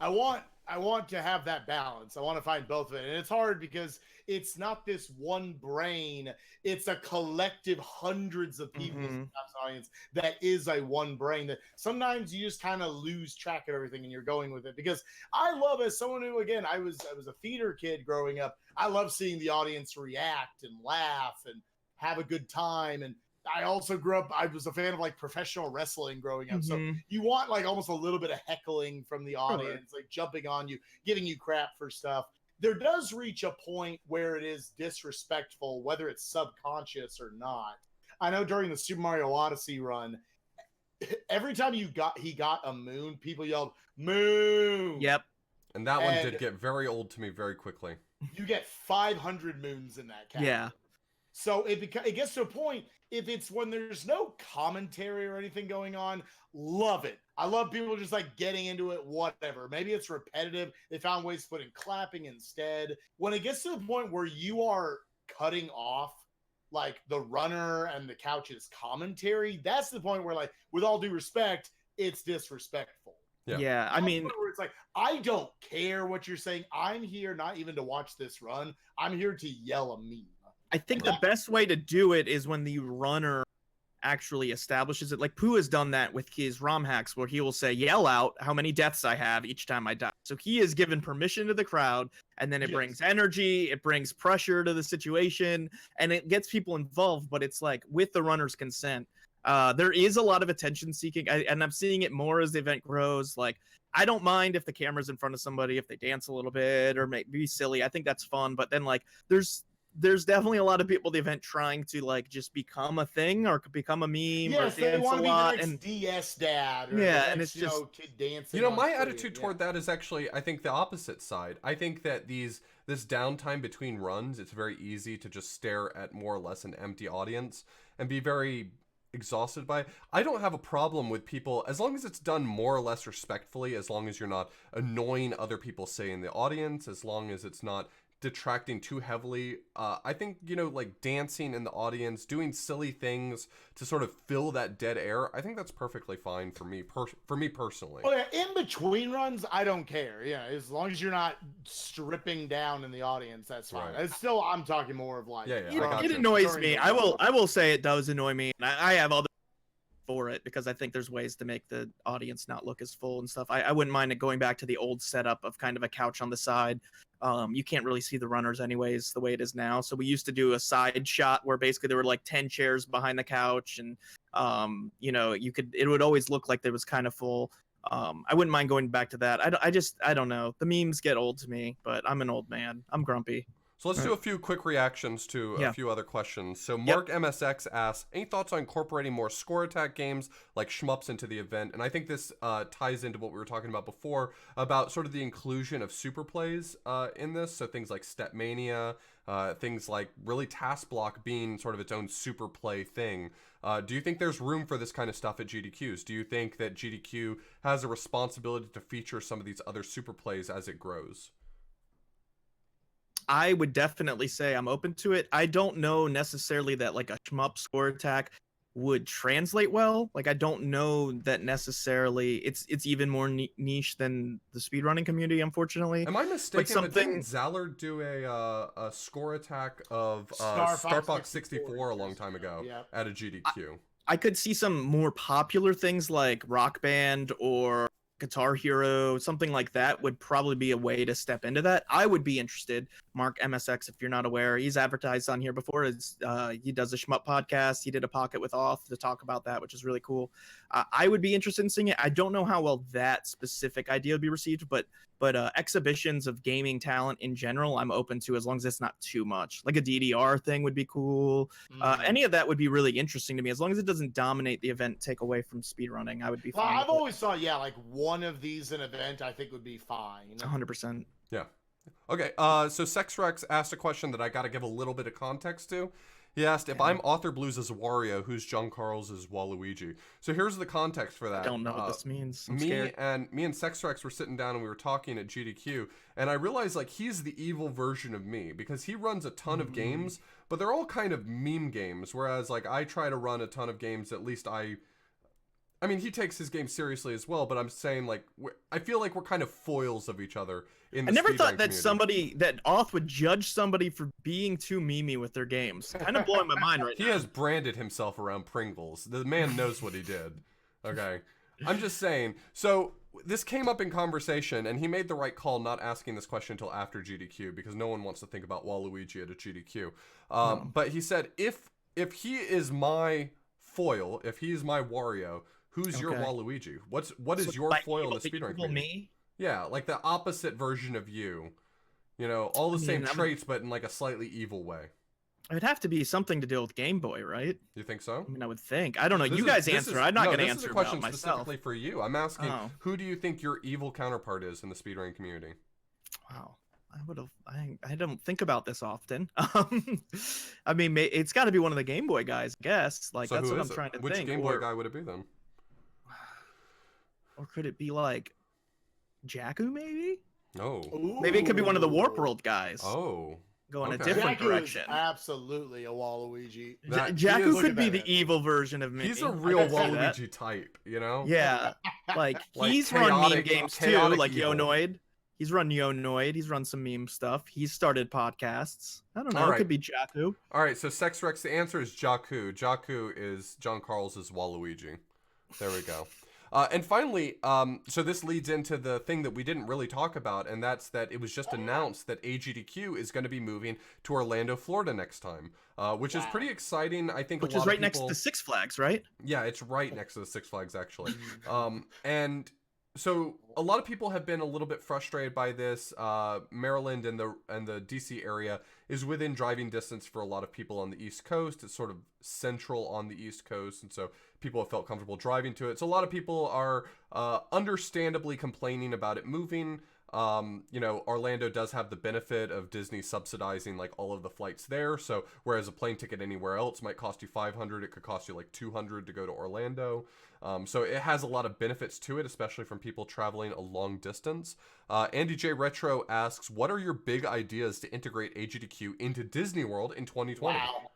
I want to have that balance. I want to find both of it. And it's hard because it's not this one brain. It's a collective hundreds of people in the audience that is a one brain that sometimes you just kind of lose track of everything and you're going with it. Because I love, as someone who, again, I was a theater kid growing up, I love seeing the audience react and laugh and have a good time. And I also grew up, I was a fan of like professional wrestling growing up. So you want like almost a little bit of heckling from the audience, like jumping on you, giving you crap for stuff. There does reach a point where it is disrespectful, whether it's subconscious or not. I know during the Super Mario Odyssey run, every time he got a moon, people yelled, "Moon!" Yep. And that one did get very old to me very quickly. You get 500 moons in that category. Yeah. So it gets to a point, if it's when there's no commentary or anything going on, love it. I love people just like getting into it, whatever. Maybe it's repetitive. They found ways to put in clapping instead. When it gets to the point where you are cutting off like the runner and the couch's commentary, that's the point where, like, with all due respect, it's disrespectful. Yeah, I mean, where it's like, I don't care what you're saying. I'm here not even to watch this run. I'm here to yell a meme. I think the best way to do it is when the runner actually establishes it. Like, Pooh has done that with his ROM hacks, where he will say, yell out how many deaths I have each time I die. So he has given permission to the crowd, and then it brings energy, it brings pressure to the situation, and it gets people involved, but it's like with the runner's consent. There is a lot of attention seeking, and I'm seeing it more as the event grows. Like, I don't mind if the camera's in front of somebody, if they dance a little bit or be silly. I think that's fun. But then, like, there's definitely a lot of people at the event trying to like just become a thing or become a meme or dance a lot. And DS dad. Or and it's just kid dancing. You know, my attitude toward that is actually, I think, the opposite side. I think that these this downtime between runs, it's very easy to just stare at more or less an empty audience and be very exhausted by it. I don't have a problem with people, as long as it's done more or less respectfully, as long as you're not annoying other people, say, in the audience, as long as it's not detracting too heavily. I think, you know, like dancing in the audience, doing silly things to sort of fill that dead air, I think that's perfectly fine for me personally. Oh yeah, in between runs, I don't care. Yeah, as long as you're not stripping down in the audience, that's fine. Right. It's still, I'm talking more of like, Yeah, I got It you. annoys during me. the I run. will say it does annoy me, and I have other for it because I think there's ways to make the audience not look as full and stuff. I wouldn't mind it going back to the old setup of kind of a couch on the side. You can't really see the runners anyways the way it is now. So we used to do a side shot where basically there were like 10 chairs behind the couch, and you know, it would always look like there was kind of full. I wouldn't mind going back to that. I don't know. The memes get old to me, but I'm an old man. I'm grumpy. So let's do a few quick reactions to a few other questions. So Mark MSX asks, any thoughts on incorporating more score attack games like shmups into the event? And I think this ties into what we were talking about before about sort of the inclusion of super plays in this. So things like Stepmania, things like really Task Block being sort of its own super play thing. Do you think there's room for this kind of stuff at GDQs? Do you think that GDQ has a responsibility to feature some of these other super plays as it grows? I would definitely say I'm open to it. I don't know necessarily that like a shmup score attack would translate well. Like I don't know that necessarily it's even more niche than the speedrunning community, unfortunately. Am I mistaken? But But didn't Zallard do a score attack of Star Fox 64 a long time ago at a GDQ? I could see some more popular things like Rock Band or Guitar Hero, something like that would probably be a way to step into that. I would be interested. Mark MSX, if you're not aware, he's advertised on here before. He does a shmup podcast. He did a pocket with Off to talk about that, which is really cool. I would be interested in seeing it. I don't know how well that specific idea would be received, but exhibitions of gaming talent in general, I'm open to, as long as it's not too much. Like a DDR thing would be cool. Any of that would be really interesting to me, as long as it doesn't dominate the event, take away from speedrunning. I would be fine. I've always thought, like one of these in event, I think would be fine. 100%. Yeah. Okay. So Sexrex asked a question that I got to give a little bit of context to. He asked, if I'm Author Blues as Wario, who's John Carls as Waluigi? So here's the context for that. I don't know what this means. Me and Sexrex were sitting down and we were talking at GDQ, and I realized like he's the evil version of me because he runs a ton of games, but they're all kind of meme games, whereas like I try to run a ton of games. At least I mean, he takes his game seriously as well, but I'm saying like I feel like we're kind of foils of each other in the I never thought that community. that Auth would judge somebody for being too memey with their games. Kind of blowing my mind right now. He has branded himself around Pringles. The man knows what he did. Okay. I'm just saying. So this came up in conversation, and he made the right call not asking this question until after GDQ because no one wants to think about Waluigi at a GDQ. But he said, if he is my foil, if he is my Wario, who's your Waluigi? What is your foil in the speedrun community? Me? Yeah, like the opposite version of you. You know, all the same traits, but in like a slightly evil way. It would have to be something to deal with Game Boy, right? You think so? I mean, I would think. I don't know. You guys answer. I'm not going to answer this is a question about myself. specifically for you. I'm asking, who do you think your evil counterpart is in the speedrunning community? Wow. I don't think about this often. I mean, it's got to be one of the Game Boy guys, I guess. Like, so that's what I'm trying to think. Which Game Boy guy would it be then? Or could it be like Jakku, maybe? Oh. Ooh. Maybe it could be one of the Warp World guys. Oh. Going a different Jakku direction. Is absolutely a Waluigi. Jakku could be the evil version of me. He's a real Waluigi type, you know? Yeah. Like he's run meme games too, like Yonoid. He's run Yonoid. He's run some meme stuff. He's started podcasts. I don't know. It could be Jakku. All right. So Sexrex, the answer is Jakku. Jakku is John Carls' Waluigi. There we go. And finally, so this leads into the thing that we didn't really talk about, and that's that it was just announced that AGDQ is going to be moving to Orlando, Florida next time, which is pretty exciting. I think which is right next to Six Flags, right? Yeah, it's right next to the Six Flags, actually. And so a lot of people have been a little bit frustrated by this. Maryland and the DC area is within driving distance for a lot of people on the East Coast. It's sort of central on the East Coast, and so people have felt comfortable driving to it. So a lot of people are understandably complaining about it moving. You know, Orlando does have the benefit of Disney subsidizing like all of the flights there. So whereas a plane ticket anywhere else might cost you $500, it could cost you like $200 to go to Orlando. So it has a lot of benefits to it, especially from people traveling a long distance. Andy J. Retro asks, what are your big ideas to integrate AGDQ into Disney World in 2020? Wow.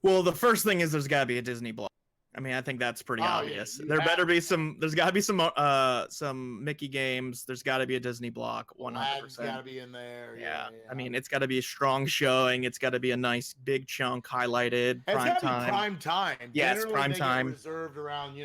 Well, the first thing is there's got to be a Disney block. I mean, I think that's pretty Oh, obvious. yeah, There better be some. There's got to be some Mickey games. There's got to be a Disney block. 100%. Got to be in there. Yeah. I mean, it's got to be a strong showing. It's got to be a nice big chunk highlighted. It's Prime got to be time. prime time. Yes, Generally, prime they get time. reserved around,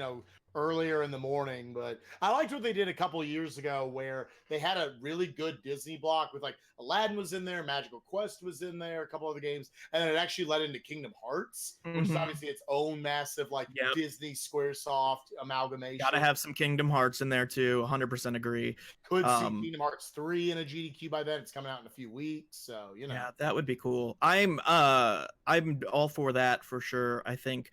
earlier in the morning. But I liked what they did a couple of years ago where they had a really good Disney block with like Aladdin was in there, Magical Quest was in there, a couple other games, and then it actually led into Kingdom Hearts, which is obviously its own massive like Disney Squaresoft amalgamation. Got to have some Kingdom Hearts in there too. 100% agree. Could see Kingdom Hearts 3 in a GDQ by then. It's coming out in a few weeks, so Yeah, that would be cool. I'm all for that for sure. I think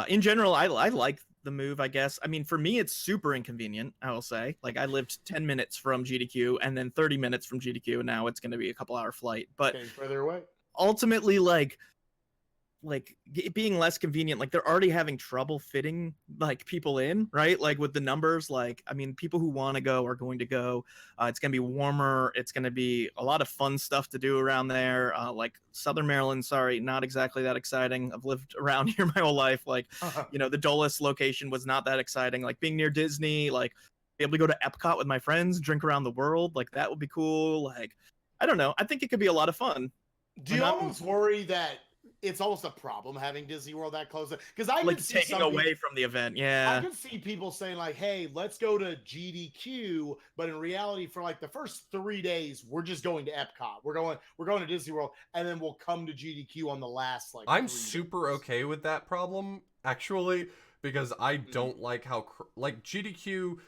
in general, I like the move, I guess. I mean, for me, it's super inconvenient, I will say. Like, I lived 10 minutes from GDQ and then 30 minutes from GDQ, and now it's going to be a couple-hour flight. But further away. Ultimately, like it being less convenient, like they're already having trouble fitting like people in, right? Like with the numbers, like, I mean, people who want to go are going to go. It's going to be warmer. It's going to be a lot of fun stuff to do around there. Like Southern Maryland, sorry, not exactly that exciting. I've lived around here my whole life. Like, the Dulles location was not that exciting. Like being near Disney, like be able to go to Epcot with my friends, drink around the world. Like that would be cool. Like, I don't know. I think it could be a lot of fun. Do you almost worry that it's almost a problem having Disney World that close? Because I like could see taking away from the event. Yeah, I could see people saying like, "Hey, let's go to GDQ," but in reality, for like the first 3 days, we're just going to Epcot. We're going to Disney World, and then we'll come to GDQ on the last like. I'm super okay with that problem actually, because I don't like how like GDQ,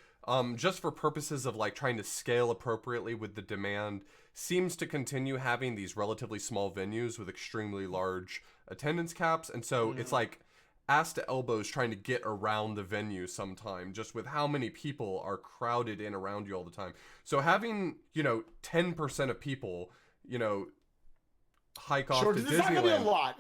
just for purposes of like trying to scale appropriately with the demand, seems to continue having these relatively small venues with extremely large attendance caps, and so it's like ass to elbows trying to get around the venue sometime, just with how many people are crowded in around you all the time. So having 10% of people hike off to Disneyland. It's not gonna be a lot.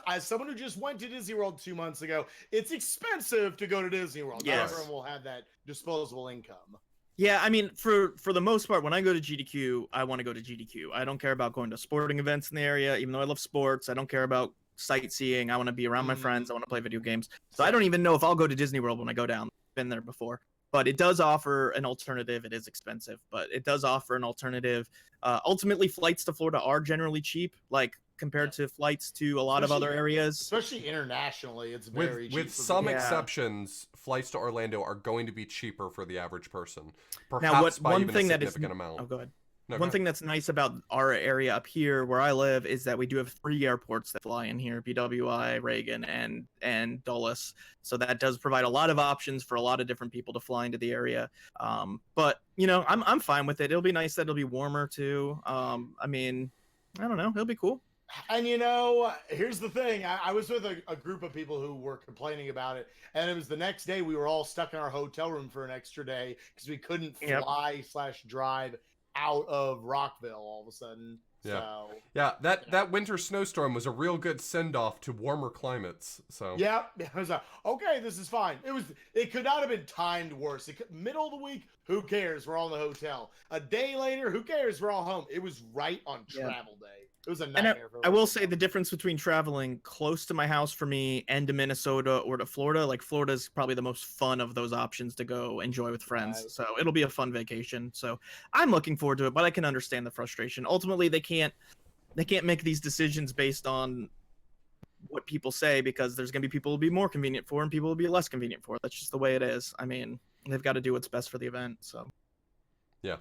As someone who just went to Disney World 2 months ago, it's expensive to go to Disney World. Yes. Not everyone will have that disposable income. Yeah, I mean, for the most part, when I go to GDQ, I want to go to GDQ. I don't care about going to sporting events in the area, even though I love sports. I don't care about sightseeing. I want to be around my friends. I want to play video games. So I don't even know if I'll go to Disney World when I go down. Been there before. But it does offer an alternative. It is expensive, but it does offer an alternative. Ultimately, flights to Florida are generally cheap, like compared to flights to a lot of other areas. Especially internationally, it's very cheap. With some exceptions, flights to Orlando are going to be cheaper for the average person. Now, Perhaps by one even thing a that is significant amount. Oh, go ahead. No, One thing that's nice about our area up here where I live is that we do have 3 airports that fly in here, BWI, Reagan, and Dulles. So that does provide a lot of options for a lot of different people to fly into the area. But I'm fine with it. It'll be nice that it'll be warmer too. I mean, I don't know. It'll be cool. And here's the thing. I was with a group of people who were complaining about it, and it was the next day we were all stuck in our hotel room for an extra day because we couldn't fly/drive out of Rockville all of a sudden. That winter snowstorm was a real good send-off to warmer climates. So it was okay, this is fine. It could not have been timed worse. Middle of the week, who cares, we're all in the hotel. A day later, who cares, we're all home. It was right on travel day. It was a nightmare. I will say the difference between traveling close to my house for me and to Minnesota or to Florida, like Florida's probably the most fun of those options to go enjoy with friends. Right. So it'll be a fun vacation. So I'm looking forward to it, but I can understand the frustration. Ultimately, they can't make these decisions based on what people say, because there's going to be people who'll be more convenient for and people will be less convenient for. That's just the way it is. I mean, they've got to do what's best for the event. So yeah.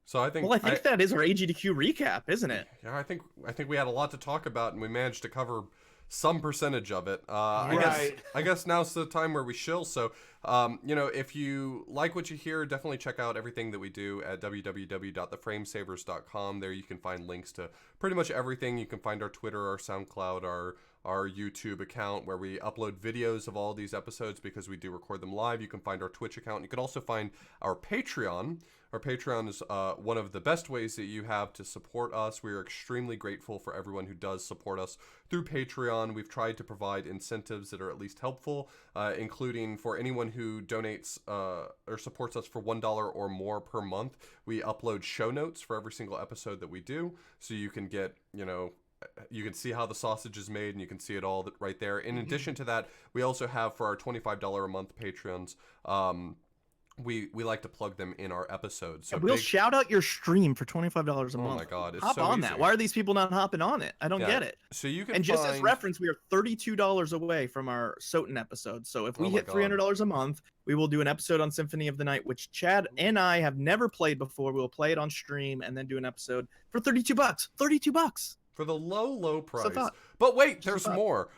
So I think that is our AGDQ recap, isn't it? Yeah, I think we had a lot to talk about, and we managed to cover some percentage of it. Right. I guess now's the time where we shill. So, if you like what you hear, definitely check out everything that we do at www.theframesavers.com. There you can find links to pretty much everything. You can find our Twitter, our SoundCloud, our our YouTube account where we upload videos of all these episodes because we do record them live. You can find our Twitch account. You can also find our Patreon. Our Patreon is one of the best ways that you have to support us. We are extremely grateful for everyone who does support us through Patreon. We've tried to provide incentives that are at least helpful, including for anyone who donates or supports us for $1 or more per month. We upload show notes for every single episode that we do, so you can get, you can see how the sausage is made, and you can see it all right there. In addition to that, we also have for our $25 a month Patreons, we like to plug them in our episodes. So we'll shout out your stream for $25 a month. Oh my God, it's hop so on easy. that. Why are these people not hopping on it? I don't get it. So you can and just as reference, we are $32 away from our Soten episode. So if we hit $300 a month, we will do an episode on Symphony of the Night, which Chad and I have never played before. We'll play it on stream and then do an episode for $32. $32 for the low price. But wait, there's more.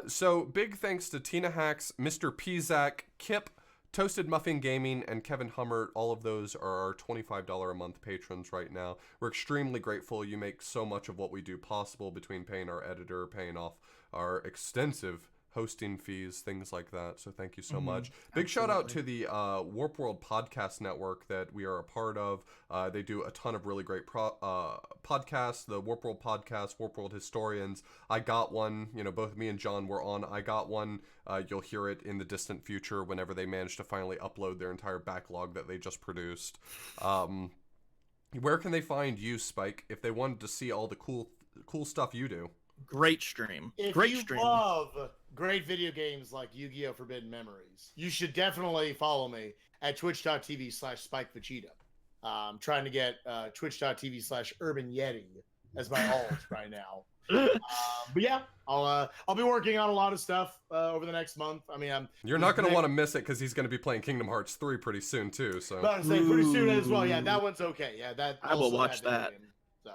So big thanks to Tina Hacks, Mr. Pizak, Kip, Toasted Muffin Gaming, and Kevin Hummert. All of those are our $25 a month patrons right now. We're extremely grateful. You make so much of what we do possible, between paying our editor, paying off our extensive hosting fees, things like that. So thank you so much. Big shout out to the Warp World Podcast Network that we are a part of. They do a ton of really great podcasts. The Warp World Podcast, Warp World Historians. I got one. Both me and John were on. I got one. You'll hear it in the distant future whenever they manage to finally upload their entire backlog that they just produced. Where can they find you, Spike, if they wanted to see all the cool stuff you do? Great stream. If great you stream. love great video games like Yu-Gi-Oh! Forbidden Memories, you should definitely follow me at twitch.tv/SpikeVegeta. I'm trying to get twitch.tv/Urban Yeti as my alt right now. But yeah, I'll be working on a lot of stuff over the next month. I mean, you're not going to want to miss it because he's going to be playing Kingdom Hearts 3 pretty soon too. So but I say pretty soon as well. Yeah, that one's okay. Yeah, that I will watch that. So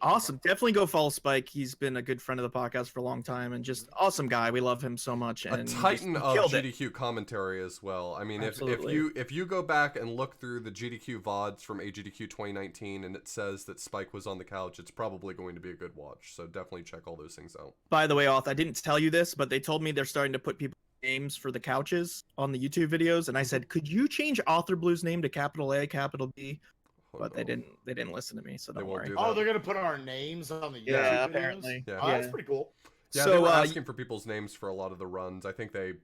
awesome. Definitely go follow Spike. He's been a good friend of the podcast for a long time and just awesome guy. We love him so much. And a titan of GDQ commentary as well. I mean, if you go back and look through the GDQ VODs from AGDQ 2019 and it says that Spike was on the couch, it's probably going to be a good watch. So definitely check all those things out. By the way, Auth, I didn't tell you this, but they told me they're starting to put people names for the couches on the YouTube videos, and I said, could you change Author Blue's name to capital A, capital B? But they didn't listen to me, so don't worry. They're gonna put our names on the YouTube videos? Apparently. Yeah. Oh, that's pretty cool. Yeah, so, they were asking for people's names for a lot of the runs. I think they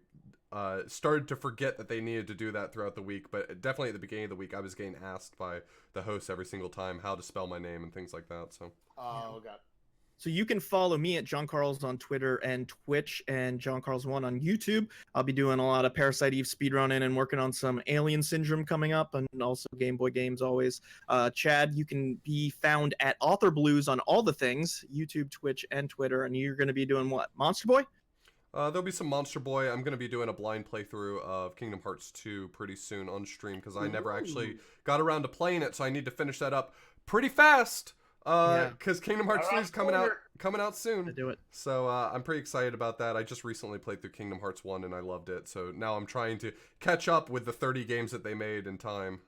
started to forget that they needed to do that throughout the week, but definitely at the beginning of the week, I was getting asked by the host every single time how to spell my name and things like that. So. Oh god. So you can follow me at John Carls on Twitter and Twitch, and John Carls1 on YouTube. I'll be doing a lot of Parasite Eve speedrunning and working on some Alien Syndrome coming up, and also Game Boy games always. Chad, you can be found at Author Blues on all the things, YouTube, Twitch, and Twitter. And you're going to be doing what? Monster Boy? There'll be some Monster Boy. I'm going to be doing a blind playthrough of Kingdom Hearts 2 pretty soon on stream because I never actually got around to playing it, so I need to finish that up pretty fast. Because Kingdom Hearts 3 is coming out soon. Do it. So I'm pretty excited about that. I just recently played through Kingdom Hearts 1 and I loved it. So now I'm trying to catch up with the 30 games that they made in time.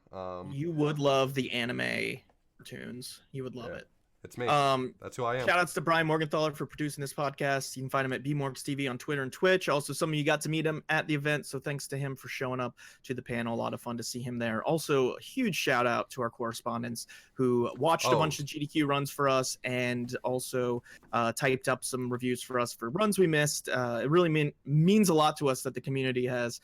You would love the anime cartoons. You would love it. It's me. That's who I am. Shout outs to Brian Morgenthaler for producing this podcast. You can find him at BMorgsTV on Twitter and Twitch. Also, some of you got to meet him at the event, so thanks to him for showing up to the panel. A lot of fun to see him there. Also, a huge shout out to our correspondents who watched a bunch of GDQ runs for us and also typed up some reviews for us for runs we missed. It really means a lot to us that the community has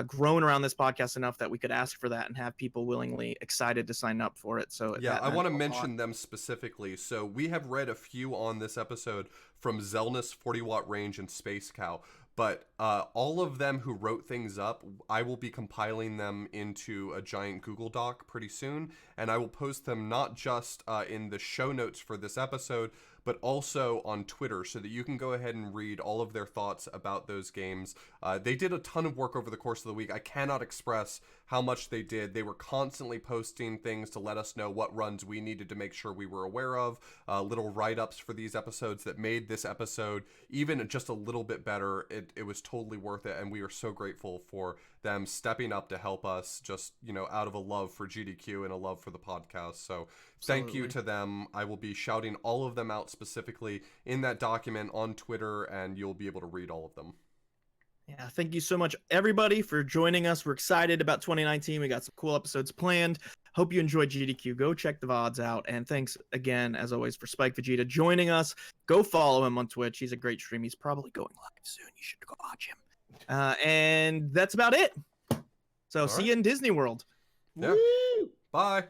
grown around this podcast enough that we could ask for that and have people willingly excited to sign up for it. So yeah, I want to mention them specifically. So we have read a few on this episode from Zelnus, 40 Watt Range, and Space Cow. But all of them who wrote things up, I will be compiling them into a giant Google Doc pretty soon. And I will post them not just in the show notes for this episode, but also on Twitter so that you can go ahead and read all of their thoughts about those games. They did a ton of work over the course of the week. I cannot express how much they did. They were constantly posting things to let us know what runs we needed to make sure we were aware of, little write-ups for these episodes that made this episode even just a little bit better. It was totally worth it, and we are so grateful for them stepping up to help us just, out of a love for GDQ and a love for the podcast. So thank you to them. I will be shouting all of them out specifically in that document on Twitter, and you'll be able to read all of them. Yeah, thank you so much, everybody, for joining us. We're excited about 2019. We got some cool episodes planned. Hope you enjoyed GDQ. Go check the VODs out. And thanks again, as always, for Spikevegeta joining us. Go follow him on Twitch. He's a great stream. He's probably going live soon. You should go watch him. And that's about it. So see you in Disney World. Yeah. Woo! Bye.